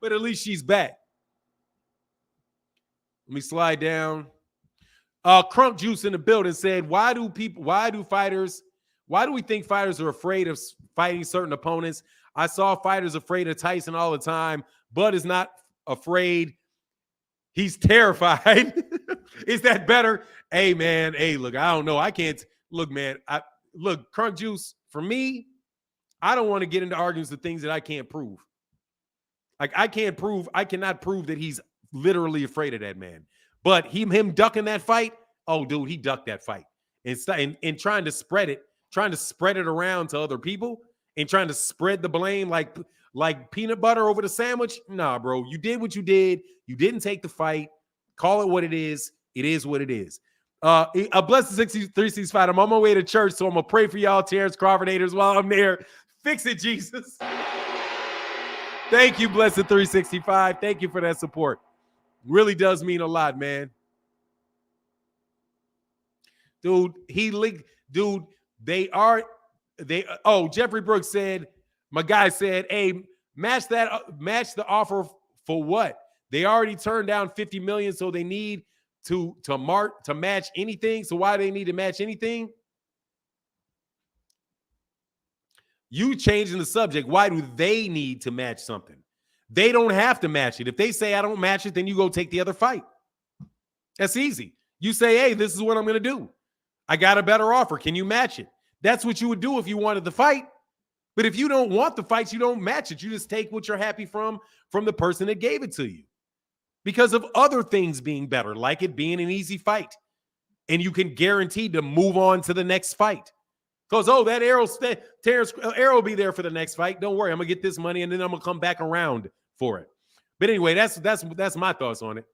A: Let me slide down. Crunk Juice in the building said, why do we think fighters are afraid of fighting certain opponents? I saw fighters afraid of Tyson all the time. Bud is not afraid. He's terrified. Is that better? Hey, man. Hey, look, I don't know. I can't. Look, man. Look, Crunk Juice, for me, I don't want to get into arguments with things that I can't prove. Like, I cannot prove that he's literally afraid of that man. But him ducking that fight, oh, dude, he ducked that fight. And trying to spread it around to other people and trying to spread the blame like peanut butter over the sandwich. Nah, bro, you did what you did. You didn't take the fight. Call it what it is. It is what it is. A blessed 365. I'm on my way to church, so I'm going to pray for y'all, Terence Crawford haters, while I'm there. Fix it, Jesus. Thank you, blessed 365. Thank you for that support. Really does mean a lot, man. Dude, Jeffrey Brooks said, my guy said, hey, match the offer for what? They already turned down $50 million, so they need to match anything. So why do they need to match anything? You changing the subject. Why do they need to match something? They don't have to match it. If they say I don't match it, then you go take the other fight. That's easy. You say, hey, this is what I'm going to do. I got a better offer. Can you match it? That's what you would do if you wanted the fight. But if you don't want the fights, you don't match it. You just take what you're happy from the person that gave it to you because of other things being better, like it being an easy fight. And you can guarantee to move on to the next fight. Because, that Terence Arrow will be there for the next fight. Don't worry, I'm going to get this money, and then I'm going to come back around for it. But anyway, that's my thoughts on it.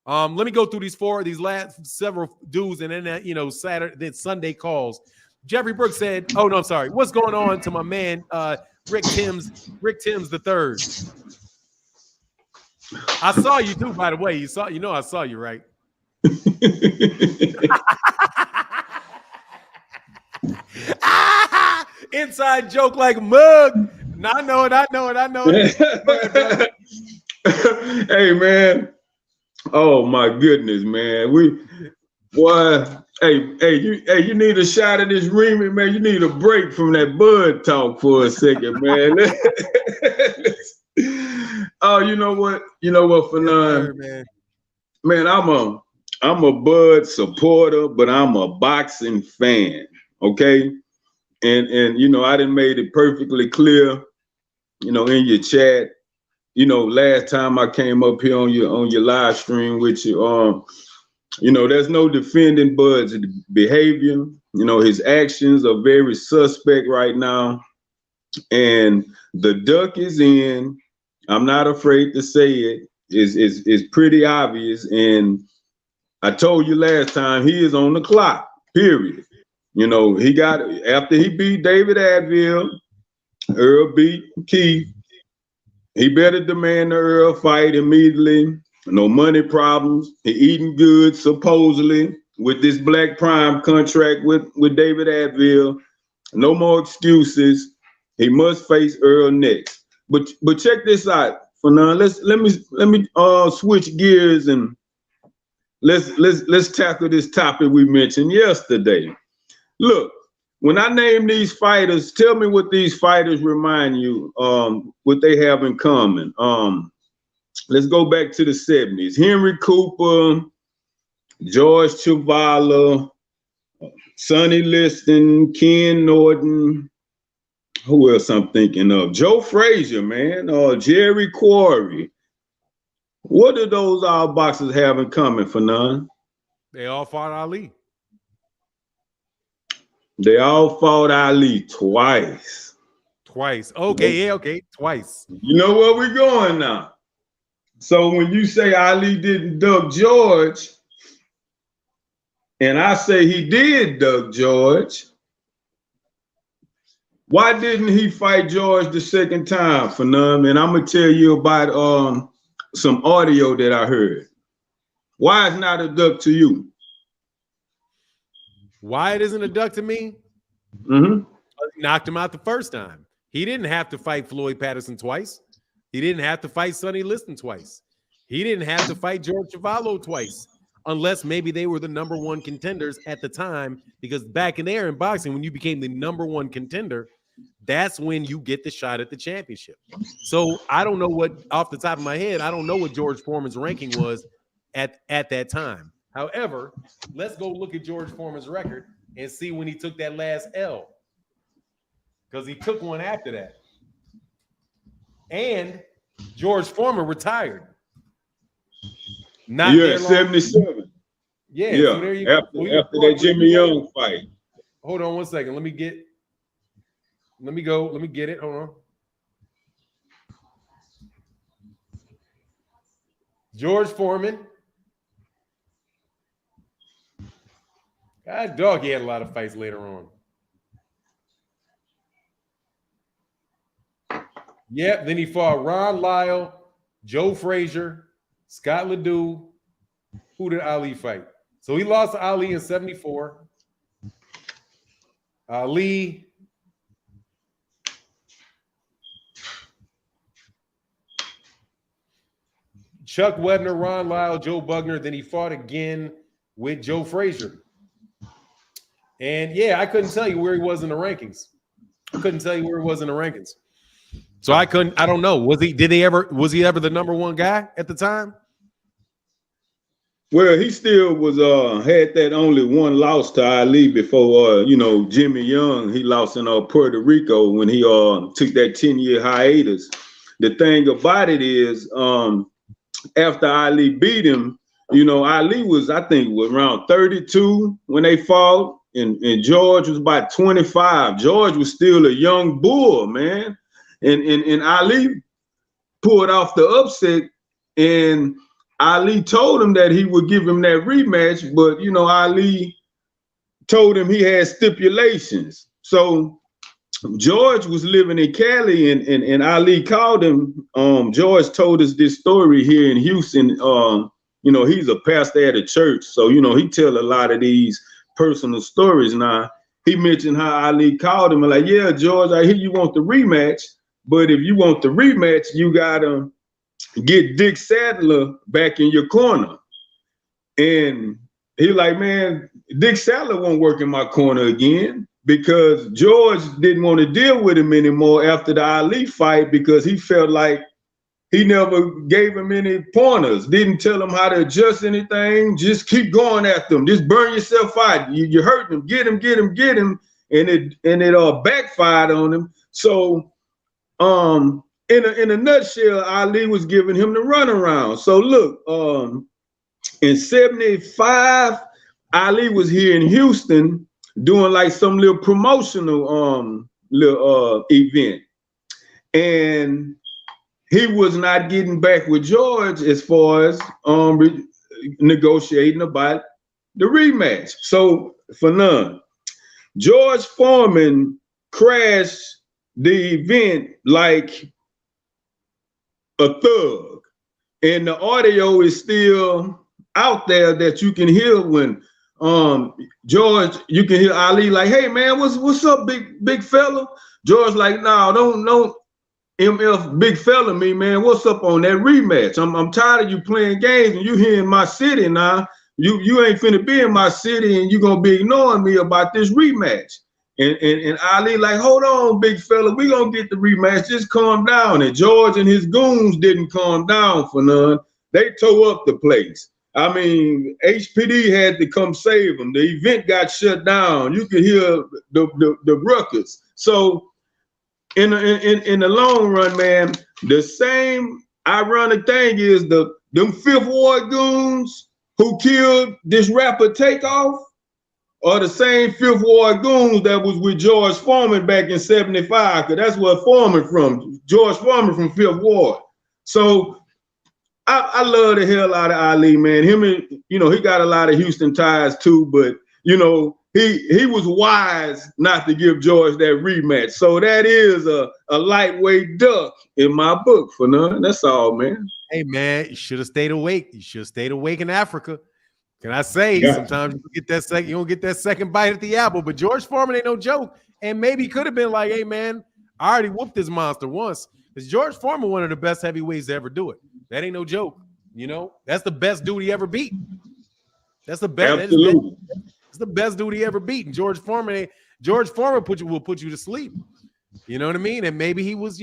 A: Let me go through these last several dudes, and then, Saturday, Sunday calls. Jeffrey Brooks said, oh, no, I'm sorry. What's going on to my man, Rick Timms the third? I saw you too, by the way. I saw you, right? Inside joke like mug. No, I know it.
I: Hey, man. Oh my goodness, man. You need a shot of this remix, man. You need a break from that Bud talk for a second, man. Oh, you know what, Fanon? Man, I'm a Bud supporter, but I'm a boxing fan. Okay. And I done made it perfectly clear, in your chat. Last time I came up here on your live stream with you, there's no defending Bud's behavior. His actions are very suspect right now. And the duck is in. I'm not afraid to say it. It's pretty obvious. And I told you last time, he is on the clock, period. He got, after he beat David Adville, Earl beat Keith, he better demand the Earl fight immediately. No money problems. He eating good, supposedly, with this Black Prime contract with David Adville. No more excuses. He must face Earl next. But check this out, for now. Let me switch gears and let's tackle this topic we mentioned yesterday. Look, when I name these fighters, tell me what these fighters remind you, what they have in common. Let's go back to the 70s. Henry Cooper, George Chavala, Sonny Liston, Ken Norton. Who else I'm thinking of? Joe Frazier, man, Jerry Quarry. What do those all boxers have in common, Fanon?
A: They all fought Ali.
I: They all fought Ali twice.
A: Twice. Okay, okay, twice.
I: You know where we're going now. So when you say Ali didn't duck George, and I say he did duck George, why didn't he fight George the second time, Fanon? And I'm gonna tell you about some audio that I heard. Why is not a duck to you?
A: Why it isn't a duck to me?
I: Mm-hmm.
A: Knocked him out the first time. He didn't have to fight Floyd Patterson twice. He didn't have to fight Sonny Liston twice. He didn't have to fight George Chavala twice, unless maybe they were the number one contenders at the time, because back in there in boxing, when you became the number one contender, that's when you get the shot at the championship. So I don't know what, off the top of my head, I don't know what George Foreman's ranking was at that time. However, let's go look at George Foreman's record and see when he took that last L, because he took one after that. And George Foreman retired.
I: Not at 77.
A: Yeah.
I: Yeah.
A: So there you
I: after that Jimmy Young fight.
A: Hold on one second. Let me get it. Hold on. George Foreman. God dog, he had a lot of fights later on. Yep, then he fought Ron Lyle, Joe Frazier, Scott Ledoux. Who did Ali fight? So he lost to Ali in 74. Ali. Chuck Webner, Ron Lyle, Joe Bugner. Then he fought again with Joe Frazier. And yeah, I couldn't tell you where he was in the rankings. couldn't tell you where it was in the rankings. So I don't know. Was he ever the number one guy at the time?
I: Well, he still was had that only one loss to Ali before Jimmy Young. He lost in Puerto Rico when he took that 10-year hiatus. The thing about it is, after Ali beat him, Ali was, I think, was around 32 when they fought, and George was about 25. George was still a young bull, man, and Ali pulled off the upset, and Ali told him that he would give him that rematch, but Ali told him he had stipulations. So George was living in Cali, and Ali called him. George told us this story here in Houston. He's a pastor at a church, so he tell a lot of these personal stories. Now he mentioned how Ali called him and like, yeah, George, I hear you want the rematch, but if you want the rematch, you gotta get Dick Sadler back in your corner. And he like, man, Dick Sadler won't work in my corner again, because George didn't want to deal with him anymore after the Ali fight, because he felt like he never gave him any pointers, didn't tell him how to adjust anything, just keep going at them, just burn yourself out. You hurt him, get him, and it backfired on him. So in a nutshell, Ali was giving him the runaround. So look, in 75, Ali was here in Houston doing like some little promotional event, and he was not getting back with George as far as negotiating about the rematch. So for none, George Foreman crashed the event like a thug, and the audio is still out there that you can hear when George, you can hear Ali like, hey man, what's up, big fella? George like, no, don't MF big fella me, man. What's up on that rematch? I'm tired of you playing games and you here in my city now. You ain't finna be in my city and you gonna be ignoring me about this rematch. And Ali like, hold on, big fella, we gonna get the rematch, just calm down. And George and his goons didn't calm down for none. They tore up the place. I mean, HPD had to come save them. The event got shut down. You could hear the ruckus. So in the long run, man, the same ironic thing is them Fifth Ward goons who killed this rapper Takeoff are the same Fifth Ward goons that was with George Foreman back in 75, because that's where Foreman from, George Foreman from Fifth Ward. So I love the hell out of Ali, man. Him and, he got a lot of Houston ties too, but, he was wise not to give George that rematch. So that is a lightweight duck in my book for none. That's all, man.
A: Hey, man, you should have stayed awake. You should have stayed awake in Africa. Can I say, sometimes you don't get that second bite at the apple, but George Foreman ain't no joke. And maybe he could have been like, hey, man, I already whooped this monster once. Because George Foreman, one of the best heavyweights to ever do it. That ain't no joke. That's the best dude he ever beat. That's the best.
I: Absolutely.
A: It's the best dude he ever beat. And George Foreman will put you to sleep. You know what I mean? And maybe he was,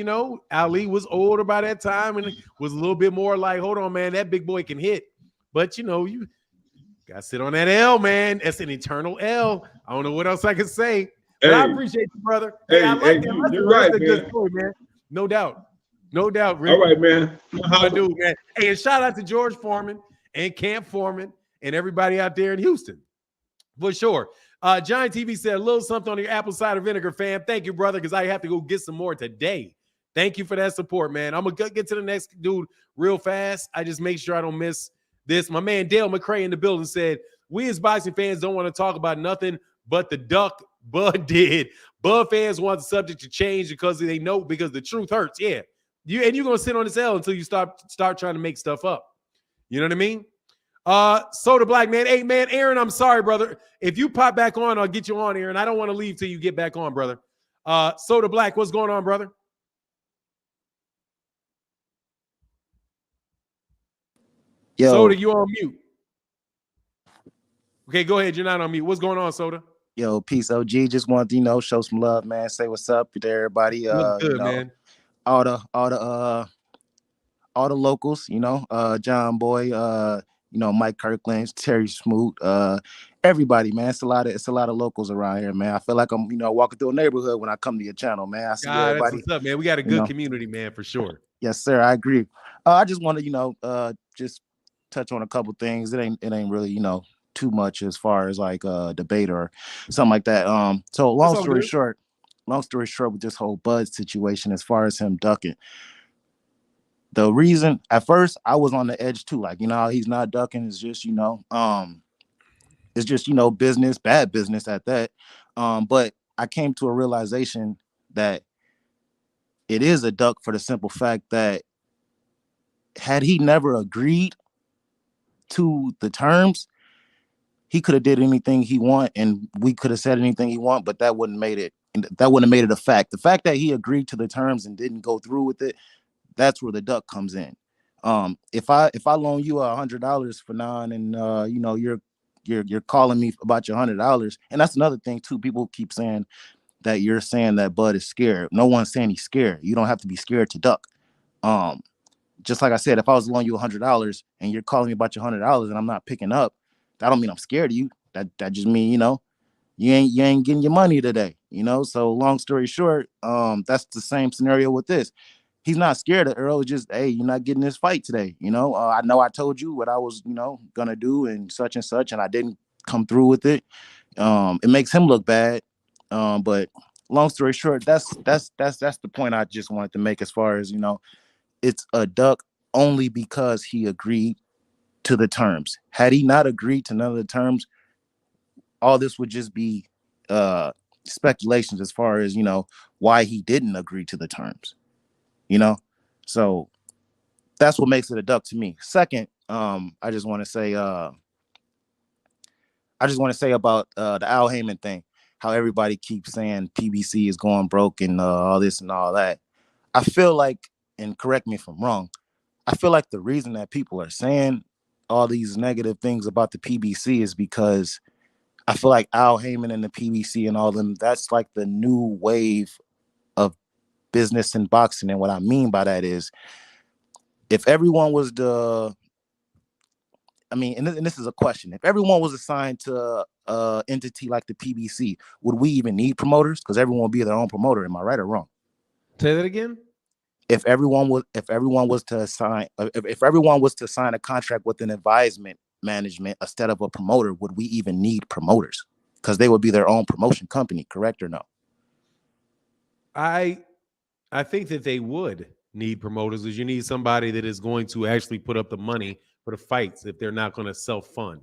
A: Ali was older by that time and was a little bit more like, hold on, man, that big boy can hit. But, you got to sit on that L, man. That's an eternal L. I don't know what else I can say. But I appreciate you, brother. Hey, I like that.
I: You're right, man.
A: Good story, man. No doubt. Really.
I: All right, man.
A: My dude, man. Hey, and shout out to George Foreman and Camp Foreman and everybody out there in Houston. For sure. Giant TV said a little something on your apple cider vinegar, fam. Thank you, brother, because I have to go get some more today. Thank you for that support, man. I'm going to get to the next dude real fast. I just make sure I don't miss this. My man Dale McCray in the building said, we as boxing fans don't want to talk about nothing but the duck Bud did. Bud fans want the subject to change because the truth hurts. Yeah. You're going to sit on this L until you start trying to make stuff up. You know what I mean? Soda Black, man. Hey, man, Aaron, I'm sorry, brother. If you pop back on, I'll get you on, Aaron. I don't want to leave till you get back on, brother. Soda Black, what's going on, brother?
J: Yo.
A: Soda, you on mute. Okay, go ahead. You're not on mute. What's going on, Soda?
J: Yo, peace, OG. Just wanted to, show some love, man. Say what's up to everybody.
A: What's good, man?
J: All the locals, John Boy, Mike Kirkland, Terry Smoot, everybody, man. It's a lot of locals around here, man. I feel like I'm, walking through a neighborhood when I come to your channel, man. I see everybody.
A: That's what's up, man. We got a good community, man, for sure.
J: Yes, sir. I agree. I just want to, just touch on a couple things. It ain't really, too much as far as like debate or something like that. So long story short, with this whole Bud situation, as far as him ducking, the reason at first I was on the edge too, like, he's not ducking. It's just, business, bad business at that. But I came to a realization that it is a duck for the simple fact that had he never agreed to the terms, he could have did anything he want, and we could have said anything he want, but that wouldn't have made it a fact. The fact that he agreed to the terms and didn't go through with it, that's where the duck comes in. If I loan you $100 for none, and you're calling me about your $100, and that's another thing too. People keep saying that you're saying that Bud is scared. No one's saying he's scared. You don't have to be scared to duck. Just like I said, if I was loaning you $100 and you're calling me about your $100 and I'm not picking up, that don't mean I'm scared of you. That just mean, you ain't getting your money today, So long story short, that's the same scenario with this. He's not scared of Earl. It's just, hey, you're not getting this fight today. I know I told you what I was, gonna do and such, and I didn't come through with it. It makes him look bad. But long story short, that's the point I just wanted to make, as far as, it's a duck only because he agreed to the terms. Had he not agreed to none of the terms, all this would just be speculations as far as, why he didn't agree to the terms, So that's what makes it a duck to me. Second, I just want to say about the Al Heyman thing, how everybody keeps saying PBC is going broke and all this and all that. I feel like, and correct me if I'm wrong, I feel like the reason that people are saying all these negative things about the PBC is because I feel like Al Heyman and the PBC and all them, that's like the new wave of business in boxing. And what I mean by that is, if everyone was and this is a question, if everyone was assigned to an entity like the PBC, would we even need promoters? Because everyone would be their own promoter. Am I right or wrong?
A: Say that again.
J: If everyone was to sign a contract with an advisement management instead of a promoter, would we even need promoters? Because they would be their own promotion company, correct or no?
A: I think that they would need promoters, because you need somebody that is going to actually put up the money for the fights if they're not going to self-fund.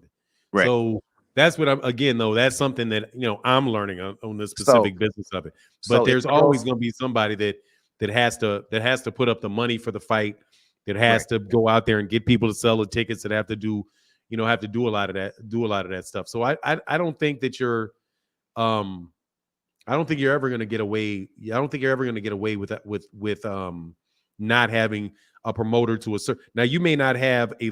A: Right. So that's what that's something that I'm learning on the specific business of it. But there's always going to be somebody that has to put up the money for the fight, that has to go out there and get people to sell the tickets, that have to do a lot of that stuff. So I don't think that you're I don't think you're ever going to get away. I don't think you're ever going to get away with that, with not having a promoter to a certain. Now, you may not have a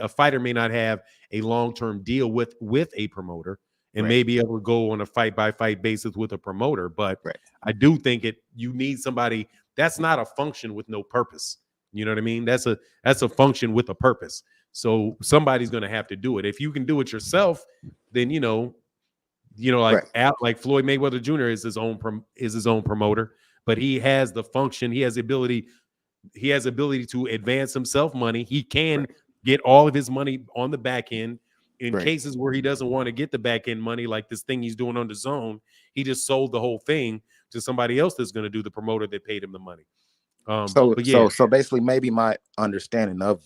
A: fighter may not have a long-term deal with a promoter, and may be able to go on a fight-by-fight basis with a promoter. But I do think you need somebody that's not a function with no purpose. You know what I mean? That's a function with a purpose. So somebody's going to have to do it. If you can do it yourself, then like Floyd Mayweather Jr. is his own promoter, but he has the function. He has the ability to advance himself money. He can get all of his money on the back end. In cases where he doesn't want to get the back end money, like this thing he's doing on the Zone, he just sold the whole thing to somebody else that's going to do the promoter that paid him the money. So
J: basically, maybe my understanding of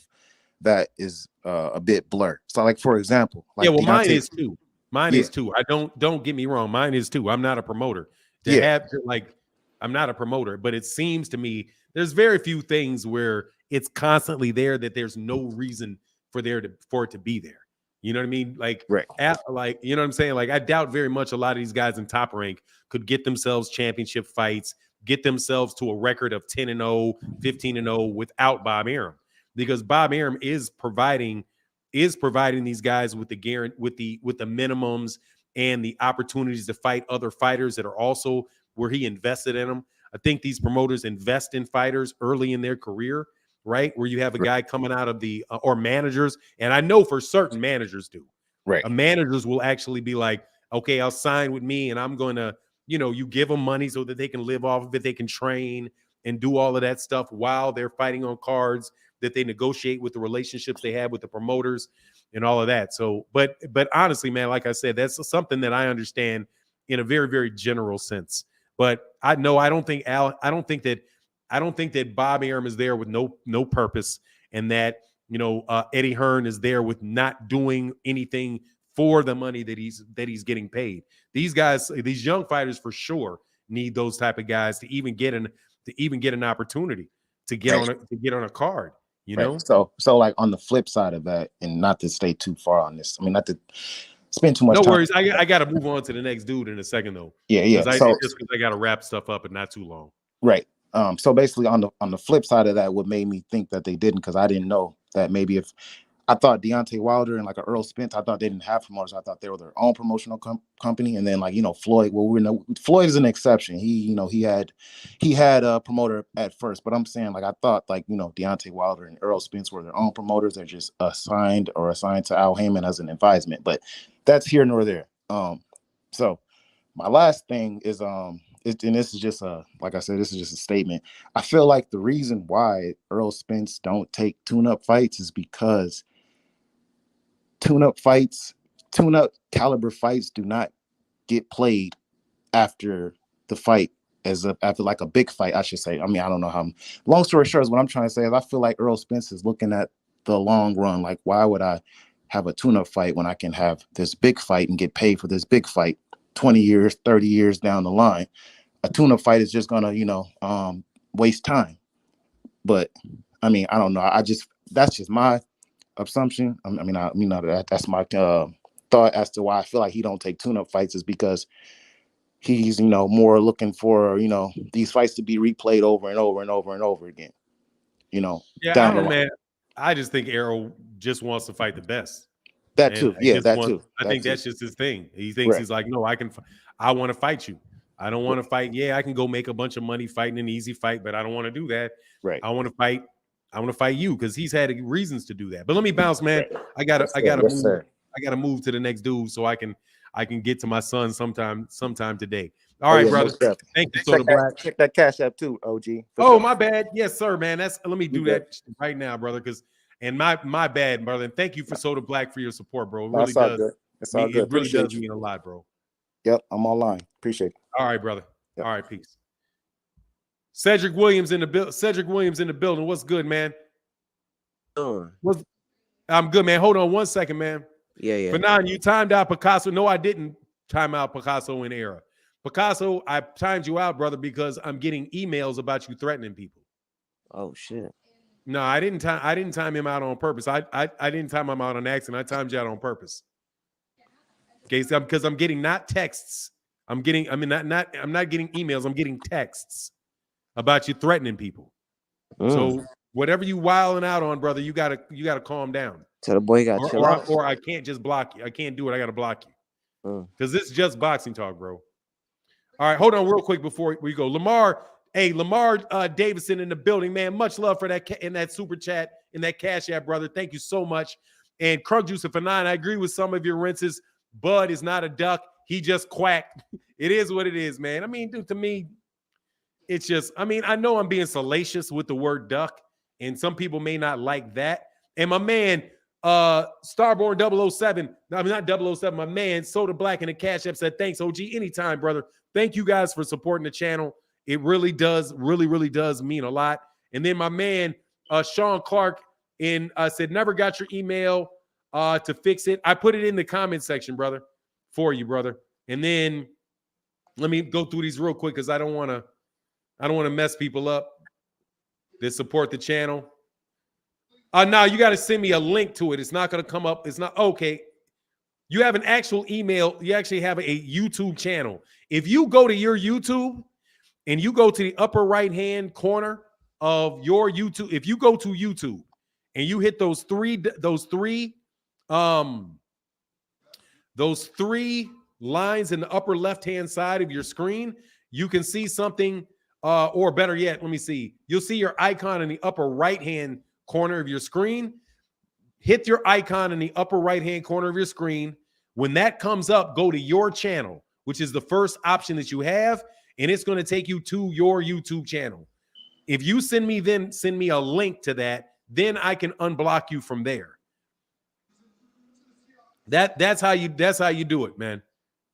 J: that is a bit blurred. So, like, for example,
A: mine is too. Mine is too. I don't get me wrong. Mine is too. I'm not a promoter. I'm not a promoter, but it seems to me there's very few things where it's constantly there that there's no reason for it to be there. You know what I mean? Like, you know what I'm saying? Like, I doubt very much a lot of these guys in Top Rank could get themselves championship fights, get themselves to a record of 10-0, 15-0 without Bob Arum, because Bob Arum is providing these guys with the minimums and the opportunities to fight other fighters that are also where he invested in them. I think these promoters invest in fighters early in their career, right? Where you have a guy coming out of the or managers, and I know for certain managers do.
J: Right.
A: Managers will actually be like, okay, I'll sign with me, and I'm going to, you give them money so that they can live off of it, they can train and do all of that stuff while they're fighting on cards that they negotiate with the relationships they have with the promoters and all of that. So, but honestly, man, like I said, that's something that I understand in a very, very general sense. But I don't think that Bob Arum is there with no purpose, and that Eddie Hearn is there with not doing anything for the money that he's getting paid. These guys, these young fighters, for sure need those type of guys to even get an opportunity to get on a card.
J: So like on the flip side of that, and not to stay too far on this, I mean, not to spend too much time.
A: No worries. I got to move on to the next dude in a second, though.
J: Yeah.
A: Just because I got to wrap stuff up and not too long.
J: Right. So basically, on the flip side of that, what made me think that they didn't, because I didn't know that maybe if I thought Deontay Wilder and like a Earl Spence, I thought they didn't have promoters. I thought they were their own promotional company. And then Floyd, Floyd is an exception. He had a promoter at first, but I'm saying I thought Deontay Wilder and Earl Spence were their own promoters. They're just assigned to Al Heyman as an advisement, but that's here nor there. So my last thing is, and this is just like I said, this is just a statement. I feel like the reason why Earl Spence don't take tune-up fights is because tune-up caliber fights do not get played after the fight after like a big fight, I should say. I mean, I don't know how. Long story short is what I'm trying to say is I feel like Earl Spence is looking at the long run. Like, why would I have a tune-up fight when I can have this big fight and get paid for this big fight 20 years, 30 years down the line? A tune-up fight is just gonna, waste time. But I mean, I don't know. That's just my assumption. That's my thought as to why I feel like he don't take tune-up fights is because he's, more looking for, these fights to be replayed over and over and over and over again.
A: Yeah,
J: down the line.
A: Man. I just think Errol just wants to fight the best.
J: That too. Yeah, that too.
A: I think that's just his thing. He thinks he's like, no, I want to fight you. I don't want to fight. Yeah, I can go make a bunch of money fighting an easy fight, but I don't want to do that.
J: Right.
A: I want to fight you because he's had reasons to do that. But let me bounce, man. I gotta move to the next dude so I can get to my son sometime today. All right, brother. Thank you, Soda Black.
J: Check that Cash App too, OG.
A: My bad. Yes, sir, man. Let me do that right now, brother. My bad, brother. And thank you for Soda Black for your support, bro. It really does.
J: Good. It's all good.
A: It really does mean a lot, bro.
J: Yep, I'm online. Appreciate it.
A: All right, brother. Yep. All right, peace. Cedric Williams in the building. What's good, man? I'm good, man. Hold on one second, man.
K: Yeah.
A: Fanon, you timed out Picasso. No, I didn't time out Picasso in era. Picasso, I timed you out, brother, because I'm getting emails about you threatening people.
K: Oh shit.
A: No, I didn't time him out on purpose. I didn't time him out on accident. I timed you out on purpose. Okay, so because I'm getting not texts. I'm not getting emails. I'm getting texts about you threatening people. So whatever you wilding out on, brother, you gotta calm down.
K: So the boy got chill out.
A: Or I can't just block you. I can't do it. I gotta block you. Because this is just boxing talk, bro. All right, hold on real quick before we go. Lamar Davison in the building, man. Much love for that in that super chat, in that Cash App, brother. Thank you so much. And Crunk Juicer for 9. I agree with some of your rinses. Bud is not a duck. He just quacked. It is what it is, man. I mean, dude, to me, it's just, I know I'm being salacious with the word duck, and some people may not like that. And my man, Starborn 007, not 007, my man, Soda Black in the Cash App said, thanks, OG. Anytime, brother. Thank you guys for supporting the channel. It really does mean a lot. And then my man, Sean Clark said, never got your email to fix it. I put it in the comment section, brother, for you, brother. And then let me go through these real quick because I don't want to mess people up that support the channel. Now you got to send me a link to it. It's not going to come up. It's not okay. You have an actual email. You actually have a YouTube channel. If you go to your YouTube and you go to the upper right-hand corner of your YouTube, if you go to YouTube and you hit those three lines in the upper left-hand side of your screen, you can see something, or better yet, let me see. You'll see your icon in the upper right-hand corner of your screen. Hit your icon in the upper right-hand corner of your screen. When that comes up, go to your channel, which is the first option that you have, and it's going to take you to your YouTube channel. If you send me a link to that, then I can unblock you from there. That's how you do it, man.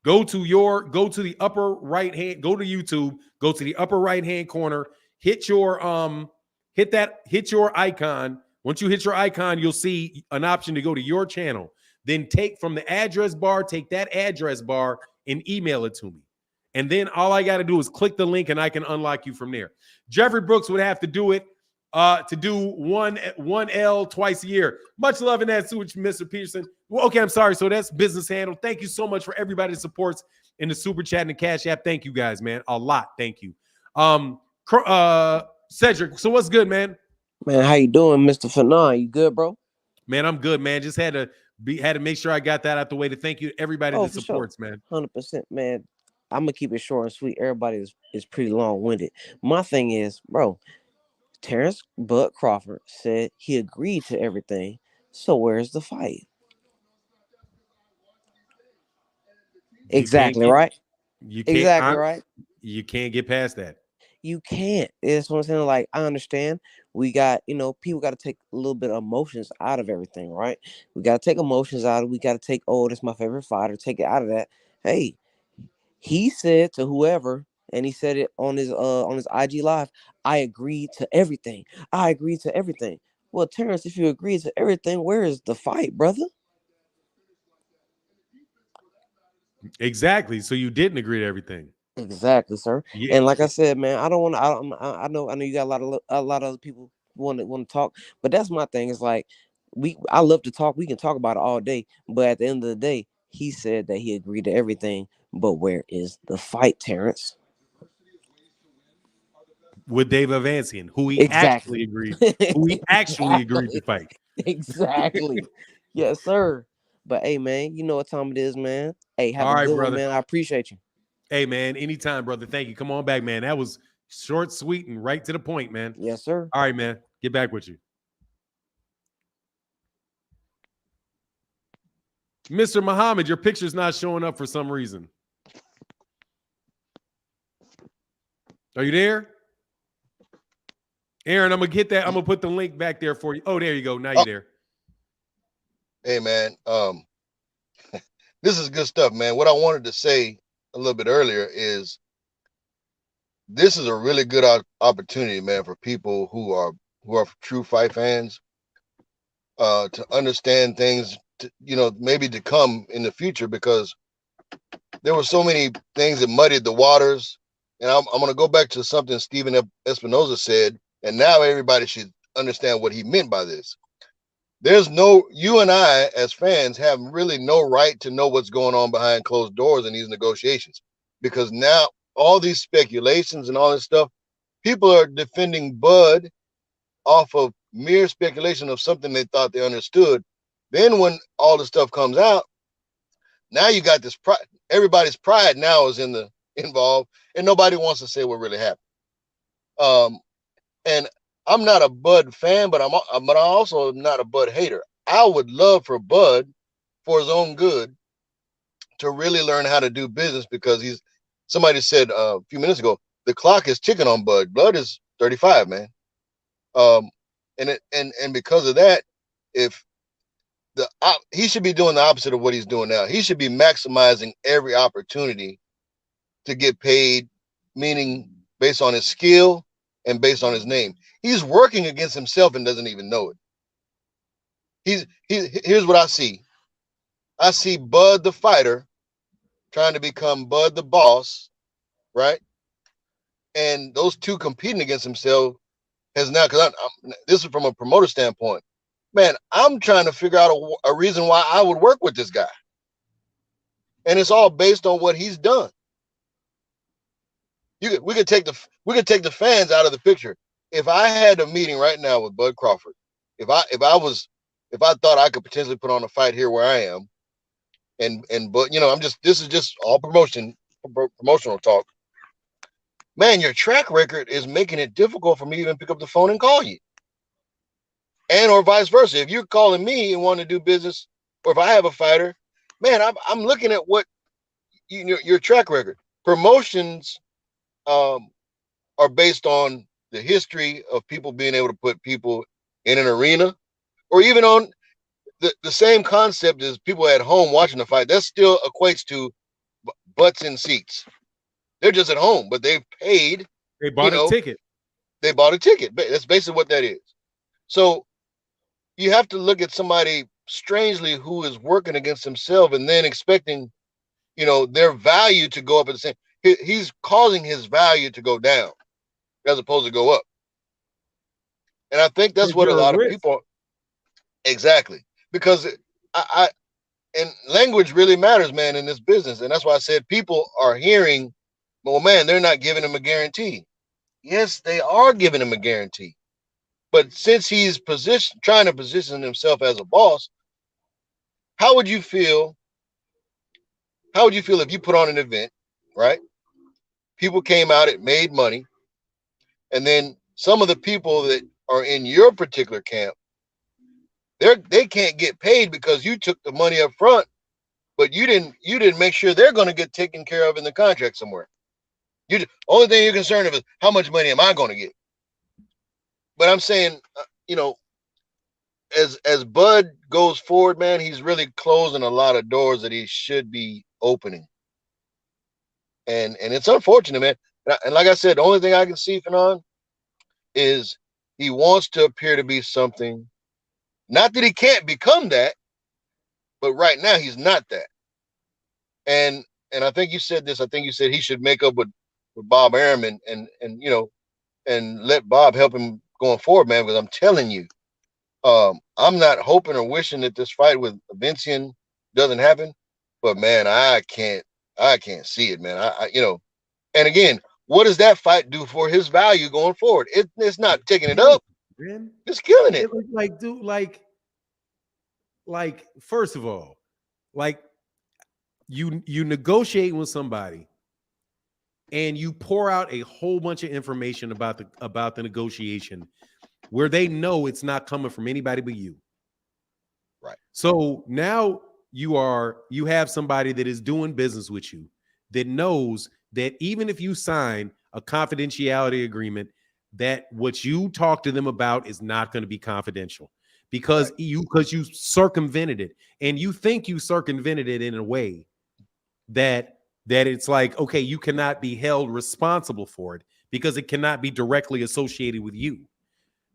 A: Go to the upper right hand, go to YouTube, go to the upper right hand corner, hit your icon. Once you hit your icon, you'll see an option to go to your channel. Then take from the address bar, take that address bar and email it to me. And then all I got to do is click the link and I can unlock you from there. Jeffrey Brooks would have to do it to do one L twice a year. Much love in that switch, Mr. Peterson. Well, okay, I'm sorry. So that's business handle. Thank you so much for everybody that supports in the Super Chat and the Cash App. Thank you guys, man. A lot. Thank you. Cedric, so what's good, man?
K: Man, how you doing, Mr. Fanon? You good, bro?
A: Man, I'm good, man. Just had to make sure I got that out the way to thank you to everybody that supports,
K: sure.
A: Man.
K: 100%, man. I'm gonna keep it short and sweet. Everybody is pretty long-winded. My thing is, bro, Terence Bud Crawford said he agreed to everything. So where's the fight? Exactly right. Exactly right.
A: You can't get past that.
K: You can't. It's what I'm saying. Like, I understand. We got, people got to take a little bit of emotions out of everything, right? We got to take emotions out of it. We got to take, oh, that's my favorite fighter. Take it out of that. Hey, he said to whoever, and he said it on his IG live, I agreed to everything. I agreed to everything. Well, Terence, if you agreed to everything, where is the fight, brother?
A: Exactly. So you didn't agree to everything.
K: Exactly, sir. Yeah. And like I said, man, I don't want to. I know you got a lot of other people want to talk, but that's my thing. It's like I love to talk. We can talk about it all day, but at the end of the day, he said that he agreed to everything. But where is the fight, Terence?
A: With Dave Avancian, who he actually agreed to fight.
K: Exactly. Yes, sir. But hey, man, you know what time it is, man. Hey, have a good one, man. I appreciate you.
A: Hey, man, anytime, brother. Thank you. Come on back, man. That was short, sweet, and right to the point, man.
K: Yes, sir.
A: All right, man. Get back with you. Mr. Muhammad, your picture's not showing up for some reason. Are you there? Aaron, I'm going to get that. I'm going to put the link back there for you. Oh, there you go. Now you're there.
E: Hey, man. This is good stuff, man. What I wanted to say a little bit earlier is this is a really good opportunity, man, for people who are true fight fans to understand things, maybe to come in the future, because there were so many things that muddied the waters. And I'm going to go back to something Stephen Espinoza said, and now everybody should understand what he meant by this. You and I as fans have really no right to know what's going on behind closed doors in these negotiations, because now all these speculations and all this stuff, people are defending Bud off of mere speculation of something they thought they understood. Then when all the stuff comes out, now you got this pride. Everybody's pride now is involved, and nobody wants to say what really happened. And I'm not a Bud fan, but I'm also not a Bud hater. I would love for Bud, for his own good, to really learn how to do business, because somebody said a few minutes ago, the clock is ticking on Bud. Bud is 35, man. And because of that, he should be doing the opposite of what he's doing now. He should be maximizing every opportunity to get paid, meaning based on his skill and based on his name. He's working against himself and doesn't even know it. Here's what I see. I see Bud the fighter trying to become Bud the boss, right? And those two competing against himself has now, because this is from a promoter standpoint. Man, I'm trying to figure out a reason why I would work with this guy. And it's all based on what he's done. We could take the fans out of the picture. If I had a meeting right now with Bud Crawford, if I thought I could potentially put on a fight here where I am, but this is just all promotional talk. Man, your track record is making it difficult for me to even pick up the phone and call you. And or vice versa. If you're calling me and want to do business, or if I have a fighter, man, I'm looking at what your track record. Promotions are based on the history of people being able to put people in an arena, or even on the same concept as people at home watching the fight. That still equates to butts in seats. They're just at home, but they've paid.
A: They bought a ticket.
E: They bought a ticket. That's basically what that is. So you have to look at somebody strangely who is working against himself and then expecting, their value to go up at the same. He's causing his value to go down as opposed to go up. And I think that's what a lot of people. Exactly. Because and language really matters, man, in this business. And that's why I said people are hearing, well, man, they're not giving him a guarantee. Yes, they are giving him a guarantee. But since he's trying to position himself as a boss, how would you feel? How would you feel if you put on an event, right? People came out, it made money. And then some of the people that are in your particular camp, they can't get paid because you took the money up front, but you didn't make sure they're going to get taken care of in the contract somewhere. Only thing you're concerned of is how much money am I going to get? But I'm saying, as Bud goes forward, man, he's really closing a lot of doors that he should be opening. And it's unfortunate, man. And like I said, the only thing I can see, Fanon, is he wants to appear to be something. Not that he can't become that, but right now he's not that. And I think you said this. I think you said he should make up with Bob Arum and let Bob help him going forward, man. Because I'm telling you, I'm not hoping or wishing that this fight with Vincian doesn't happen. But man, I can't see it, man. And again, what does that fight do for his value going forward? It's not taking it up.
A: Man.
E: It's killing it.
A: Like, dude, like, first of all, like you negotiate with somebody and you pour out a whole bunch of information about the negotiation where they know it's not coming from anybody but you.
E: Right.
A: So now you have somebody that is doing business with you that knows that even if you sign a confidentiality agreement, that what you talk to them about is not going to be confidential because you circumvented it, and you think you circumvented it in a way that it's like, okay, you cannot be held responsible for it because it cannot be directly associated with you.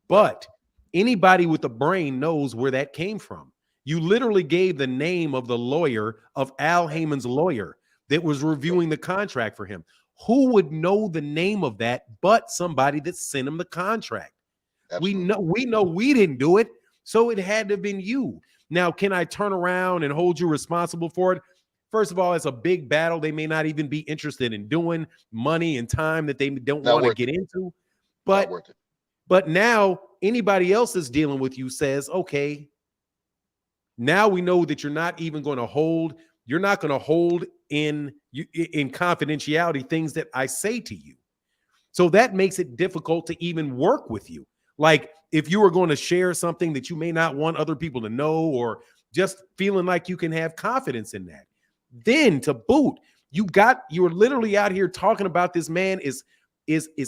A: But anybody with a brain knows where that came from. You literally gave the name of the lawyer, of Al Heyman's lawyer that was reviewing the contract for him. Who would know the name of that but somebody that sent him the contract? Absolutely. We know we didn't do it, so it had to have been you. Now, can I turn around and hold you responsible for it? First of all, it's a big battle they may not even be interested in doing, money and time that they don't want to get into. But now anybody else that's dealing with you says, okay, now we know that you're not even going to hold, you're not going to hold in confidentiality things that I say to you. So that makes it difficult to even work with you. Like if you were going to share something that you may not want other people to know, or just feeling like you can have confidence in that. Then to boot, you're literally out here talking about this man is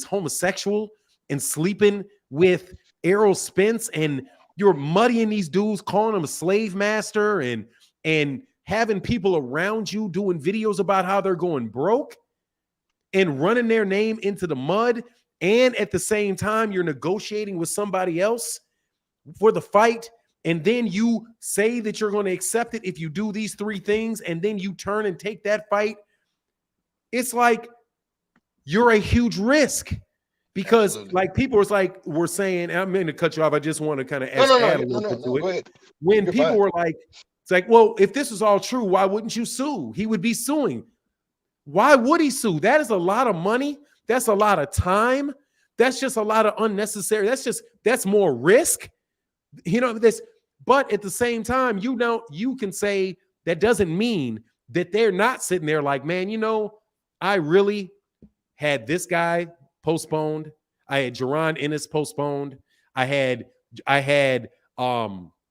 A: homosexual and sleeping with Errol Spence, and you're muddying these dudes, calling them a slave master, and having people around you doing videos about how they're going broke and running their name into the mud. And at the same time, you're negotiating with somebody else for the fight. And then you say that you're going to accept it if you do these three things, and then you turn and take that fight. It's like you're a huge risk, because like people were saying, and I'm going to cut you off. I just want to kind of add a little bit to it. When people were like, it's like, well, if this is all true, why wouldn't you sue? He would be suing. Why would he sue? That is a lot of money. That's a lot of time. That's just a lot of unnecessary. That's more risk. But at the same time, you can say that doesn't mean that they're not sitting there like, man, you know, I really had this guy postponed. I had Jaron Ennis postponed. I had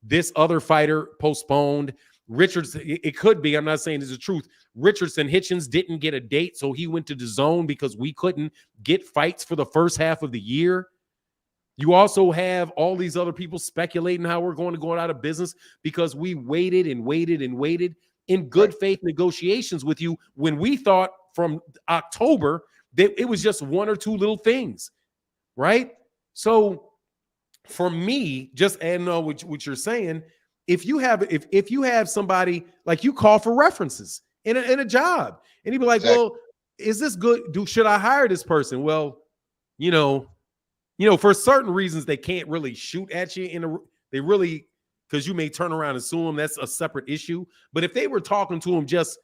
A: this other fighter postponed. Richardson, it could be, I'm not saying it's the truth. Richardson Hitchens didn't get a date, so he went to the zone because we couldn't get fights for the first half of the year. You also have all these other people speculating how we're going to go out of business because we waited and waited and waited in good faith negotiations with you when we thought from October that it was just one or two little things, right? So for me, just adding on what you're saying, if you have somebody like you call for references in a job, and you'd be like, well, is this good? Should I hire this person? Well, you know, for certain reasons they can't really shoot at you because you may turn around and sue them. That's a separate issue. But if they were talking to him, just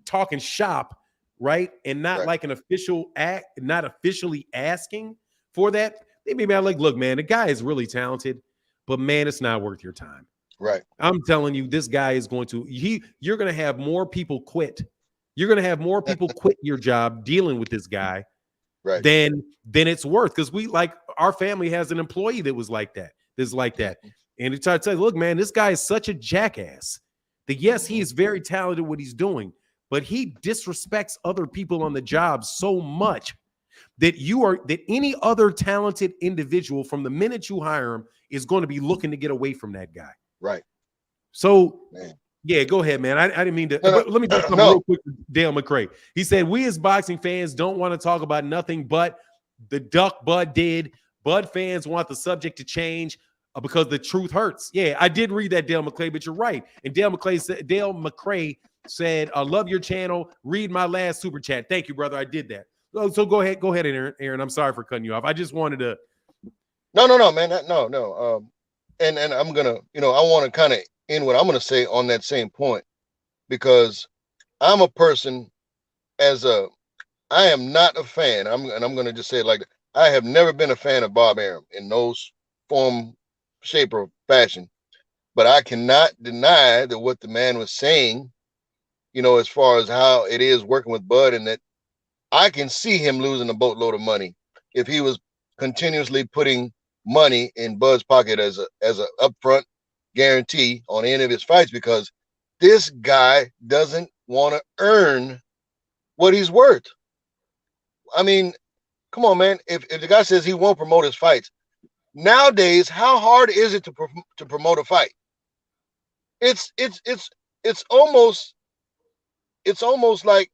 A: talking shop, right, and not like an official act, not officially asking for that, they may be like, look, man, the guy is really talented, but man, it's not worth your time.
E: Right.
A: I'm telling you, this guy is going to, you're going to have more people quit. You're going to have more people quit your job dealing with this guy than it's worth. Because our family has an employee that was like that. And it's like, look, man, this guy is such a jackass that yes, he is very talented at what he's doing, but he disrespects other people on the job so much that any other talented individual from the minute you hire him is going to be looking to get away from that guy.
E: Right.
A: So, yeah, go ahead, man. I didn't mean to. But let me just come real quick to Dale McCray. He said, we as boxing fans don't want to talk about nothing but the duck Bud did. Bud fans want the subject to change because the truth hurts. Yeah, I did read that, Dale McCray, but you're right. And Dale McCray said, I love your channel. Read my last super chat. Thank you, brother. I did that. So go ahead, Aaron. I'm sorry for cutting you off. I just wanted to.
E: No, man. No. And I'm gonna, I want to kind of end what I'm gonna say on that same point, because I'm a person I am not a fan. I'm gonna just say it like that. I have never been a fan of Bob Arum in no form, shape, or fashion. But I cannot deny that what the man was saying, as far as how it is working with Bud, and that I can see him losing a boatload of money if he was continuously putting money in Bud's pocket as a upfront guarantee on any of his fights, because this guy doesn't want to earn what he's worth. I mean, come on, man. If the guy says he won't promote his fights, nowadays, how hard is it to promote a fight? It's almost like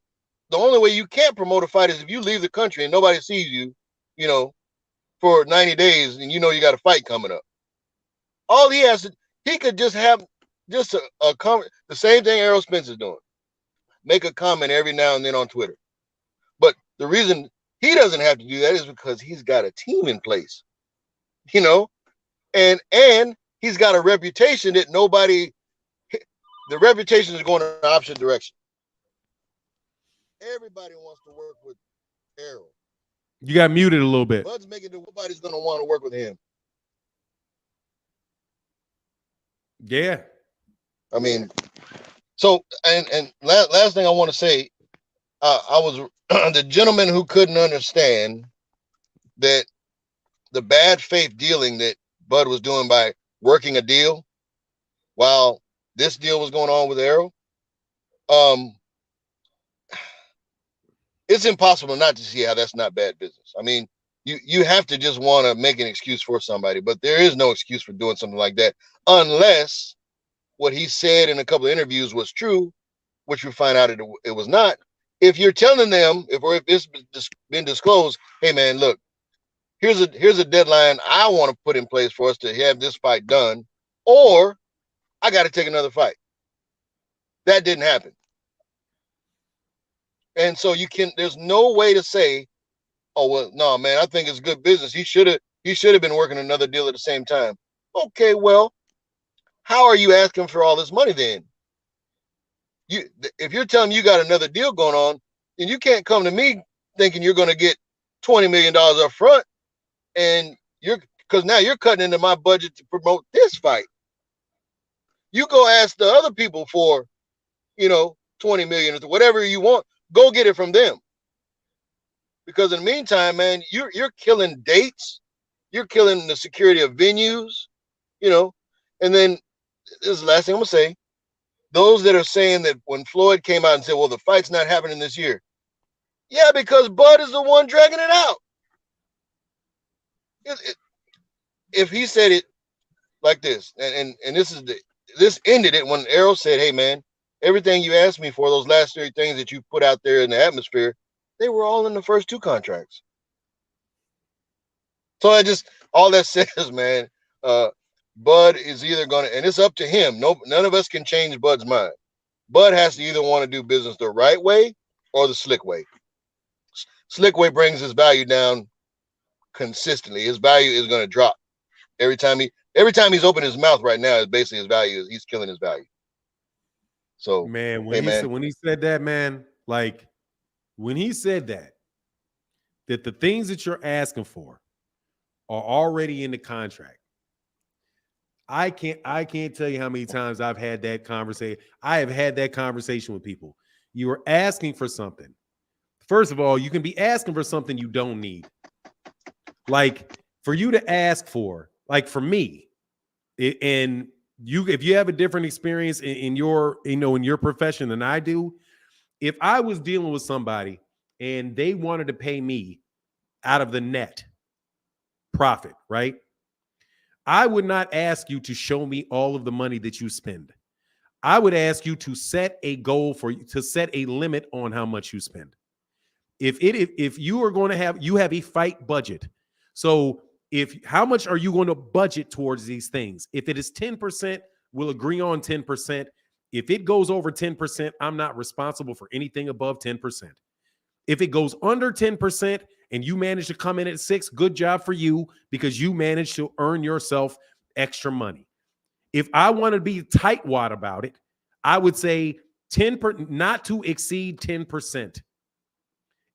E: the only way you can't promote a fight is if you leave the country and nobody sees you, for 90 days, and you got a fight coming up. All he could just have a comment, the same thing Errol Spence is doing. Make a comment every now and then on Twitter. But the reason he doesn't have to do that is because he's got a team in place, and he's got a reputation that the reputation is going in the opposite direction. Everybody wants to work with Errol.
A: You got muted a little bit.
E: Bud's making it, nobody's going to want to work with him.
A: Yeah.
E: I mean, so, and last thing I want to say, I was the gentleman who couldn't understand that the bad faith dealing that Bud was doing by working a deal while this deal was going on with Errol. It's impossible not to see how that's not bad business. I mean, you have to just want to make an excuse for somebody, but there is no excuse for doing something like that unless what he said in a couple of interviews was true, which we find out it was not. If you're telling them, if it's been disclosed, hey man, look, here's a deadline I want to put in place for us to have this fight done, or I got to take another fight. That didn't happen. And so there's no way to say, oh, well, no, man, I think it's good business. He should have been working another deal at the same time. Okay, well, how are you asking for all this money then? If you're telling me you got another deal going on, then you can't come to me thinking you're going to get $20 million up front, and because now you're cutting into my budget to promote this fight. You go ask the other people for $20 million or whatever you want. Go get it from them. Because in the meantime, man, you're killing dates, you're killing the security of venues, and then this is the last thing I'm gonna say. Those that are saying that when Floyd came out and said, well, the fight's not happening this year. Yeah, because Bud is the one dragging it out. If he said it like this, and this ended it when Errol said, hey man, everything you asked me for, those last 3 things that you put out there in the atmosphere, they were all in the first 2 contracts. So all that says, man, Bud is either going to, and it's up to him. None of us can change Bud's mind. Bud has to either want to do business the right way or the slick way. Slick way brings his value down consistently. His value is going to drop every time he's opened his mouth right now. Is basically his value. He's killing his value. So,
A: man, when he said that, man, like when he said that the things that you're asking for are already in the contract. I can't tell you how many times I've had that conversation. I have had that conversation with people. You are asking for something. First of all, you can be asking for something you don't need. Like for you to ask for, like for me, if you have a different experience in your profession than I do, if I was dealing with somebody and they wanted to pay me out of the net profit, right? I would not ask you to show me all of the money that you spend. I would ask you to set a goal to set a limit on how much you spend. If you are going to have a fight budget. So how much are you going to budget towards these things? If it is 10%, we'll agree on 10%. If it goes over 10%, I'm not responsible for anything above 10%. If it goes under 10% and you manage to come in at 6%, good job for you because you managed to earn yourself extra money. If I want to be tightwad about it, I would say 10%, not to exceed 10%.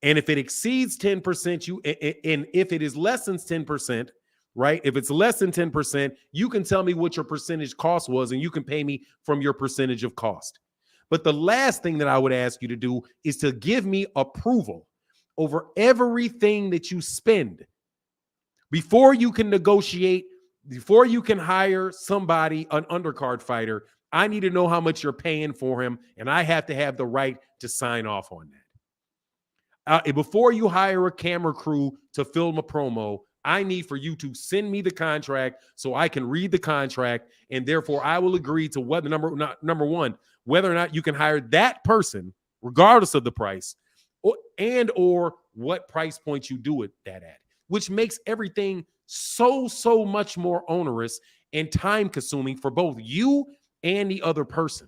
A: And if it exceeds 10%, and if it is less than 10%, right? If it's less than 10%, you can tell me what your percentage cost was and you can pay me from your percentage of cost. But the last thing that I would ask you to do is to give me approval over everything that you spend before you can negotiate, before you can hire somebody, an undercard fighter. I need to know how much you're paying for him, and I have to have the right to sign off on that. Before you hire a camera crew to film a promo, I need for you to send me the contract so I can read the contract, and therefore I will agree to whether number one, whether or not you can hire that person, regardless of the price, or what price point you do it that at, which makes everything so much more onerous and time consuming for both you and the other person.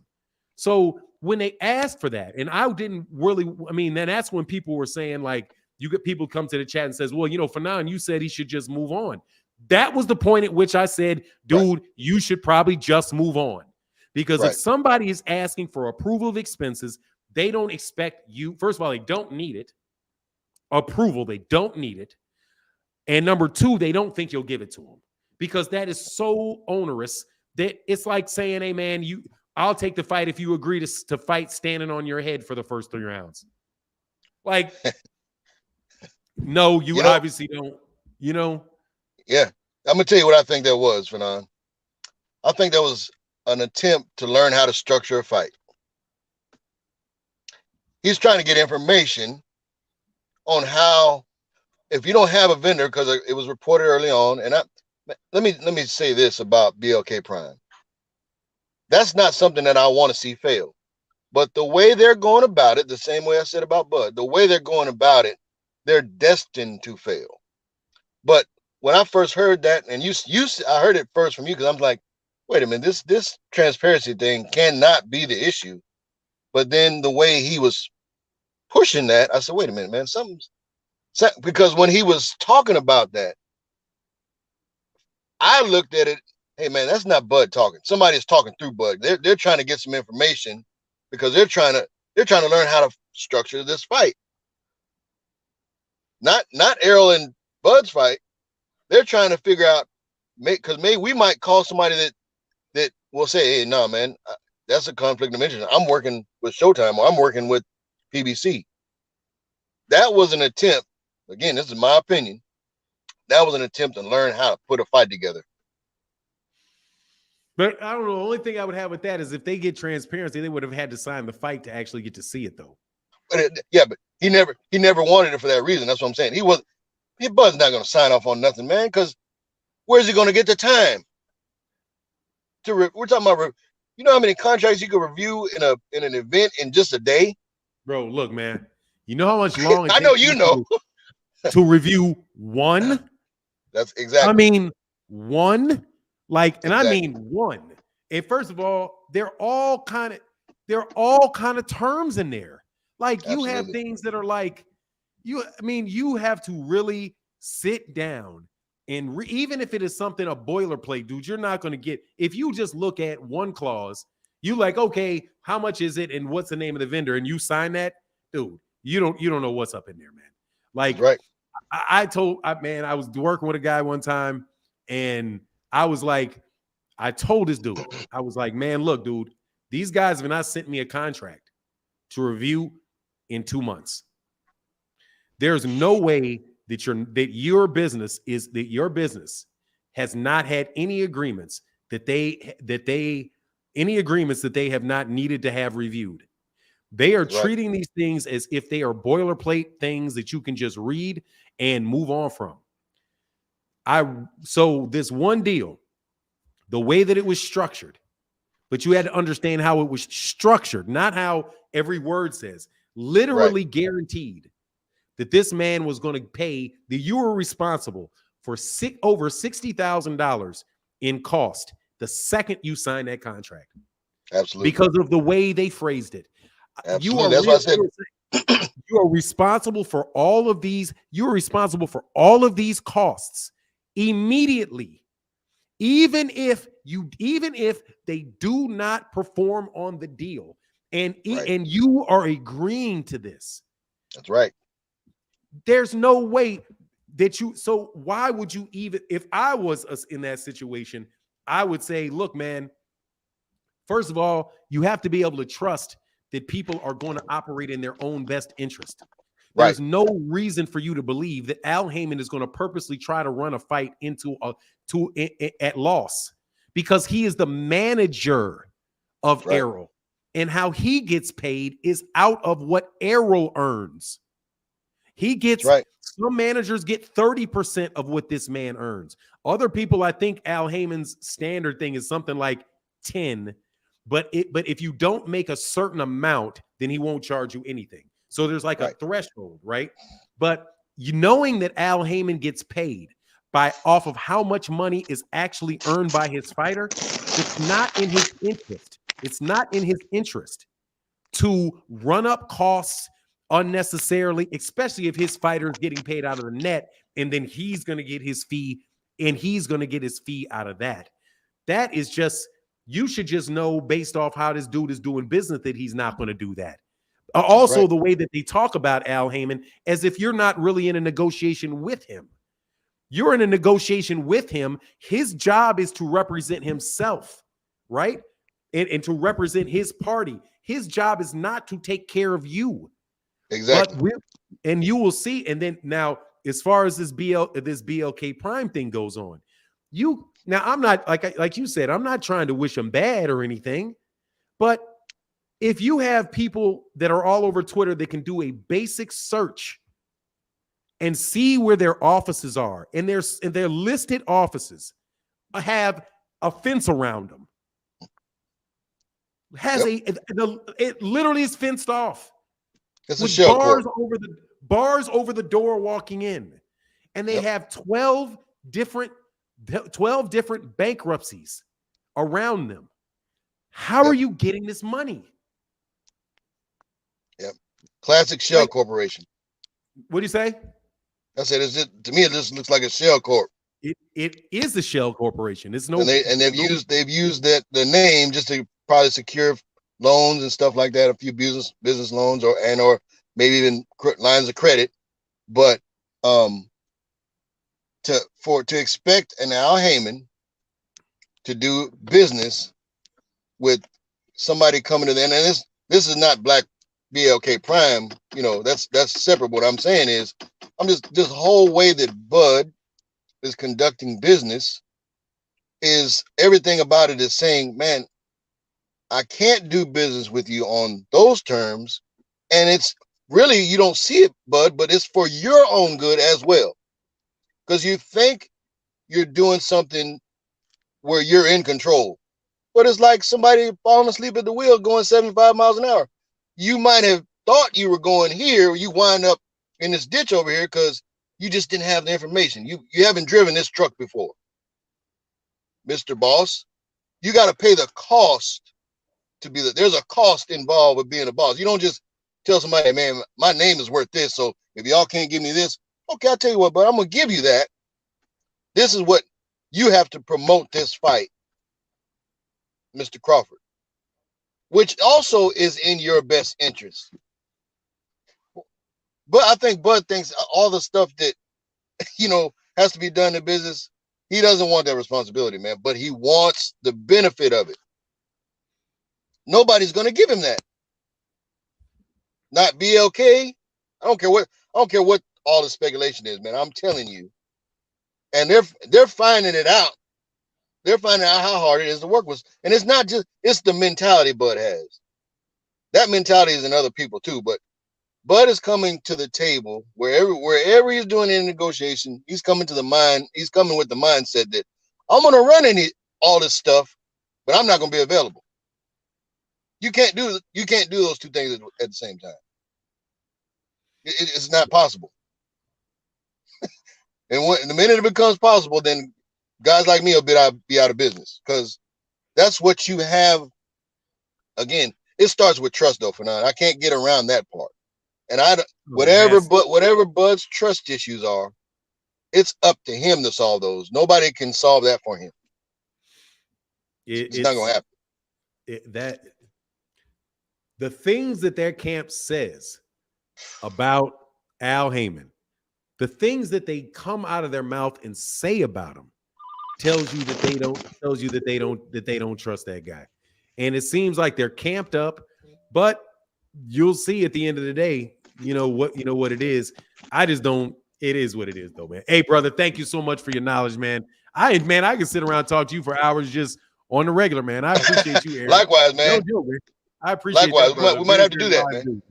A: So when they asked for that, and I didn't really, then that's when people were saying, like, you get people come to the chat and says, well, Fanon, you said he should just move on. That was the point at which I said, dude, right, you should probably just move on. Because if somebody is asking for approval of expenses, they don't expect you. First of all, they don't need it. Approval, they don't need it. And number two, they don't think you'll give it to them because that is so onerous that it's like saying, hey, man, I'll take the fight if you agree to fight standing on your head for the first 3 rounds. Like, no, you obviously don't,
E: Yeah. I'm going to tell you what I think that was, Fanon. I think that was an attempt to learn how to structure a fight. He's trying to get information on how, if you don't have a vendor, because it was reported early on, and let me say this about BLK Prime. That's not something that I want to see fail. But the way they're going about it, the same way I said about Bud, the way they're going about it, they're destined to fail. But when I first heard that, and I heard it first from you, because I'm like, wait a minute, this transparency thing cannot be the issue. But then the way he was pushing that, I said, wait a minute, man, because when he was talking about that, I looked at it, hey man, that's not Bud talking. Somebody is talking through Bud. They're trying to get some information because they're trying to learn how to structure this fight. Not Errol and Bud's fight. They're trying to figure out, because maybe we might call somebody that will say, hey, no, man, that's a conflict of interest. I'm working with Showtime, or I'm working with PBC. That was an attempt. Again, this is my opinion. That was an attempt to learn how to put a fight together.
A: But I don't know. The only thing I would have with that is if they get transparency, they would have had to sign the fight to actually get to see it, though.
E: But but he never wanted it for that reason. That's what I'm saying. Bud's not going to sign off on nothing, man. Because where's he going to get the time? We're talking about. You know how many contracts you could review in an event in just a day?
A: Bro, look, man. You know how much long it
E: I know you know
A: to review one.
E: That's exactly.
A: I mean, one. Like, and
E: exactly.
A: I mean one. And first of all, they're all kind of terms in there. Like,
E: Absolutely.
A: you have things that are like, you have to really sit down and even if it is something a boilerplate, dude, you're not going to get, if you just look at one clause, you like, okay, how much is it and what's the name of the vendor, and you sign that, dude, you don't know what's up in there, man. Like,
E: right.
A: I was working with a guy one time, and I was like, I told this dude, I was like, man, look, dude, these guys have not sent me a contract to review in 2 months. There's no way that your business has not had any agreements that they have not needed to have reviewed. They are treating these things as if they are boilerplate things that you can just read and move on from. So this one deal, the way that it was structured, but you had to understand how it was structured, not how every word says, literally guaranteed that this man was going to pay, that you were responsible for over $60,000 in cost the second you signed that contract.
E: Absolutely.
A: Because of the way they phrased it.
E: Absolutely. That's what I said.
A: You are responsible for all of these. You are responsible for all of these costs immediately. Even if they do not perform on the deal, and you are agreeing to this.
E: That's right.
A: There's no way that so why would you even, if I was in that situation, I would say, look, man, first of all, you have to be able to trust that people are going to operate in their own best interest. There's no reason for you to believe that Al Heyman is going to purposely try to run a fight at loss, because he is the manager of Errol, and how he gets paid is out of what Errol earns. He gets, some managers get 30% of what this man earns. Other people, I think Al Heyman's standard thing is something like 10, but if you don't make a certain amount, then he won't charge you anything. So there's like a threshold, right? But knowing that Al Heyman gets paid off of how much money is actually earned by his fighter, it's not in his interest. It's not in his interest to run up costs unnecessarily, especially if his fighter is getting paid out of the net, and then he's going to get his fee, and he's going to get his fee out of that. That is just, you should just know based off how this dude is doing business that he's not going to do that. Also, the way that they talk about Al Heyman, as if you're not really in a negotiation with him. You're in a negotiation with him. His job is to represent himself, right? And to represent his party. His job is not to take care of you.
E: Exactly.
A: And you will see. And then now, as far as this BLK Prime thing goes on, I'm not, like you said, I'm not trying to wish him bad or anything, but if you have people that are all over Twitter that can do a basic search and see where their offices are, and their listed offices have a fence around them, it literally is fenced off.
E: It's a shell court.
A: Bars over the door walking in, and they have 12 different bankruptcies around them. How are you getting this money?
E: Yep. Classic shell corporation.
A: What do you say?
E: I said, to me, it just looks like a shell corp.
A: It is a shell corporation. It's no,
E: and they've used the name just to probably secure loans and stuff like that, a few business loans or maybe even lines of credit. But to expect an Al Heyman to do business with somebody coming to the end, and this is not Black BLK Prime, you know, that's separate. What I'm saying is, I'm just this whole way that Bud is conducting business is everything about it is saying, man, I can't do business with you on those terms. And it's really, you don't see it, Bud, but it's for your own good as well. Because you think you're doing something where you're in control. But it's like somebody falling asleep at the wheel going 75 miles an hour. You might have thought you were going here, you wind up in this ditch over here because you just didn't have the information. You haven't driven this truck before. Mr. Boss, you got to pay the cost to be there's a cost involved with being a boss. You don't just tell somebody, hey, man, my name is worth this, so if y'all can't give me this, okay, I'll tell you what, but I'm going to give you that. This is what you have to promote this fight, Mr. Crawford, which also is in your best interest. But I think Bud thinks all the stuff that, you know, has to be done in business, he doesn't want that responsibility, man, but he wants the benefit of it. Nobody's going to give him that. Not BLK. I don't care what all the speculation is, man. I'm telling you. And they're finding it out. They're finding out how hard it is to work with. And it's not just, it's the mentality Bud has. That mentality is in other people too, but Bud is coming to the table wherever he's doing any negotiation, he's coming with the mindset that I'm going to run all this stuff, but I'm not going to be available. You can't do those two things at the same time. It's not possible. And the minute it becomes possible, then guys like me will be out of business, because that's what you have. Again, it starts with trust, though. Fernand, I can't get around that part. And whatever Bud's trust issues are, it's up to him to solve those. Nobody can solve that for him. It's not gonna happen.
A: The things that their camp says about Al Heyman, the things that they come out of their mouth and say about him, tells you that they don't trust that guy. And it seems like they're camped up, but you'll see at the end of the day, you know what it is. I just don't. It is what it is, though, man. Hey, brother, thank you so much for your knowledge, man. I can sit around and talk to you for hours just on the regular, man. I appreciate you, Aaron.
E: Likewise, man.
A: No joke, man. I appreciate
E: Likewise.
A: that,
E: We might have to do that, man.
A: Dude.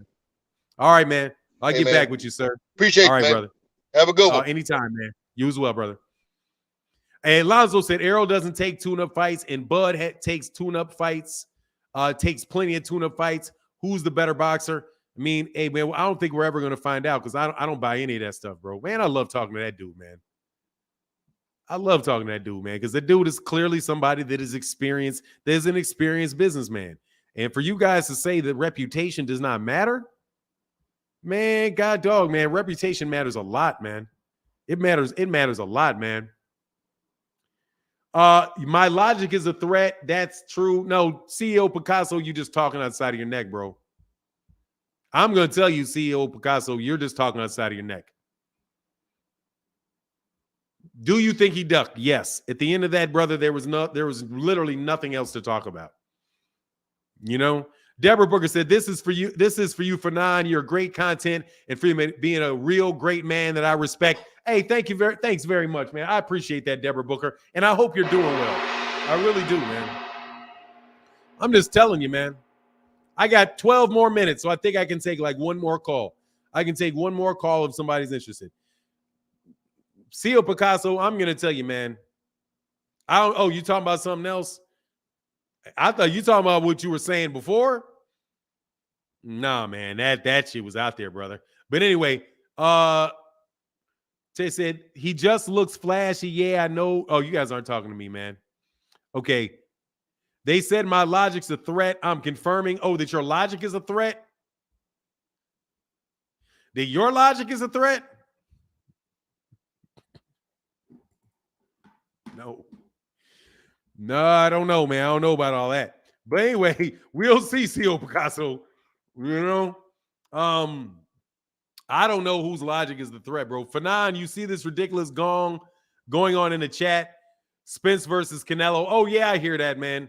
A: All right, man. I'll get back with you, sir.
E: Appreciate
A: All right,
E: it, man.
A: brother.
E: Have a good one.
A: Anytime, man. You as well, brother. And Lonzo said Arrow doesn't take tune-up fights, and Bud takes tune-up fights. Takes plenty of tune-up fights. Who's the better boxer? I mean, hey, man, I don't think we're ever going to find out, because I don't buy any of that stuff, bro. Man, I love talking to that dude, man. I love talking to that dude, man, because the dude is clearly somebody that is experienced. There's an experienced businessman. And for you guys to say that reputation does not matter, man, God dog, man, reputation matters a lot, man. It matters a lot, man. My logic is a threat. That's true. No, CEO Picasso, you just talking outside of your neck, bro. I'm going to tell you, CEO Picasso, you're just talking outside of your neck. Do you think he ducked? Yes. At the end of that, brother, there was literally nothing else to talk about. You know, Deborah Booker said, this is for you. This is for you, Fernand. You're great content and for being a real great man that I respect. Hey, thanks very much, man. I appreciate that, Deborah Booker. And I hope you're doing well. I really do, man. I'm just telling you, man. I got 12 more minutes, so I think I can take like one more call. I can take one more call if somebody's interested. CEO Picasso, I'm going to tell you, man. You talking about something else? I thought you talking about what you were saying before. Nah, man, that shit was out there, brother. But anyway, they said he just looks flashy. Yeah, I know. Oh, you guys aren't talking to me, man. Okay. They said my logic's a threat. I'm confirming. Oh, that your logic is a threat? That your logic is a threat? No, I don't know, man. I don't know about all that. But anyway, we'll see, CEO Picasso. You know? I don't know whose logic is the threat, bro. Fernand, you see this ridiculous going on in the chat? Spence versus Canelo. Oh, yeah, I hear that, man.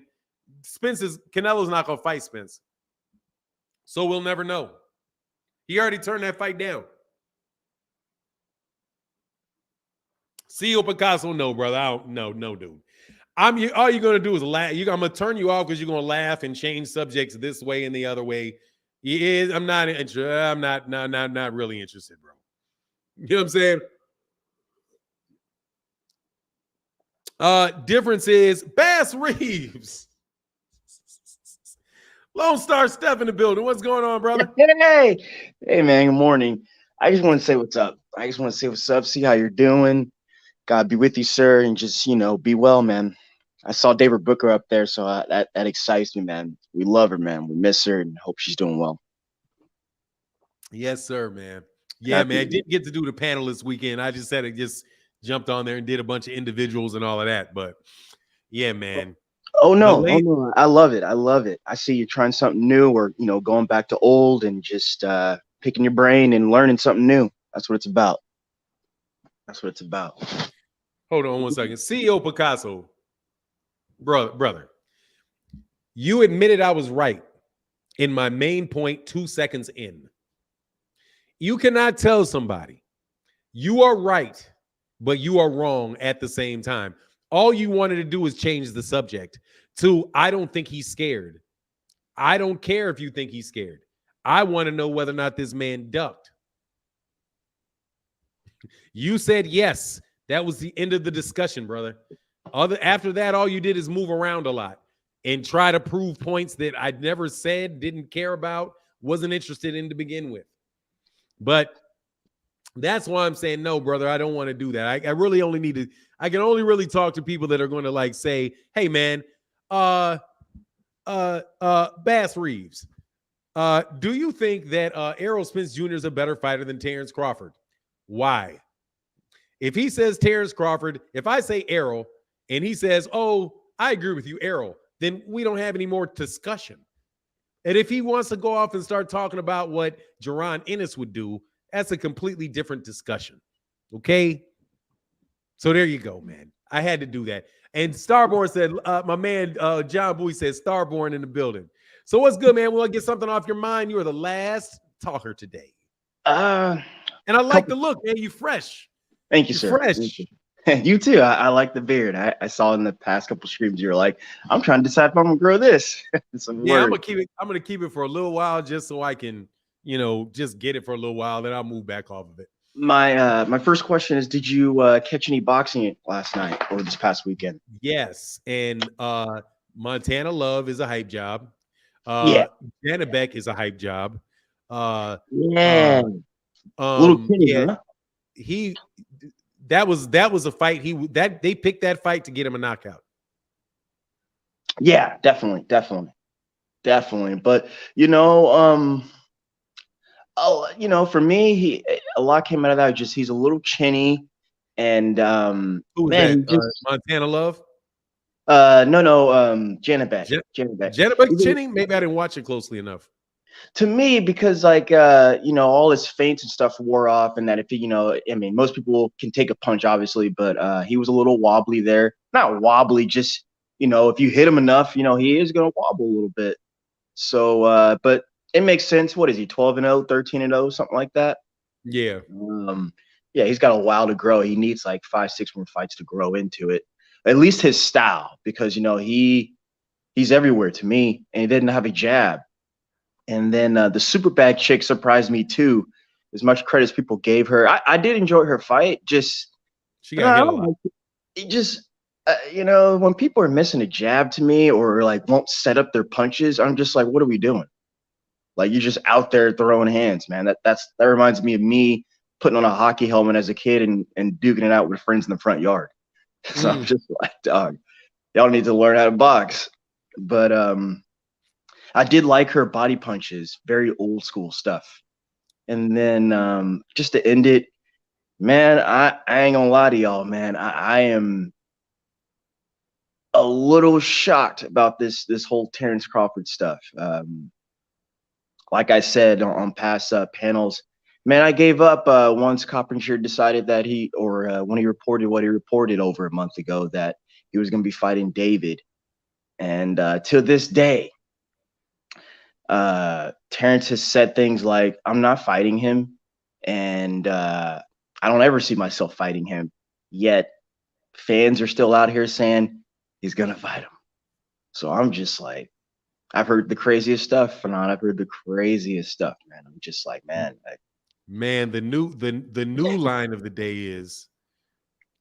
A: Canelo's not gonna fight Spence. So we'll never know. He already turned that fight down. CEO Picasso, no, brother. I don't, no, dude. All you're gonna do is laugh. I'm gonna turn you off because you're gonna laugh and change subjects this way and the other way. I'm not interested. I'm not really interested, bro. You know what I'm saying? Difference is Bass Reeves. Lone Star Steph in the building. What's going on, brother?
L: Hey, man. Good morning. I just want to say what's up. See how you're doing. God be with you, sir, and just be well, man. I saw David Booker up there, so that excites me, man. We love her, man. We miss her, and hope she's doing well.
A: Yes, sir, man. Yeah, man. I didn't get to do the panel this weekend. I just jumped on there and did a bunch of individuals and all of that. But yeah, man.
L: Oh no, I love it. I see you trying something new, or going back to old and just picking your brain and learning something new. That's what it's about.
A: Hold on one second. CEO Picasso, brother, you admitted I was right in my main point 2 seconds in. You cannot tell somebody you are right, but you are wrong at the same time. All you wanted to do is change the subject to, I don't think he's scared. I don't care if you think he's scared. I want to know whether or not this man ducked. You said yes. That was the end of the discussion, brother. After that, all you did is move around a lot and try to prove points that I never said, didn't care about, wasn't interested in to begin with. But that's why I'm saying no, brother. I don't want to do that. I really only need to. I can only really talk to people that are going to say, "Hey, man, Bass Reeves, do you think that Errol Spence Jr. is a better fighter than Terence Crawford? Why?" If he says Terence Crawford, if I say Errol, and he says, "Oh, I agree with you, Errol," then we don't have any more discussion. And if he wants to go off and start talking about what Jaron Ennis would do, that's a completely different discussion. Okay? So there you go, man. I had to do that. And Starborn said, my man John Bowie said, Starborn in the building. So what's good, man? Will I get something off your mind? You are the last talker today. And I like the look, man. You fresh.
L: Thank you, sir.
A: Fresh.
L: You too. I like the beard. I saw in the past couple streams you were like, I'm trying to decide if I'm gonna grow this.
A: Yeah, I'm gonna keep it for a little while just so I can, just get it for a little while. Then I'll move back off of it.
L: My first question is, did you catch any boxing last night or this past weekend?
A: Yes, and Montana Love is a hype job. Jana Beck is a hype job.
L: Little Kenny,
A: yeah,
L: huh?
A: That was a fight. They picked that fight to get him a knockout.
L: Yeah, definitely. But for me, a lot came out of that. Just he's a little chinny, and
A: who is that? Montana Love?
L: No, Jana Beck.
A: Jana Beck chinny? Maybe I didn't watch it closely enough.
L: To me, because all his feints and stuff wore off, and that if most people can take a punch, obviously, but he was a little wobbly there. Not wobbly, just if you hit him enough, he is gonna wobble a little bit. So, but it makes sense. What is he? 12-0, 13-0, something like that.
A: Yeah.
L: Yeah, he's got a while to grow. He needs 5-6 more fights to grow into it. At least his style, because he's everywhere to me, and he didn't have a jab. And then the super bad chick surprised me too. As much credit as people gave her, I did enjoy her fight. Just
A: she got hit a lot.
L: It just when people are missing a jab to me or won't set up their punches, I'm just like, what are we doing? You're just out there throwing hands, man. That reminds me of me putting on a hockey helmet as a kid and duking it out with friends in the front yard. So I'm just like, dog, y'all need to learn how to box. But I did like her body punches, very old school stuff. And then just to end it, man, I ain't gonna lie to y'all, man. I am a little shocked about this whole Terence Crawford stuff. Like I said on past panels, man, I gave up once Coppinger decided that when he reported what he reported over a month ago, that he was going to be fighting David. And to this day, Terence has said things like, I'm not fighting him, and I don't ever see myself fighting him. Yet fans are still out here saying he's gonna fight him. So I'm just like, I've heard the craziest stuff, Fanon. I've heard the craziest stuff, man. I'm just like, man.
A: Man, the new line of the day is,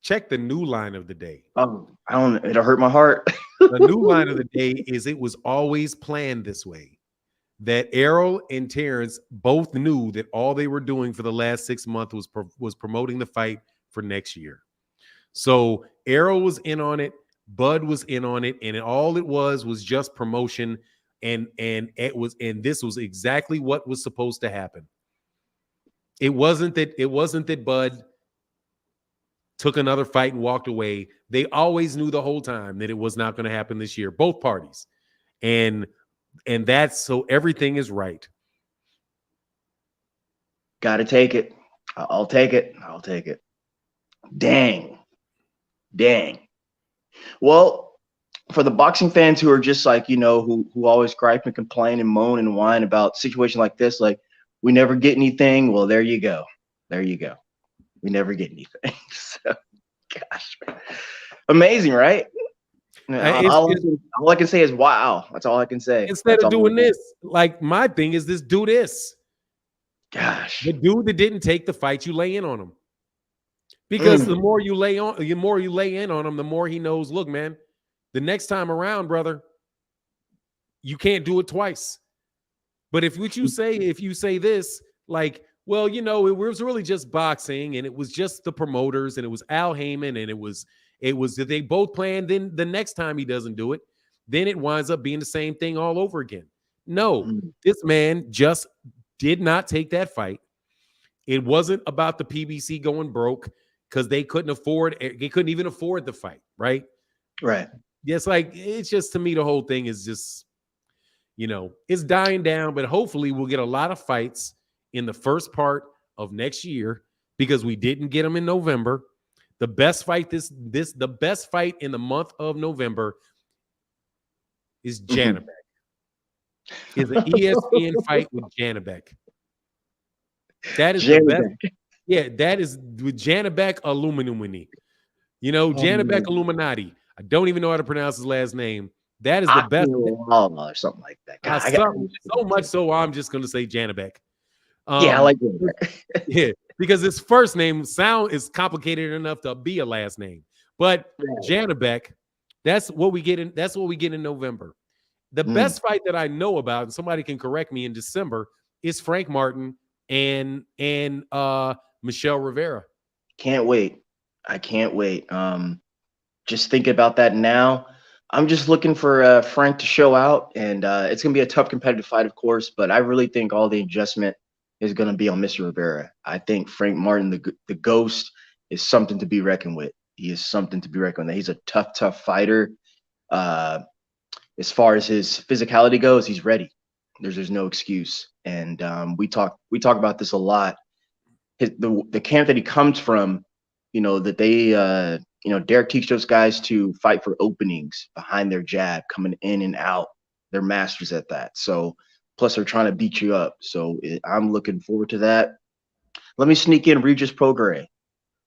A: check the new line of the day.
L: Oh, I don't. It'll hurt my heart.
A: The new line of the day is, it was always planned this way. That Errol and Terrence both knew that all they were doing for the last 6 months was promoting the fight for next year. So Errol was in on it, Bud was in on it, and all it was just promotion, and this was exactly what was supposed to happen. It wasn't that Bud took another fight and walked away. They always knew the whole time that it was not going to happen this year, both parties. And that's, so everything is right.
L: Gotta take it. I'll take it. I'll take it. Dang. Well, for the boxing fans who are just like, you know, who always gripe and complain and moan and whine about situations like this, like, we never get anything. Well, there you go. We never get anything. So, gosh, man. Amazing, right? All I can say is wow. That's all I can say.
A: Instead of doing this, like, my thing is this: do this.
L: Gosh,
A: the dude that didn't take the fight, you lay in on him, because the more you lay in on him, the more he knows. Look, man, the next time around, brother, you can't do it twice. But if you say this, like, well, you know, it was really just boxing, and it was just the promoters, and it was Al Heyman, and it was that they both planned. Then the next time he doesn't do it, then it winds up being the same thing all over again. No, this man just did not take that fight. It wasn't about the PBC going broke because they couldn't even afford the fight, right?
L: Right.
A: Yes, like, it's just, to me, the whole thing is just, you know, it's dying down, but hopefully we'll get a lot of fights in the first part of next year, because we didn't get them in November. The best fight the best fight in the month of November is Janabek. Is an ESPN fight with Janabek. That is the best. Yeah, that is with Janabek Illuminati. You know, Janabek Illuminati. I don't even know how to pronounce his last name. That is the best.
L: Or something like that. God,
A: so much so, I'm just going to say Janabek.
L: Yeah, I like that.
A: Yeah, because his first name is complicated enough to be a last name. But Janabek, that's what we get in November. The best fight that I know about, and somebody can correct me, in December is Frank Martin and Michelle Rivera.
L: Can't wait. I can't wait. Just thinking about that now. I'm just looking for Frank to show out, and it's gonna be a tough competitive fight, of course, but I really think all the adjustment is going to be on Mr. Rivera. I think Frank Martin, the ghost, is something to be reckoned with. He is something to be reckoned with. He's a tough fighter. As far as his physicality goes, he's ready. There's no excuse. And we talk about this a lot. The camp that he comes from, you know, that they Derek teach those guys to fight for openings behind their jab, coming in and out. They're masters at that. So plus they're trying to beat you up. So I'm looking forward to that. Let me sneak in Regis Prograis.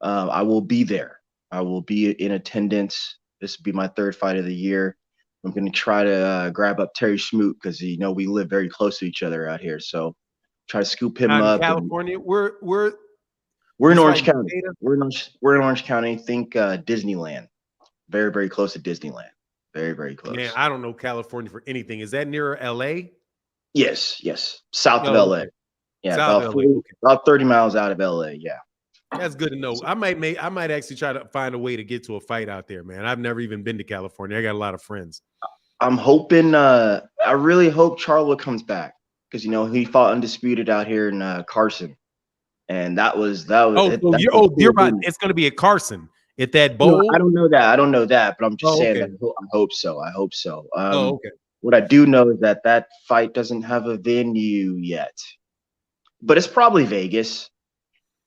L: I will be there. I will be in attendance. This will be my third fight of the year. I'm going to try to grab up Terry Smoot, because, you know, we live very close to each other out here. So try to scoop him up.
A: California, we're
L: in Orange County. We're in Orange County. Think Disneyland. Very, very close to Disneyland. Very, very close.
A: Man, I don't know California for anything. Is that near LA?
L: Yes. South of LA. Yeah, about 30 miles out of LA. Yeah.
A: That's good to know. I might actually try to find a way to get to a fight out there, man. I've never even been to California. I got a lot of friends.
L: I'm hoping I really hope Charlo comes back, because, you know, he fought undisputed out here in Carson. And that was
A: you're right. It's going to be at Carson at that bowl.
L: No, I don't know that, but I'm just saying that I hope so.
A: Okay.
L: What I do know is that fight doesn't have a venue yet, but it's probably Vegas.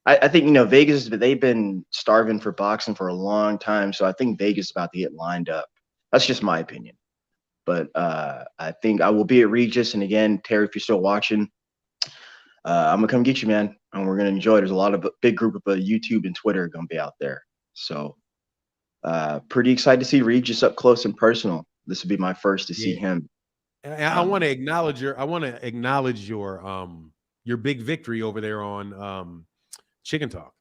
L: I think, you know, Vegas, they've been starving for boxing for a long time, so I think Vegas is about to get lined up. That's just my opinion. But I think I will be at Regis. And again, Terry, if you're still watching, I'm gonna come get you, man, and we're gonna enjoy it. There's a lot of big group of YouTube and Twitter gonna be out there. So pretty excited to see Regis up close and personal. This would be my first to see him.
A: I want to acknowledge your big victory over there on Chicken Talk,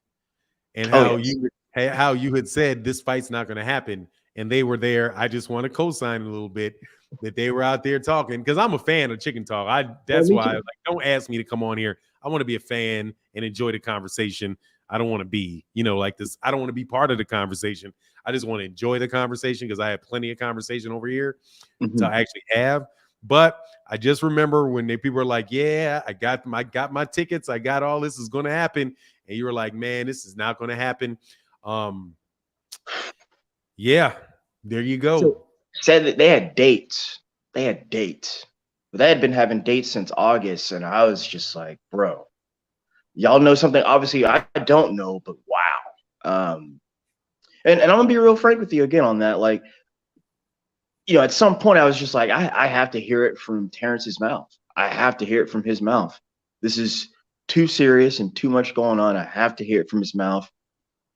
A: and how you had said this fight's not going to happen, and they were there. I just want to co-sign a little bit that they were out there talking, because I'm a fan of Chicken Talk. That's why, like, don't ask me to come on here. I want to be a fan and enjoy the conversation. I don't want to be, like this. I don't want to be part of the conversation. I just want to enjoy the conversation, because I have plenty of conversation over here to actually have. But I just remember when people were like, yeah, I got my tickets. I got all this is going to happen. And you were like, man, this is not going to happen. Yeah, there you go.
L: So, said that they had dates. But they had been having dates since August. And I was just like, bro, y'all know something? Obviously, I don't know, but wow. And I'm going to be real frank with you again on that. Like, at some point I was just like, I have to hear it from Terrence's mouth. I have to hear it from his mouth. This is too serious and too much going on. I have to hear it from his mouth.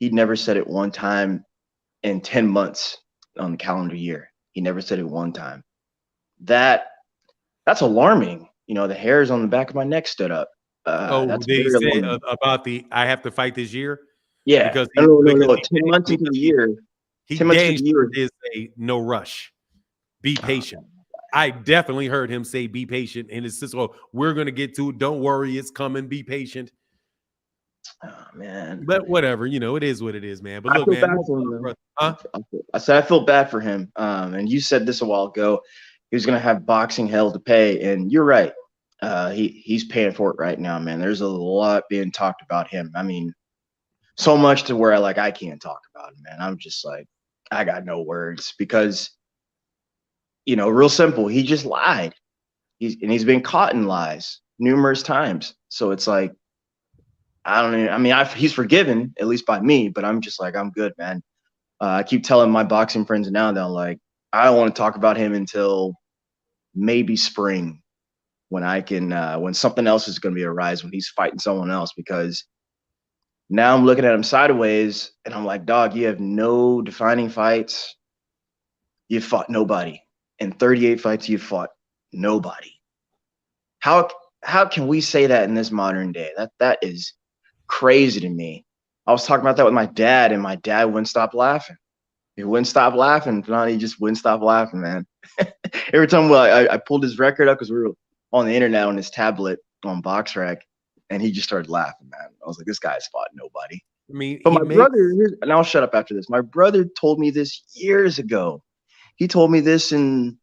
L: He'd never said it one time in 10 months on the calendar year. He never said it one time. That's alarming. The hairs on the back of my neck stood up.
A: Did he say about I have to fight this year?
L: Yeah.
A: Because
L: no. 10 months into the year.
A: He did say no rush. Be patient. I definitely heard him say be patient. And it's just, we're going to get to it. Don't worry. It's coming. Be patient.
L: Oh, man.
A: But whatever. It is what it is, man. But look, man.
L: I said I feel bad for him. And you said this a while ago. He was going to have boxing hell to pay. And you're right. He's paying for it right now, man. There's a lot being talked about him. I mean, so much to where I can't talk about him, man. I'm just like, I got no words, because real simple, he just lied. He's been caught in lies numerous times. So it's like, he's forgiven, at least by me, but I'm just like, I'm good, man. I keep telling my boxing friends now that I don't want to talk about him until maybe spring, when I can, when something else is going to be arise, when he's fighting someone else, because now I'm looking at him sideways and I'm like, dog, you have no defining fights. You fought nobody. In 38 fights, you fought nobody. How can we say that in this modern day? That is crazy to me. I was talking about that with my dad, and my dad wouldn't stop laughing. He wouldn't stop laughing. He just wouldn't stop laughing, man. Every time I pulled his record up, because we were on the internet on his tablet on BoxRec, and he just started laughing, man. I was like, this guy's fought nobody. But my brother, and I'll shut up after this. My brother told me this years ago. He told me this in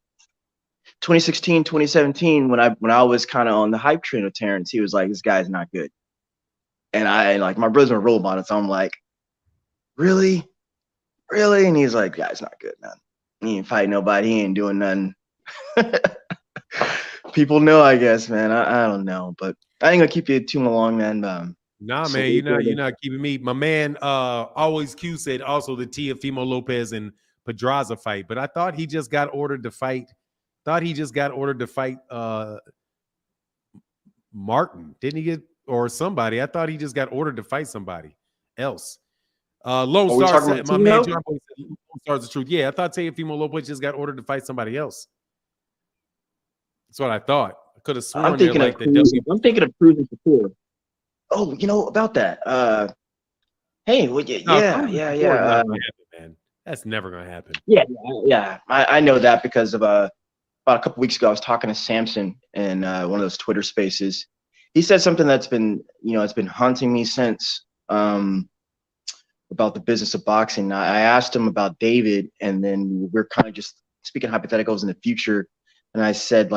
L: 2016, 2017, when I was kind of on the hype train of Terrence. He was like, this guy's not good. And my brother's a role model, so I'm like, really? And he's like, guy's not good, man. He ain't fighting nobody. He ain't doing nothing. People know, I guess, man. I don't know, but I ain't gonna keep you too long, man.
A: Nah, man, you're not keeping me. My man, always Q said also the Teofimo Lopez and Pedraza fight, but I thought he just got ordered to fight. Martin, didn't he get, or somebody? I thought he just got ordered to fight somebody else. Lone Star said, my man John Boy said, Lone Star's the truth. Yeah, I thought Teofimo Lopez just got ordered to fight somebody else. That's what I thought. I could have sworn.
L: I'm thinking of Cruising Couture. Oh, about that. Hey, yeah.
A: Man, that's never gonna happen.
L: Yeah. I know that because of about a couple weeks ago, I was talking to Samson in one of those Twitter spaces. He said something that's been, it's been haunting me since, about the business of boxing. I asked him about David, and then we're kind of just speaking hypotheticals in the future. And I said,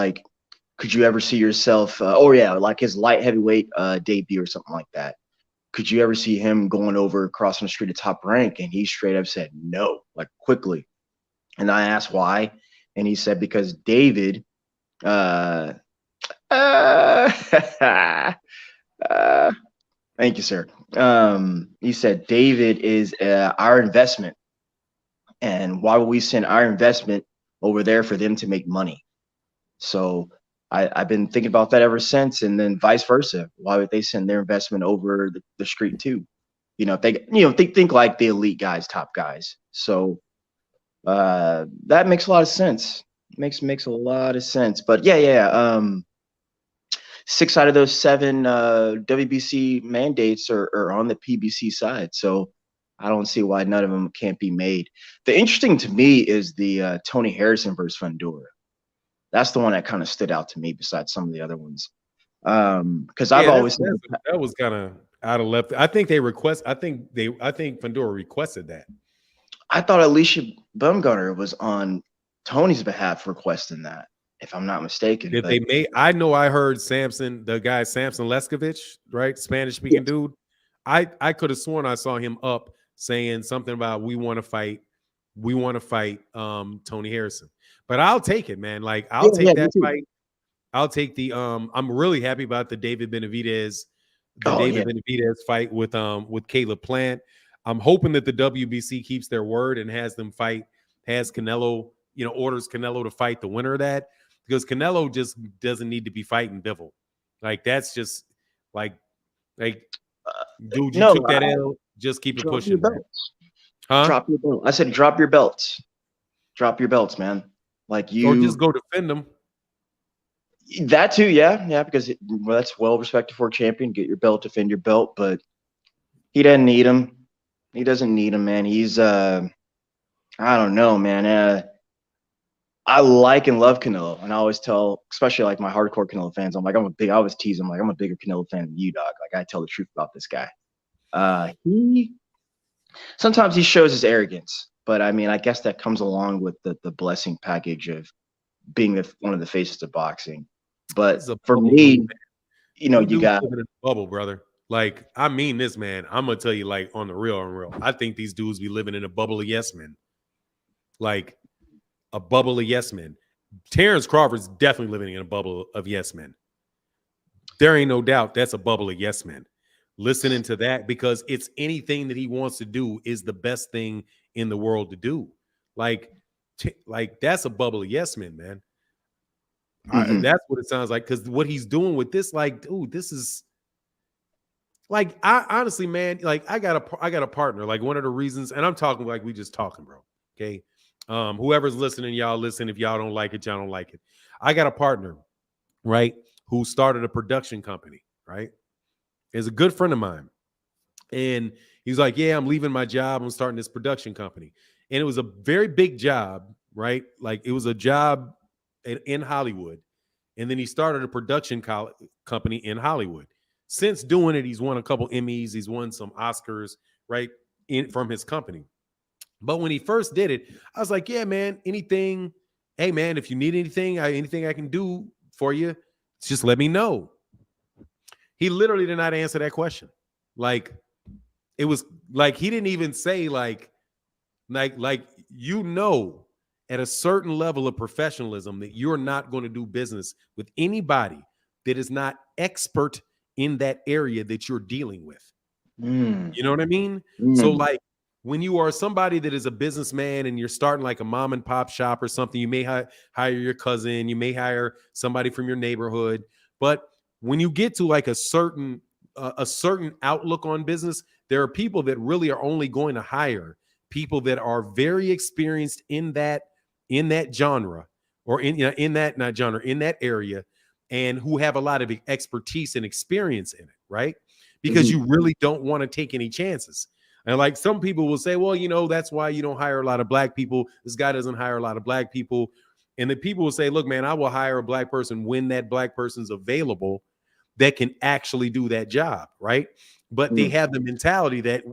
L: could you ever see yourself, his light heavyweight debut or something like that? Could you ever see him going over, crossing the street to Top Rank? And he straight up said no, quickly. And I asked why, and he said because David, thank you, sir. He said David is our investment, and why would we send our investment over there for them to make money. So I've been thinking about that ever since, and then vice versa. Why would they send their investment over the street too? If they think like the elite guys, top guys. So that makes a lot of sense. Makes a lot of sense. But yeah. 6 out of those 7 WBC mandates are on the PBC side. So I don't see why none of them can't be made. The interesting to me is the Tony Harrison versus Fundora. That's the one that kind of stood out to me besides some of the other ones. Because I've always
A: that was kind of out of left. I think Fundora requested that.
L: I thought Alicia Bumgarner was on Tony's behalf requesting that, if I'm not mistaken.
A: I know I heard Samson, the guy Samson Leskovich, right? Spanish speaking dude. I could have sworn I saw him up saying something about we want to fight Tony Harrison. But I'll take it, man. Like I'll take that fight. I'll take the I'm really happy about the David Benavidez Benavidez fight with Caleb Plant. I'm hoping that the WBC keeps their word and has Canelo, orders Canelo to fight the winner of that, because Canelo just doesn't need to be fighting Bivol. Like that's just like dude, you took that L, just keep it pushing. Huh?
L: Drop your belt. I said drop your belts. Drop your belts, man. Like
A: or just go defend them.
L: That too, yeah, because that's well respected for a champion. Get your belt, defend your belt, but he doesn't need him. He doesn't need him, man. He's I don't know, man. I like and love Canelo, and I always tell, especially like my hardcore Canelo fans, I always tease them, like I'm a bigger Canelo fan than you, dog. Like I tell the truth about this guy. Sometimes he shows his arrogance, but I mean, I guess that comes along with the blessing package of being one of the faces of boxing. But for me, you got
A: in a bubble, brother. Like, I mean this, man. I'm gonna tell you, like, on the real. I think these dudes be living in a bubble of yes men. Like a bubble of yes men. Terence Crawford's definitely living in a bubble of yes men. There ain't no doubt that's a bubble of yes men. Listening to that, because it's anything that he wants to do is the best thing in the world to do. Like that's a bubble of yes men, man. That's what it sounds like, because what he's doing with this, like, dude, this is like, I honestly, man, like I got a partner. Like one of the reasons, and I'm talking like we just talking, bro. Okay. Whoever's listening, y'all listen. If y'all don't like it, y'all don't like it. I got a partner, right, who started a production company, right? Is a good friend of mine. And he's like, yeah, I'm leaving my job. I'm starting this production company. And it was a very big job, right? Like it was a job in Hollywood. And then he started a production company in Hollywood. Since doing it, he's won a couple Emmys. He's won some Oscars, right, from his company. But when he first did it, I was like, yeah, man, anything. Hey, man, if you need anything I can do for you, just let me know. He literally did not answer that question. Like, it was like he didn't even say like at a certain level of professionalism that you're not going to do business with anybody that is not expert in that area that you're dealing with. You know what I mean? So like when you are somebody that is a businessman and you're starting like a mom and pop shop or something, you may hire your cousin, you may hire somebody from your neighborhood, but when you get to like a certain outlook on business, there are people that really are only going to hire people that are very experienced in that genre, or in that area, and who have a lot of expertise and experience in it, right? Because you really don't want to take any chances. And like some people will say, well, that's why you don't hire a lot of black people. This guy doesn't hire a lot of black people. And the people will say, look, man, I will hire a black person when that black person's available that can actually do that job, right? But they have the mentality that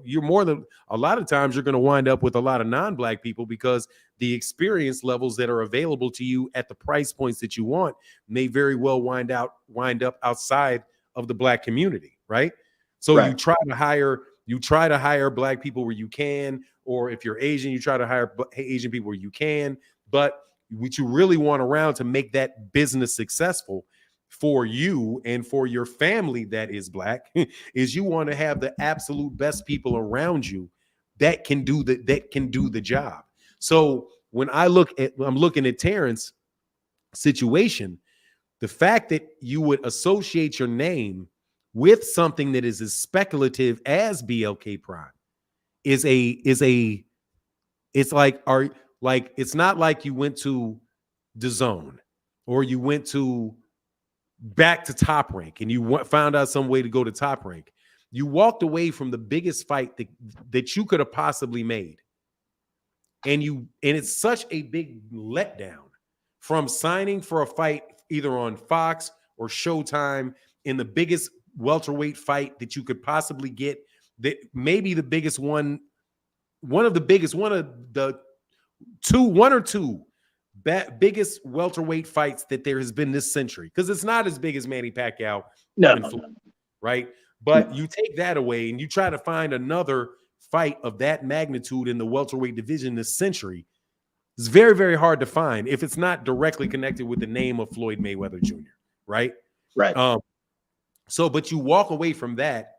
A: a lot of times you're going to wind up with a lot of non-black people, because the experience levels that are available to you at the price points that you want may very well wind up outside of the black community, right? So you try to hire black people where you can, or if you're Asian, you try to hire Asian people where you can. But what you really want around to make that business successful for you and for your family that is black is you want to have the absolute best people around you that can do the job. So when I'm looking at Terrence's situation, the fact that you would associate your name with something that is as speculative as BLK Prime it's not like you went to DAZN or you went to back to Top Rank and you found out some way to go to Top Rank. You walked away from the biggest fight that you could have possibly made. And it's such a big letdown from signing for a fight either on Fox or Showtime in the biggest welterweight fight that you could possibly get, that maybe the biggest one of the two biggest welterweight fights that there has been this century, because it's not as big as Manny Pacquiao, right? But you take that away and you try to find another fight of that magnitude in the welterweight division this century. It's very, very hard to find if it's not directly connected with the name of Floyd Mayweather Jr., right?
L: Right.
A: But you walk away from that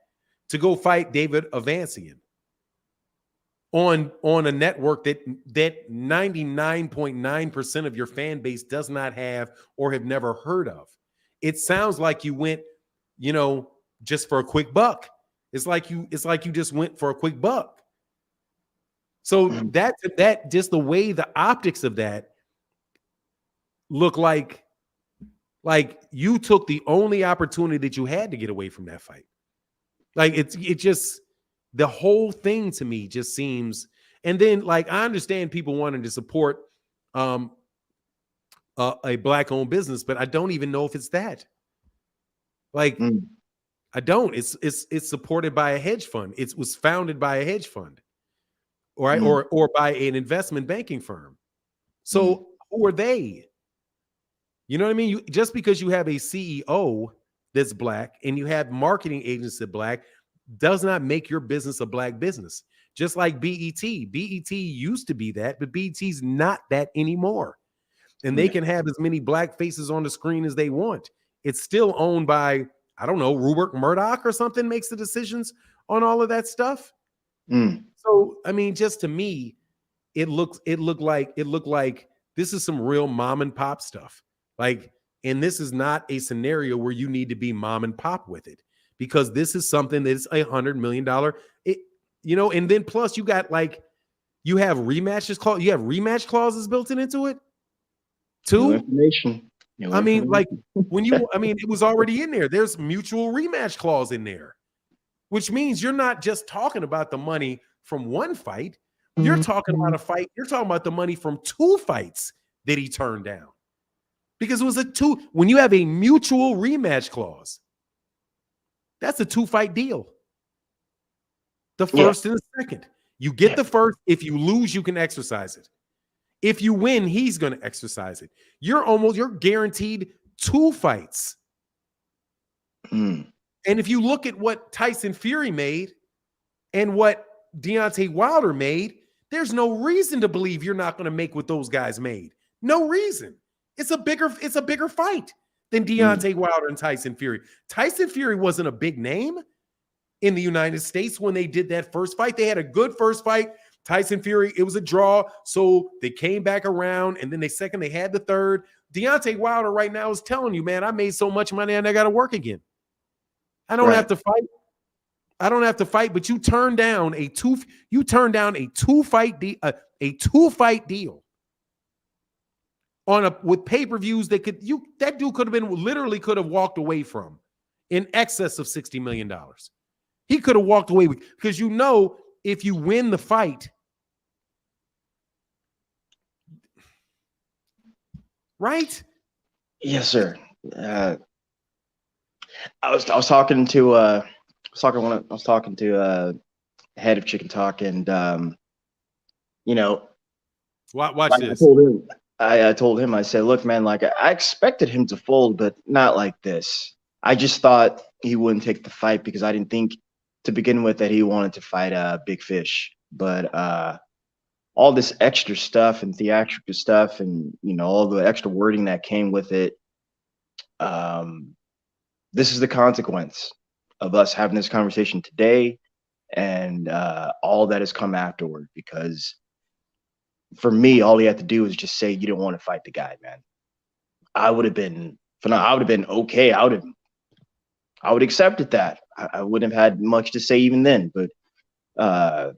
A: to go fight David Avancian on a network that 99.9% of your fan base does not have or have never heard of. It sounds like you went, just for a quick buck. It's like you just went for a quick buck. So that just the way the optics of that look like you took the only opportunity that you had to get away from that fight. Like it just, the whole thing to me just seems, and then like I understand people wanting to support a black-owned business, but I don't even know if it's that. Like I don't. It's supported by a hedge fund. It was founded by a hedge fund, right? Or by an investment banking firm. So who are they? You know what I mean? Just because you have a CEO that's black and you have marketing agents that black does not make your business a black business. Just like BET. BET used to be that, but BET's not that anymore. And they can have as many black faces on the screen as they want. It's still owned by, I don't know, Rupert Murdoch or something makes the decisions on all of that stuff. So, I mean, just to me, it looked like this is some real mom and pop stuff. Like, and this is not a scenario where you need to be mom and pop with it, because this is something that's $100 million. And then plus you got you have rematch clauses built into it too.
L: New information.
A: I mean, it was already in there. There's mutual rematch clause in there, which means you're not just talking about the money from one fight. You're talking about a fight. You're talking about the money from two fights that he turned down, because it was when you have a mutual rematch clause, that's a 2-fight deal. The first and the second. You get the first. If you lose, you can exercise it. If you win, he's going to exercise it. You're guaranteed 2 fights. And if you look at what Tyson Fury made and what Deontay Wilder made, there's no reason to believe you're not going to make what those guys made. No reason. It's a bigger fight than Deontay Wilder and Tyson Fury. Tyson Fury wasn't a big name in the United States when they did that first fight. They had a good first fight. Tyson Fury, it was a draw, so they came back around, and then they had the third. Deontay Wilder right now is telling you, man, I made so much money and I got to work again. I don't have to fight. I don't have to fight, but you turned down a 2-fight deal with pay-per-views that dude could have walked away from in excess of $60 million. He could have walked away with, because if you win the fight, right?
L: Yes, sir. I was talking to head of Chicken Talk, and
A: watch this.
L: I told him, I said, look, man, I expected him to fold, but not like this. I just thought he wouldn't take the fight because I didn't think to begin with that he wanted to fight Big Fish. But all this extra stuff and theatrical stuff and, all the extra wording that came with it, this is the consequence of us having this conversation today and all that has come afterward, because for me, all he had to do was just say you didn't want to fight the guy, man. I would have been okay. I would accepted that. I wouldn't have had much to say even then, but a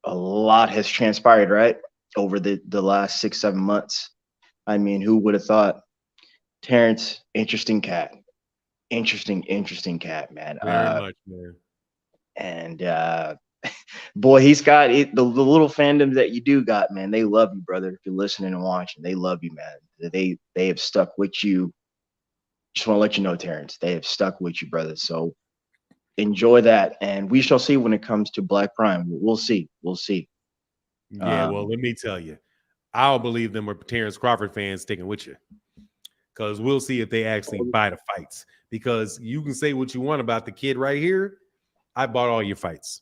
L: lot has transpired, right? Over the last 6-7 months. I mean, who would have thought? Terence, interesting cat. Interesting cat, man.
A: Very much, man.
L: And boy, he's got it, the little fandom that you do got, man. They love you, brother. If you're listening and watching, they love you, man. They have stuck with you. Just want to let you know, Terence, they have stuck with you, brother. So enjoy that, and we shall see when it comes to Black Prime. We'll see.
A: Yeah, well, let me tell you, I'll believe them or Terence Crawford fans sticking with you, because we'll see if they actually buy the fights. Because you can say what you want about the kid right here. I bought all your fights.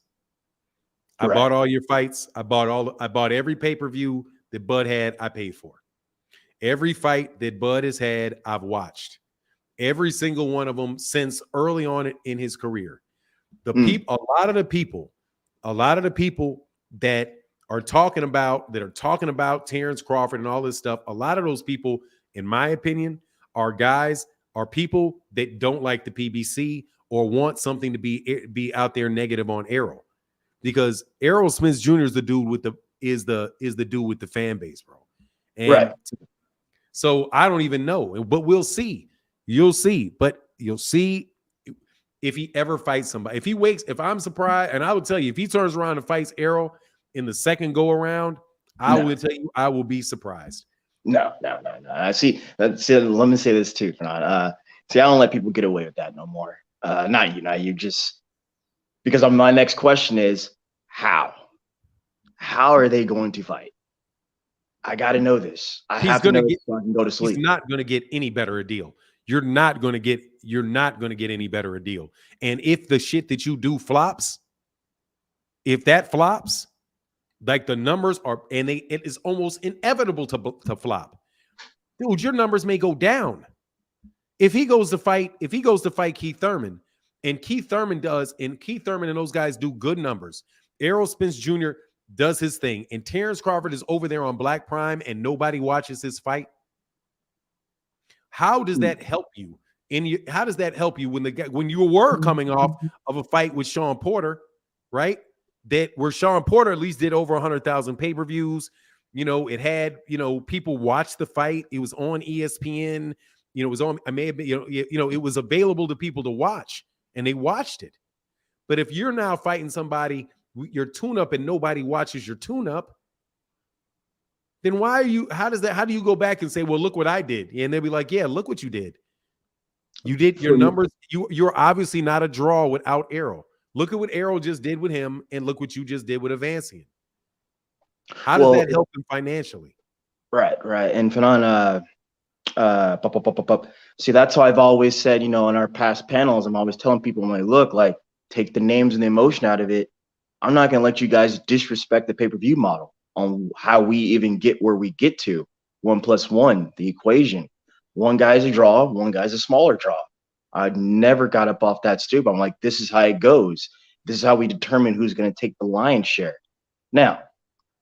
A: I bought all your fights. I bought every pay-per-view that Bud had. I paid for every fight that Bud has had. I've watched every single one of them since early on in his career. A lot of the people that are talking about Terence Crawford and all this stuff, a lot of those people, in my opinion, are people that don't like the PBC or want something to be out there negative on Errol, because Errol Spence Jr. is the dude with the dude with the fan base, bro. And so I don't even know, but we'll see. You'll see if he ever fights somebody. If I'm surprised, and I would tell you, if he turns around and fights Errol in the second go around, I will tell you, I will be surprised.
L: No. See, let me say this too, Fernand. See, I don't let people get away with that no more. Not you. Just because my next question is how are they going to fight? I got to know this. I have to know this so I can go to sleep.
A: He's not going to get any better a deal. You're not going to get any better a deal. And if the shit that you do flops, if that flops, like the numbers are, and it is almost inevitable to flop. Dude, your numbers may go down. If he goes to fight Keith Thurman, and Keith Thurman and those guys do good numbers. Errol Spence Jr. does his thing, and Terence Crawford is over there on Black Prime and nobody watches his fight. How does that help you? How does that help you when you were coming off of a fight with Sean Porter, right? Where Sean Porter at least did over 100,000 pay-per-views. It had, people watched the fight. It was on ESPN. It was on. It was available to people to watch, and they watched it. But if you're now fighting somebody, your tune-up, and nobody watches your tune-up, then how do you go back and say, well, look what I did? And they'll be like, yeah, look what you did. You did your numbers. You're obviously not a draw without Errol. Look at what Errol just did with him, and look what you just did with Avancian. How does that help him financially?
L: Right. And Fernand, see, that's why I've always said, in our past panels, I'm always telling people, I'm like, look, like, take the names and the emotion out of it. I'm not going to let you guys disrespect the pay-per-view model on how we even get where we get to 1 + 1, the equation. One guy's a draw, one guy's a smaller draw. I never got up off that stoop. I'm like, this is how it goes. This is how we determine who's going to take the lion's share. Now,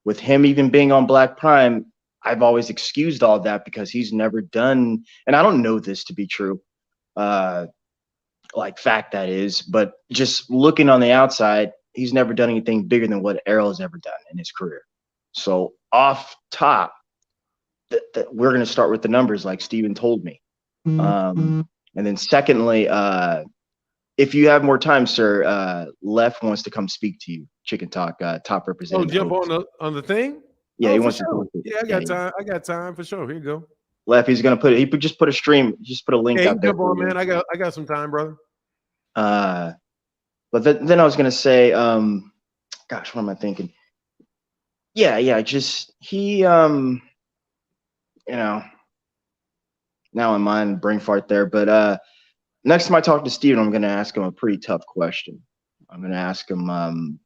L: with him even being on Black Prime, I've always excused all that because he's never done, and I don't know this to be true, like fact that is, but just looking on the outside, he's never done anything bigger than what Errol's ever done in his career. So off top, we're going to start with the numbers like Steven told me. And then secondly, if you have more time, sir, Left wants to come speak to you. Chicken Talk, top representative.
A: Jump on the thing?
L: Yeah, he wants
A: to.
L: to.
A: Yeah, I got time. I got time for sure. Here you go.
L: Left, he's gonna he just put a stream, just put a link out there.
A: Jump on, man. I got some time, brother.
L: But then I was gonna say, gosh, what am I thinking? Yeah, just he, now I'm mind brain fart there. But next time I talk to Steven, I'm gonna ask him a pretty tough question. I'm gonna ask him,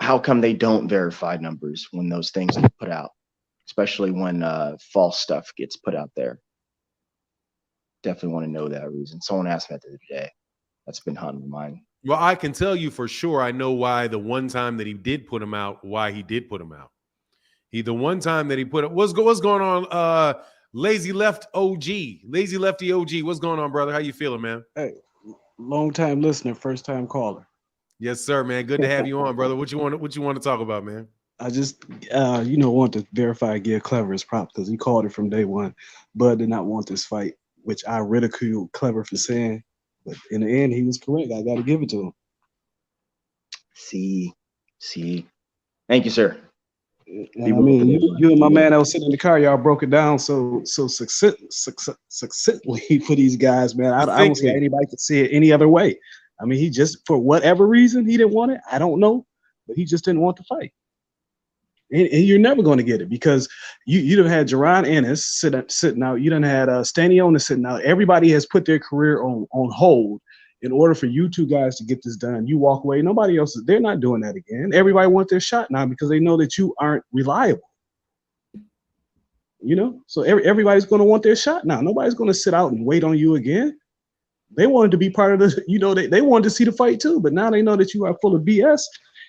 L: how come they don't verify numbers when those things get put out, especially when false stuff gets put out there? Definitely want to know that reason. Someone asked me that the other day. That's been haunting my mind.
A: Well, I can tell you for sure, I know why the one time that he did put him out, why he did put him out. The one time that he put up, what's going on? Lazy Left OG, Lazy Lefty OG. What's going on, brother? How you feeling, man?
M: Hey, long time listener, first time caller.
A: Yes, sir, man. Good to have you on, brother. What you want to talk about, man?
M: I just, want to verify, give Clever his props because he called it from day one. Bud did not want this fight, which I ridiculed Clever for saying, but in the end, he was correct. I got to give it to him.
L: See. Thank you, sir.
M: I mean, you and my man that was sitting in the car, y'all broke it down so succinctly for these guys, man. I don't see how anybody could see it any other way. I mean, he just, for whatever reason, he didn't want it. I don't know, but he just didn't want the fight. And you're never going to get it because you done had Jaron Ennis sitting out. You done had Staniona sitting out. Everybody has put their career on hold in order for you two guys to get this done. You walk away. Nobody else they're not doing that again. Everybody wants their shot now because they know that you aren't reliable. So everybody's going to want their shot now. Nobody's going to sit out and wait on you again. They wanted to be part of the, they wanted to see the fight too, but now they know that you are full of BS.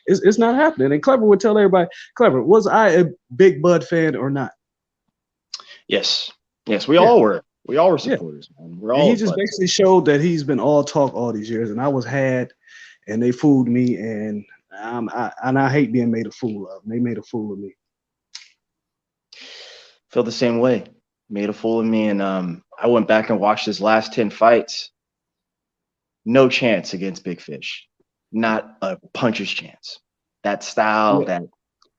M: It's not happening. And Clever would tell everybody, Clever, was I a big Bud fan or not?
L: Yes, we all were. We all were supporters, man. We're all.
M: He just basically showed that he's been all talk all these years, and I was had, and they fooled me, and I hate being made a fool of. They made a fool of me.
L: Feel the same way. Made a fool of me, and I went back and watched his last 10 fights. No chance against Big Fish. Not a puncher's chance. That style,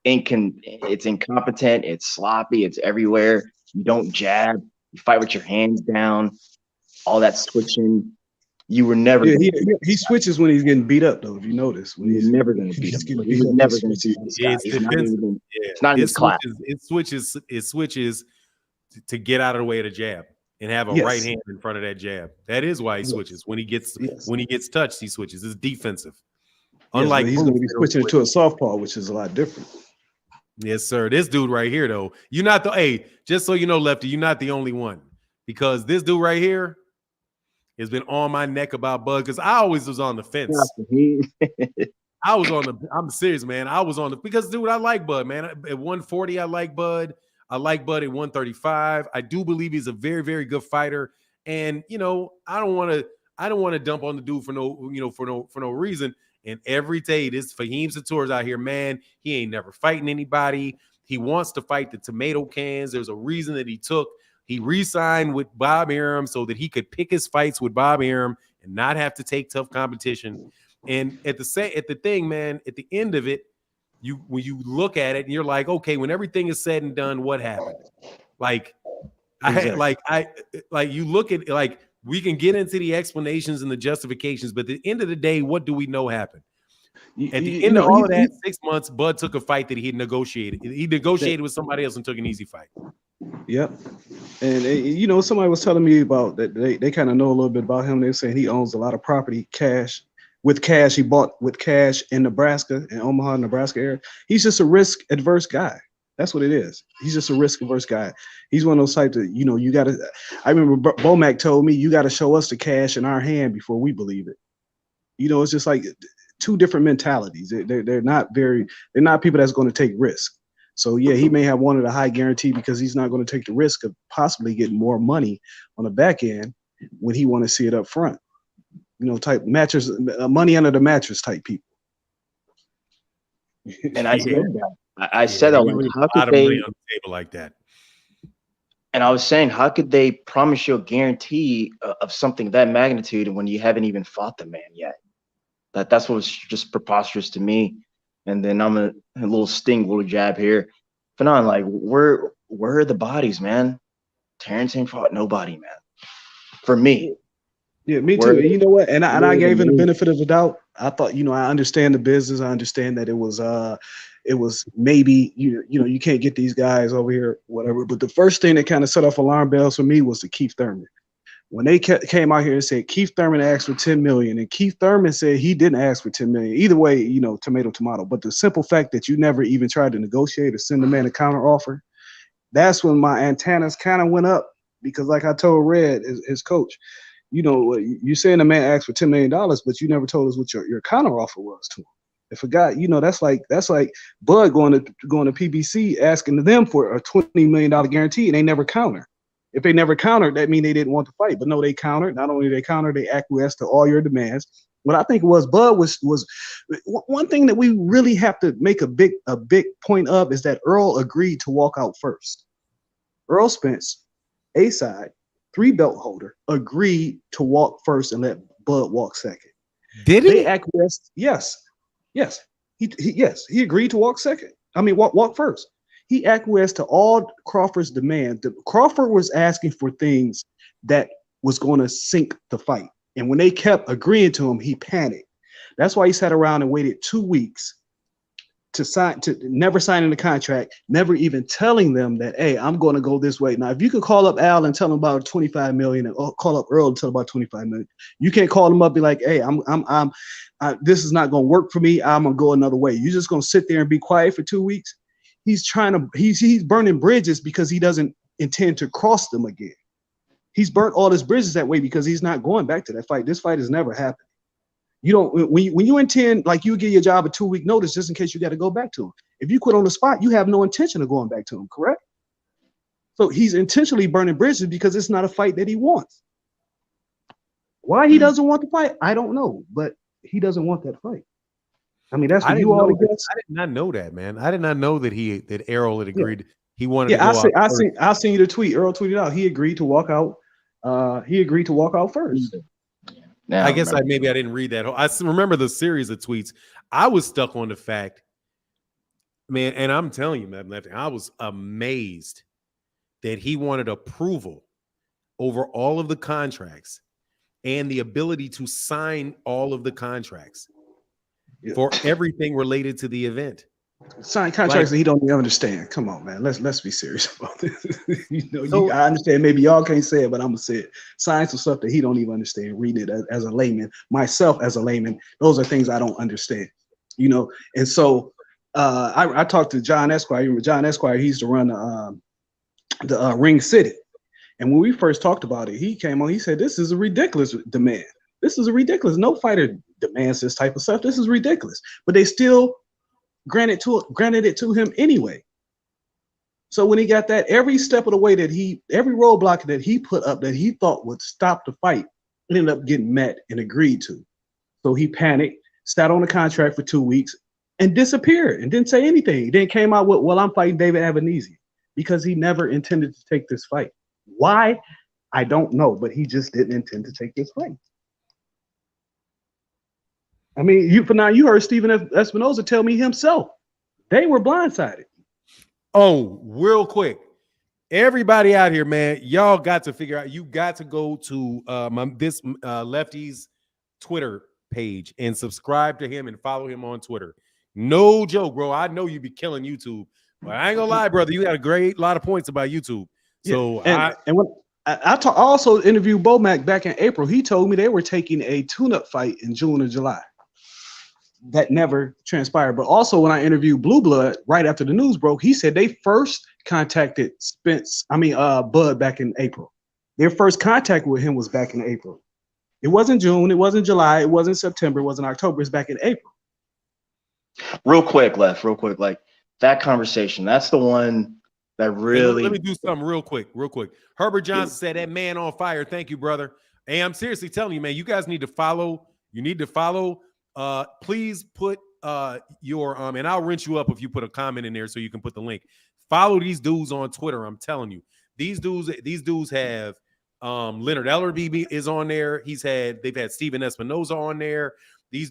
L: it's incompetent, it's sloppy, it's everywhere. You don't jab. You fight with your hands down, all that switching. You were never.
M: Yeah, he switches when he's getting beat up, though. If you notice, when he's
L: never going to beat him. He's never going to beat this guy. It's not in his class.
A: It switches to get out of the way of the jab and have a right hand in front of that jab. That is why he switches. When he gets touched, he switches. It's defensive. Unlike
M: he's going to be switching to a southpaw, which is a lot different.
A: Yes, sir. This dude right here, though, you're not just so you know, Lefty, you're not the only one. Because this dude right here has been on my neck about Bud, because I always was on the fence. I'm serious, man. I was on because, dude, I like Bud, man. At 140, I like Bud. I like Bud at 135. I do believe he's a very, very good fighter. And, I don't want to dump on the dude for no reason. And every day, this Fahim Sator's out here, man, he ain't never fighting anybody. He wants to fight the tomato cans. There's a reason that he re-signed with Bob Arum so that he could pick his fights with Bob Arum and not have to take tough competition. And at the thing, man, at the end of it, when you look at it and you're like, okay, when everything is said and done, what happened? You look at we can get into the explanations and the justifications, but at the end of the day, what do we know happened? At the end of all of that, 6 months, Bud took a fight that he had negotiated. He negotiated with somebody else and took an easy fight.
M: Yep. And, somebody was telling me about that. They kind of know a little bit about him. They're saying he owns a lot of property, cash. He bought with cash in Nebraska, in Omaha, Nebraska area. He's just a risk-adverse guy. That's what it is. He's just a risk-averse guy. He's one of those types that, you got to – I remember Bomac told me, you got to show us the cash in our hand before we believe it. It's just like two different mentalities. They're not people that's going to take risk. So, yeah, he may have wanted a high guarantee because he's not going to take the risk of possibly getting more money on the back end when he want to see it up front. Type mattress, money under the mattress type people.
L: And I said that. I said that. Like, how could they on the
A: table like that?
L: And I was saying, how could they promise you a guarantee of something that magnitude when you haven't even fought the man yet? That's what was just preposterous to me. And then I'm a little jab here. Fanon, like, where are the bodies, man? Terence ain't fought nobody, man. For me.
M: Yeah, me too. You know what? And I gave him the benefit of the doubt. I thought, I understand the business. I understand that it was maybe, you can't get these guys over here, whatever. But the first thing that kind of set off alarm bells for me was the Keith Thurman. When they came out here and said Keith Thurman asked for $10 million, and Keith Thurman said he didn't ask for $10 million. Either way, tomato. But the simple fact that you never even tried to negotiate or send the man a counter offer, that's when my antennas kind of went up. Because like I told Red, his coach, you're saying the man asked for $10 million, but you never told us what your counter offer was to him. If a guy, that's like Bud going to PBC asking them for a $20 million guarantee, and they never counter. If they never countered, that means they didn't want to fight. But no, they countered. Not only they countered, they acquiesced to all your demands. What I think was Bud was one thing that we really have to make a big point of is that Earl agreed to walk out first. Earl Spence, A-side, 3-belt holder, agreed to walk first and let Bud walk second.
A: Did he?
M: They acquiesced. Yes. He agreed to walk second. I mean, walk first. He acquiesced to all Crawford's demands. Crawford was asking for things that was going to sink the fight. And when they kept agreeing to him, he panicked. That's why he sat around and waited 2 weeks to never signing the contract, never even telling them that, hey, I'm going to go this way. Now, if you can call up Al and tell him about 25 million, and call up Earl and tell him about 25 million, you can't call him up and be like, hey, this is not going to work for me. I'm going to go another way. You're just going to sit there and be quiet for 2 weeks. He's burning bridges because he doesn't intend to cross them again. He's burnt all his bridges that way because he's not going back to that fight. This fight has never happened. You don't, when you intend, like you give your job a 2-week notice just in case you got to go back to him. If you quit on the spot, you have no intention of going back to him, correct? So he's intentionally burning bridges because it's not a fight that he wants. Why he doesn't want the fight, I don't know, but he doesn't want that fight. I mean, that's what you all guess.
A: I did not know that, man. I did not know that Errol had agreed. Yeah. He wanted to go out.
M: I seen you the tweet. Earl tweeted out he agreed to walk out. He agreed to walk out first.
A: Now, I guess maybe I didn't read that. I remember the series of tweets. I was stuck on the fact, man, and I'm telling you, man, I was amazed that he wanted approval over all of the contracts and the ability to sign all of the contracts for everything related to the event.
M: Sign contracts that he don't even understand. Come on, man. Let's be serious about this. I understand maybe y'all can't say it, but I'm gonna say it. Sign some stuff that he don't even understand. Read it as a layman. Myself as a layman, those are things I don't understand. And so I talked to John Esquire. John Esquire, he used to run the Ring City. And when we first talked about it, he came on, he said, this is a ridiculous demand. This is a ridiculous. No fighter demands this type of stuff. This is ridiculous. But they still granted it to him anyway. So when he got that, every step of the way every roadblock that he put up that he thought would stop the fight, ended up getting met and agreed to. So he panicked, sat on the contract for 2 weeks, and disappeared and didn't say anything. He then came out with, well, I'm fighting David Avanese, because he never intended to take this fight. Why? I don't know, but he just didn't intend to take this fight. I mean, you heard Stephen Espinoza tell me himself. They were blindsided.
A: Oh, real quick. Everybody out here, man, y'all got to figure out, you got to go to Lefty's Twitter page and subscribe to him and follow him on Twitter. No joke, bro. I know you be killing YouTube, but I ain't gonna lie, brother. You got a great lot of points about YouTube. So
M: I also interviewed Bomac back in April. He told me they were taking a tune-up fight in June or July. That never transpired. But also when I interviewed Blue Blood right after the news broke, he said they first contacted Bud back in April. Their first contact with him was back in April. It wasn't June, it wasn't July, it wasn't September, it wasn't October, it's back in April.
L: Real quick, like that conversation, that's the one that really...
A: Let me do something real quick. Herbert Johnson said, that man on fire. Thank you, brother. Hey, I'm seriously telling you, man, you guys need to follow. Please put your and I'll rinse you up if you put a comment in there so you can put the link. Follow these dudes on Twitter. I'm telling you, these dudes have Leonard Ellerby is on there. They've had Stephen Espinoza on there. These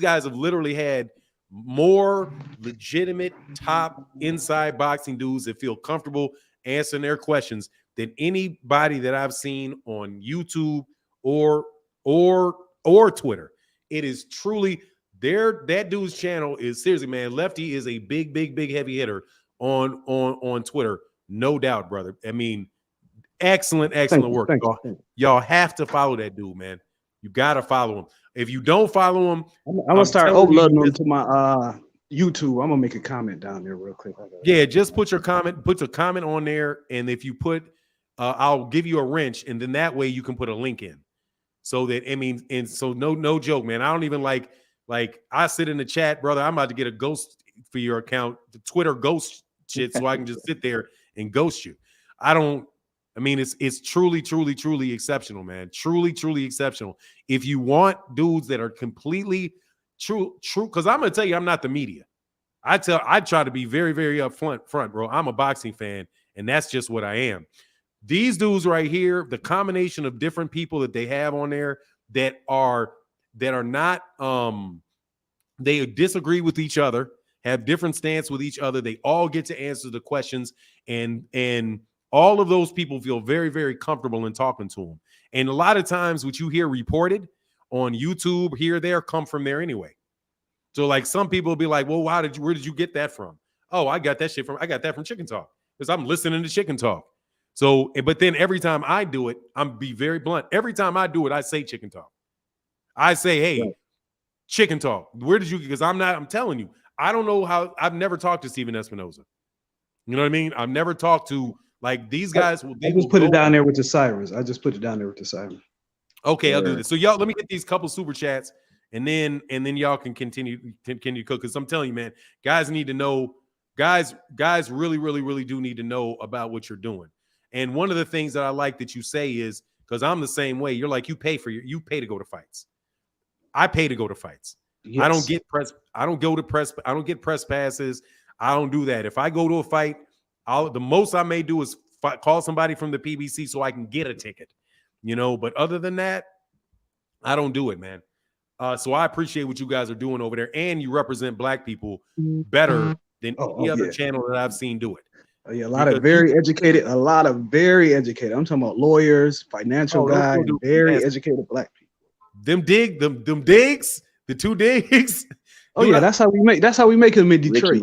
A: guys have literally had more legitimate top inside boxing dudes that feel comfortable answering their questions than anybody that I've seen on YouTube or Twitter. It is truly that dude's channel is seriously, man. Lefty is a big heavy hitter on Twitter, no doubt, brother. I mean, excellent work. Y'all have to follow that dude, man. You gotta follow him. If you don't follow him,
M: I'm gonna start uploading him to my YouTube. I'm gonna make a comment down there real quick.
A: Yeah, just put your comment on there, and if you put, I'll give you a wrench, and then that way you can put a link in. So that, I mean, and so no joke, man. I don't even like Like I sit in the chat, brother. I'm about to get a ghost for your account, the Twitter ghost shit, so I can just sit there and ghost you. I mean, it's truly, truly, truly exceptional, man. Truly, truly exceptional. If you want dudes that are completely true, because I'm gonna tell you, I'm not the media. I try to be very, very upfront, bro. I'm a boxing fan, and that's just what I am. These dudes right here, the combination of different people that they have on there that are not they disagree with each other, have different stance with each other. They all get to answer the questions, and all of those people feel very, very comfortable in talking to them. And a lot of times what you hear reported on YouTube here, there, come from there anyway. So like some people will be like, well, where did you get that from? Oh, I got that from Chicken Talk because I'm listening to Chicken Talk. So, but then every time I do it, I'm be very blunt. Every time I do it, I say Chicken Talk. I say, hey, right. Chicken Talk. Where did you? Because I'm telling you, I don't know how. I've never talked to Steven Espinoza. You know what I mean? I've never talked to like these guys.
M: I just put it down there with the Cyrus. I just put it down there with the Cyrus.
A: Okay, I'll do this. So y'all, let me get these couple super chats, and then y'all can continue cook. Because I'm telling you, man, guys need to know. Guys really, really, really do need to know about what you're doing. And one of the things that I like that you say is, because I'm the same way. You're like, you pay to go to fights. I pay to go to fights. Yes. I don't get press. I don't go to press. I don't get press passes. I don't do that. If I go to a fight, the most I may do is call somebody from the PBC so I can get a ticket. You know, but other than that, I don't do it, man. So I appreciate what you guys are doing over there, and you represent Black people better than any other channel that I've seen do it.
M: Yeah, a lot of very educated. I'm talking about lawyers, financial guys, very educated Black people.
A: Them digs, the two digs.
M: Oh yeah, that's how we make them in Detroit.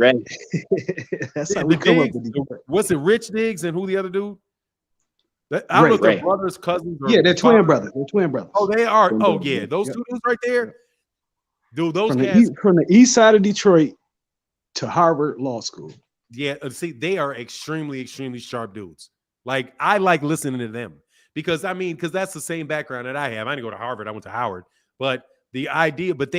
M: That's how we come up with Detroit.
A: What's it, Rich Diggs and who the other dude? I don't know if they're brothers, cousins.
M: Yeah, they're twin brothers. They're twin brothers.
A: Oh, they are. Oh yeah, those two dudes right there. Dude, those
M: guys from the east side of Detroit to Harvard Law School.
A: Yeah, see, they are extremely, extremely sharp dudes. Like I like listening to them because that's the same background that I have. I didn't go to Harvard. I went to Howard. But the idea, but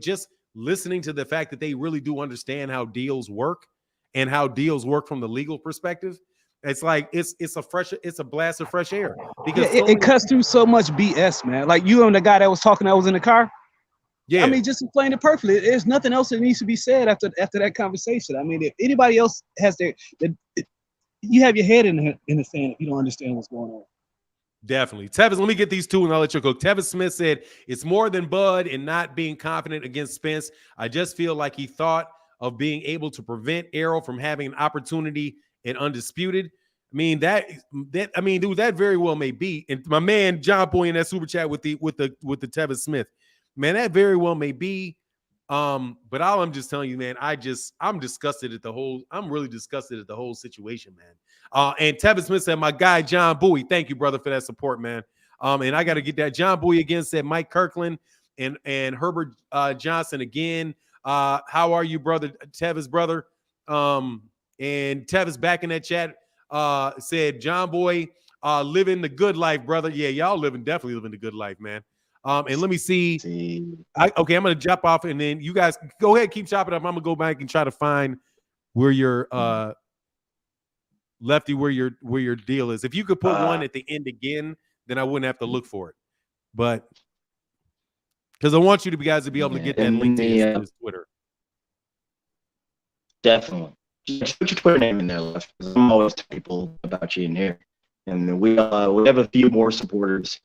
A: just listening to the fact that they really do understand how deals work and how deals work from the legal perspective. It's like it's a blast of fresh air because
M: it cuts through so much BS, man. Like you and the guy that was talking, that was in the car. Yeah, I mean, just explain it perfectly. There's nothing else that needs to be said after that conversation. I mean, if anybody else has you have your head in the sand if you don't understand what's going on.
A: Definitely. Tevis, let me get these two and I'll let you cook. Tevis Smith said, it's more than Bud in not being confident against Spence. I just feel like he thought of being able to prevent Errol from having an opportunity in Undisputed. I mean, dude, that very well may be. And my man John Boy in that super chat with the Tevis Smith. Man, that very well may be. But all I'm just telling you, man, I'm disgusted at I'm really disgusted at the whole situation, man. And Tevin Smith said, my guy, John Bowie, thank you, brother, for that support, man. And I got to get that. John Bowie again said, Mike Kirkland and Herbert Johnson again. How are you, brother? Tevis, brother. And Tevis back in that chat said, John Boy, living the good life, brother. Yeah, y'all definitely living the good life, man. And let me see. I'm going to jump off, and then you guys go ahead, keep chopping up. I'm going to go back and try to find where your Lefty, where your deal is. If you could put one at the end again, then I wouldn't have to look for it. But because I want you to guys to be able to get that link to his Twitter.
L: Definitely. Just put your Twitter name in there, Left. I'm always telling people about you in here. And we have a few more supporters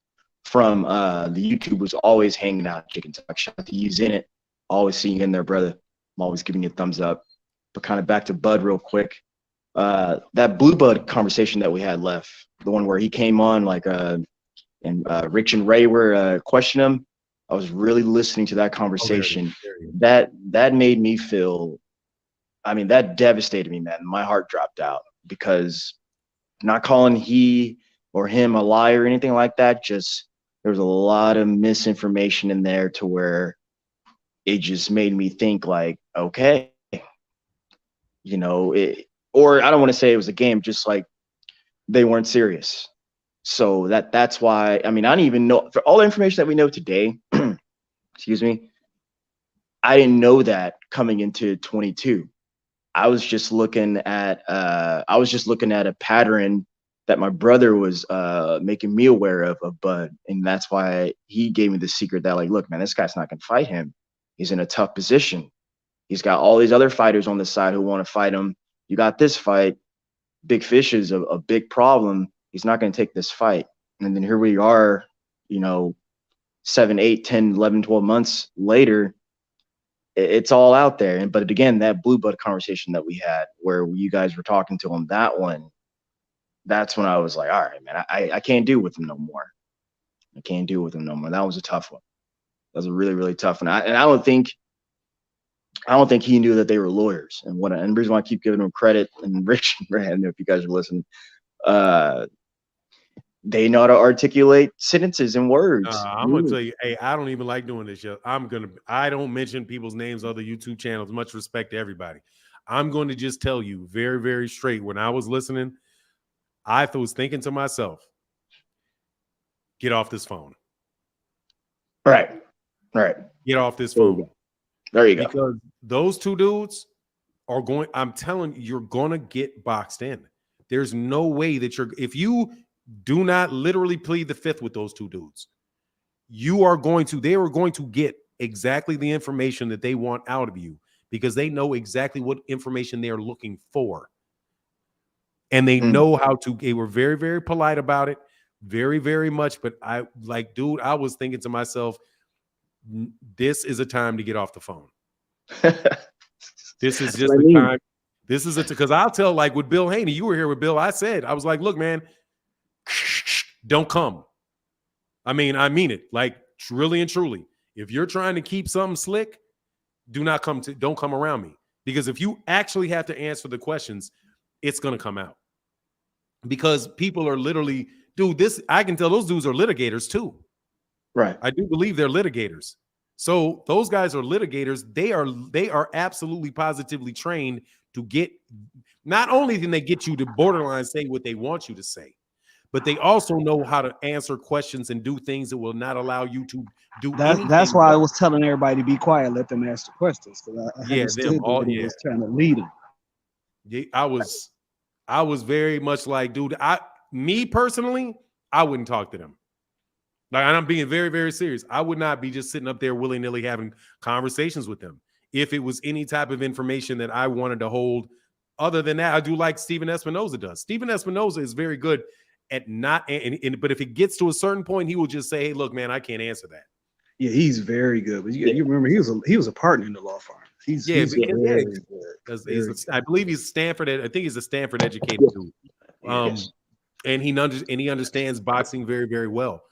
L: from the YouTube was always hanging out Chicken Talk. Shout out to you in it. Always seeing you in there, brother. I'm always giving you a thumbs up. But kind of back to Bud real quick. That Blue Bud conversation that we had left, the one where he came on and Rich and Ray were questioning him. I was really listening to that conversation. That made me feel, that devastated me, man. My heart dropped out because not calling he or him a liar or anything like that, just there was a lot of misinformation in there to where it just made me think like, okay, or I don't want to say it was a game, just like they weren't serious. So that's why, I don't even know, for all the information that we know today, excuse me, I didn't know that coming into 22. I was just looking at a pattern that my brother was making me aware of Bud, and that's why he gave me the secret that, like, look, man, this guy's not gonna fight him. He's in a tough position. He's got all these other fighters on the side who want to fight him. You got this fight. Big Fish is a big problem. He's not going to take this fight. And then here we are, 7, 8, 10, 11, 12 months later, it's all out there. But again, that Blue Bud conversation that we had where you guys were talking to him, that's when I was like, all right, man, I can't do with him no more. I can't do with him no more. That was a tough one. That was a really, really tough one. I don't think he knew that they were lawyers. And the reason why I keep giving him credit, and Rich and Rand, if you guys are listening, they know how to articulate sentences and words.
A: I'm gonna tell you, hey, I don't even like doing this shit. I don't mention people's names, other YouTube channels. Much respect to everybody. I'm going to just tell you very, very straight. When I was listening, I was thinking to myself, get off this phone.
L: Right.
A: Get off this phone.
L: There you go.
A: Because those two dudes are going, I'm telling you, you're going to get boxed in. There's no way that if you do not literally plead the fifth with those two dudes, they are going to get exactly the information that they want out of you, because they know exactly what information they are looking for. And they know how to, they were very, very polite about it. Very, very much. But I was thinking to myself, this is a time to get off the phone. This is just the time. This is it, because I'll tell, like with Bill Haney, you were here with Bill. I was like, look, man, don't come. I mean it, like really and truly. If you're trying to keep something slick, don't come around me. Because if you actually have to answer the questions, it's going to come out. Because people are literally, I can tell those dudes are litigators too.
L: Right.
A: I do believe they're litigators. So those guys are litigators. They are absolutely positively trained to get, not only can they get you to borderline say what they want you to say, but they also know how to answer questions and do things that will not allow you to do anything.
M: That's why I was telling everybody to be quiet, let them ask the questions. Because I was trying to lead them.
A: Yeah, I was very much like, dude, me personally, I wouldn't talk to them. Like, and I'm being very, very serious. I would not be just sitting up there willy-nilly having conversations with them. If it was any type of information that I wanted to hold, other than that, I do like Stephen Espinoza does. Stephen Espinoza is very good at not, but if it gets to a certain point, he will just say, hey, look, man, I can't answer that.
M: Yeah, he's very good. But you remember, he was a partner in the law firm. He's very good.
A: I believe he's Stanford. I think he's a Stanford educated dude. And he understands boxing very, very well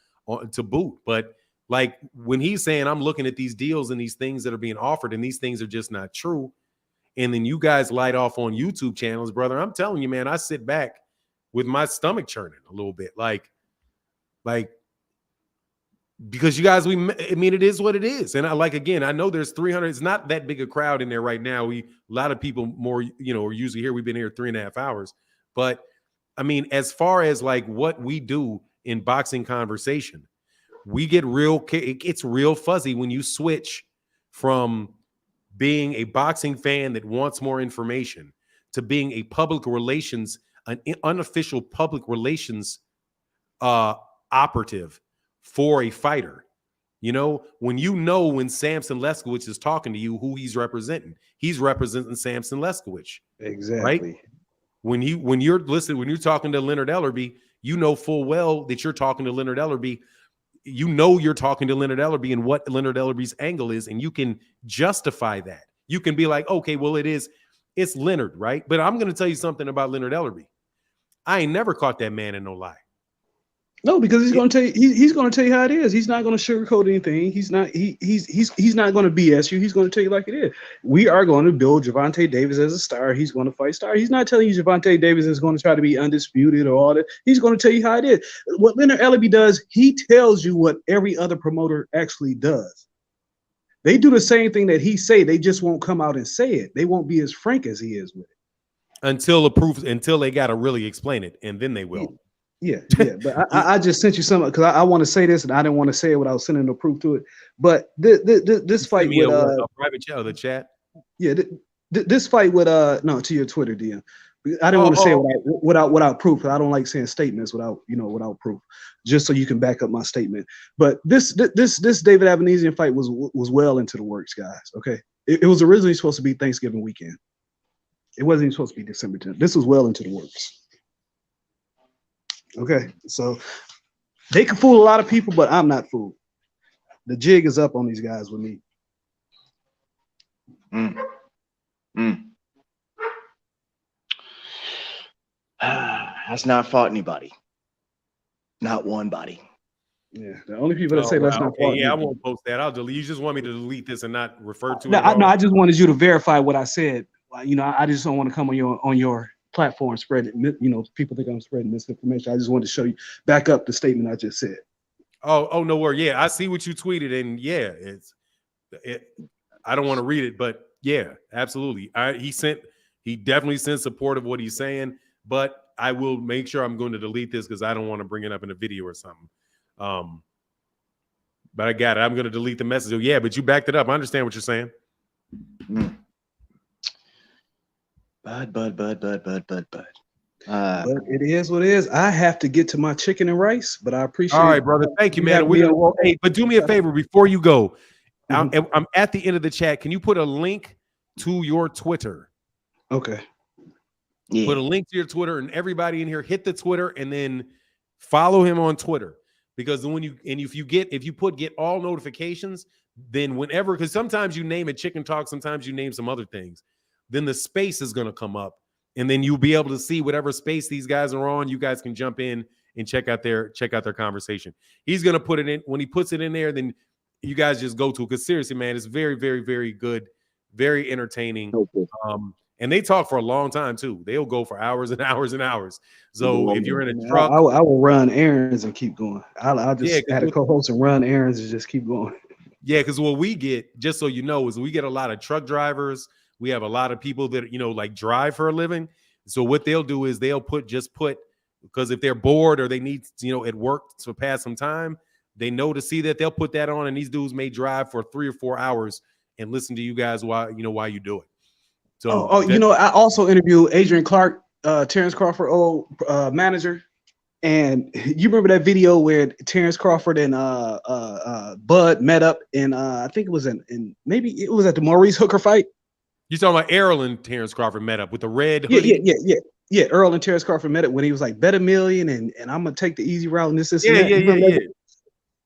A: to boot. But like when he's saying, I'm looking at these deals and these things that are being offered, and these things are just not true. And then you guys light off on YouTube channels, brother. I'm telling you, man, I sit back with my stomach churning a little bit. Like, because you guys, it is what it is. And I know there's 300, it's not that big a crowd in there right now. A lot of people more, are usually here. We've been here 3.5 hours. But I mean, as far as like what we do in boxing conversation, it gets real fuzzy when you switch from being a boxing fan that wants more information to being a an unofficial public relations operative for a fighter. When Samson Leskowicz is talking to you, who he's representing Samson Leskowicz.
M: Exactly.
A: Right? When you're talking to Leonard Ellerby, you know full well that you're talking to Leonard Ellerby. You're talking to Leonard Ellerby and what Leonard Ellerby's angle is, and you can justify that. You can be like, okay, well, it's Leonard, right? But I'm going to tell you something about Leonard Ellerby. I ain't never caught that man in no lie.
M: No, because he's going to tell you. He's going to tell you how it is. He's not going to sugarcoat anything. He's not going to BS you. He's going to tell you like it is. We are going to build Gervonta Davis as a star. He's going to fight star. He's not telling you Gervonta Davis is going to try to be undisputed or all that. He's going to tell you how it is. What Leonard Ellerby does, he tells you what every other promoter actually does. They do the same thing that he say. They just won't come out and say it. They won't be as frank as he is with it.
A: Until they got to really explain it, and then they will.
M: Yeah, but I just sent you some because I want to say this and I didn't want to say it without sending no proof to it. But this fight with
A: a private chat or the chat.
M: Yeah, this fight with no, to your Twitter DM. I didn't want to say it without proof. I don't like saying statements without proof, just so you can back up my statement. But this David Avenesian fight was well into the works, guys. Okay, it was originally supposed to be Thanksgiving weekend. It wasn't even supposed to be December 10th. This was well into the works. Okay, so they can fool a lot of people, but I'm not fooled. The jig is up on these guys with me.
L: Has not fought anybody. Not one body.
M: Yeah, the only people that say let's not fight.
A: Yeah, I won't post that. I'll delete. You just want me to delete this and not refer to it.
M: No, I just wanted you to verify what I said. I just don't want to come on your platform spreading. People think I'm spreading misinformation. I just wanted to show you, back up the statement I just said.
A: Oh, no worry. Yeah, I see what you tweeted, and yeah, I don't want to read it, but yeah, absolutely. He definitely sent support of what he's saying, but I will make sure I'm going to delete this because I don't want to bring it up in a video or something. But I got it. I'm going to delete the message. Yeah, but you backed it up. I understand what you're saying.
L: Bud.
M: But it is what it is. I have to get to my chicken and rice, but I appreciate it.
A: All right, brother. Thank you, man. Hey, but do me a favor before you go. I'm at the end of the chat. Can you put a link to your Twitter?
M: Okay.
L: Yeah.
A: Put a link to your Twitter, and everybody in here hit the Twitter and then follow him on Twitter. Because if you get all notifications, then whenever, because sometimes you name it Chicken Talk, sometimes you name some other things, then the space is going to come up, and then you'll be able to see whatever space these guys are on. You guys can jump in and check out their conversation. He's going to put it in. When he puts it in there, then you guys just go to it. Because seriously, man, it's very, very, very good, very entertaining.
L: Okay.
A: And they talk for a long time too. They'll go for hours and hours and hours. So if you're in a truck,
M: I will run errands and keep going. I'll just add a co-host and run errands and just keep going.
A: Yeah, because what we get, just so you know, is we get a lot of truck drivers. We have a lot of people that like drive for a living. So what they'll do is they'll put because if they're bored or they need at work to pass some time, they know to see that they'll put that on, and these dudes may drive for 3 or 4 hours and listen to you guys while you do it. So
M: I also interviewed Adrian Clark, Terence Crawford old manager, and you remember that video where Terence Crawford and Bud met up in I think it was maybe it was at the Maurice Hooker fight.
A: You talking about Errol and Terence Crawford met up with the red hoodie?
M: Yeah. Earl and Terence Crawford met up when he was like, bet $1 million and I'm gonna take the easy route and this and that.
A: Yeah.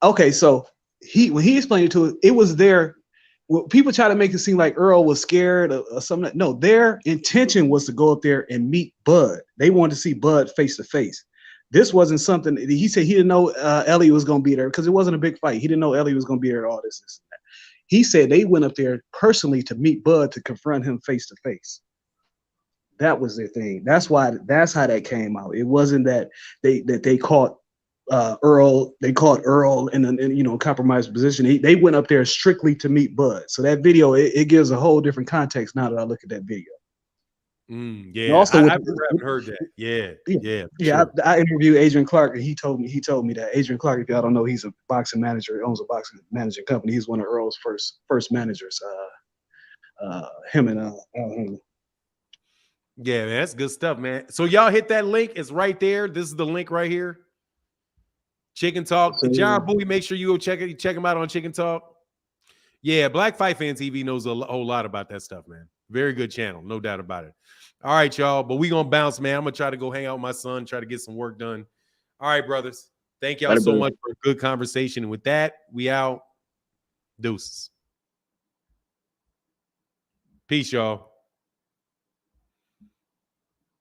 M: Okay, so when he explained it to us, it was there. Well, people try to make it seem like Earl was scared or something. No, their intention was to go up there and meet Bud. They wanted to see Bud face to face. This wasn't something he said he didn't know Ellie was going to be there because it wasn't a big fight. He didn't know Ellie was going to be there. All this and that. He said they went up there personally to meet Bud to confront him face to face. That was their thing. That's how that came out. It wasn't that they caught Earl. They caught Earl in a compromised position. They went up there strictly to meet Bud. So that video it gives a whole different context now that I look at that video.
A: Yeah, also, I haven't heard that. Yeah.
M: Sure. I interviewed Adrian Clark, and he told me that Adrian Clark, if y'all don't know, he's a boxing manager. He owns a boxing managing company. He's one of Earl's first managers. Him and Al.
A: Yeah, man, that's good stuff, man. So y'all hit that link. It's right there. This is the link right here. Chicken Talk. John Bowie, make sure you go check him out on Chicken Talk. Yeah, Black Fight Fan TV knows a whole lot about that stuff, man. Very good channel, no doubt about it. All right, y'all, but we gonna bounce, man. I'm gonna try to go hang out with my son, try to get some work done. All right, brothers. Thank y'all so much for a good conversation. And with that, we out. Deuces. Peace, y'all.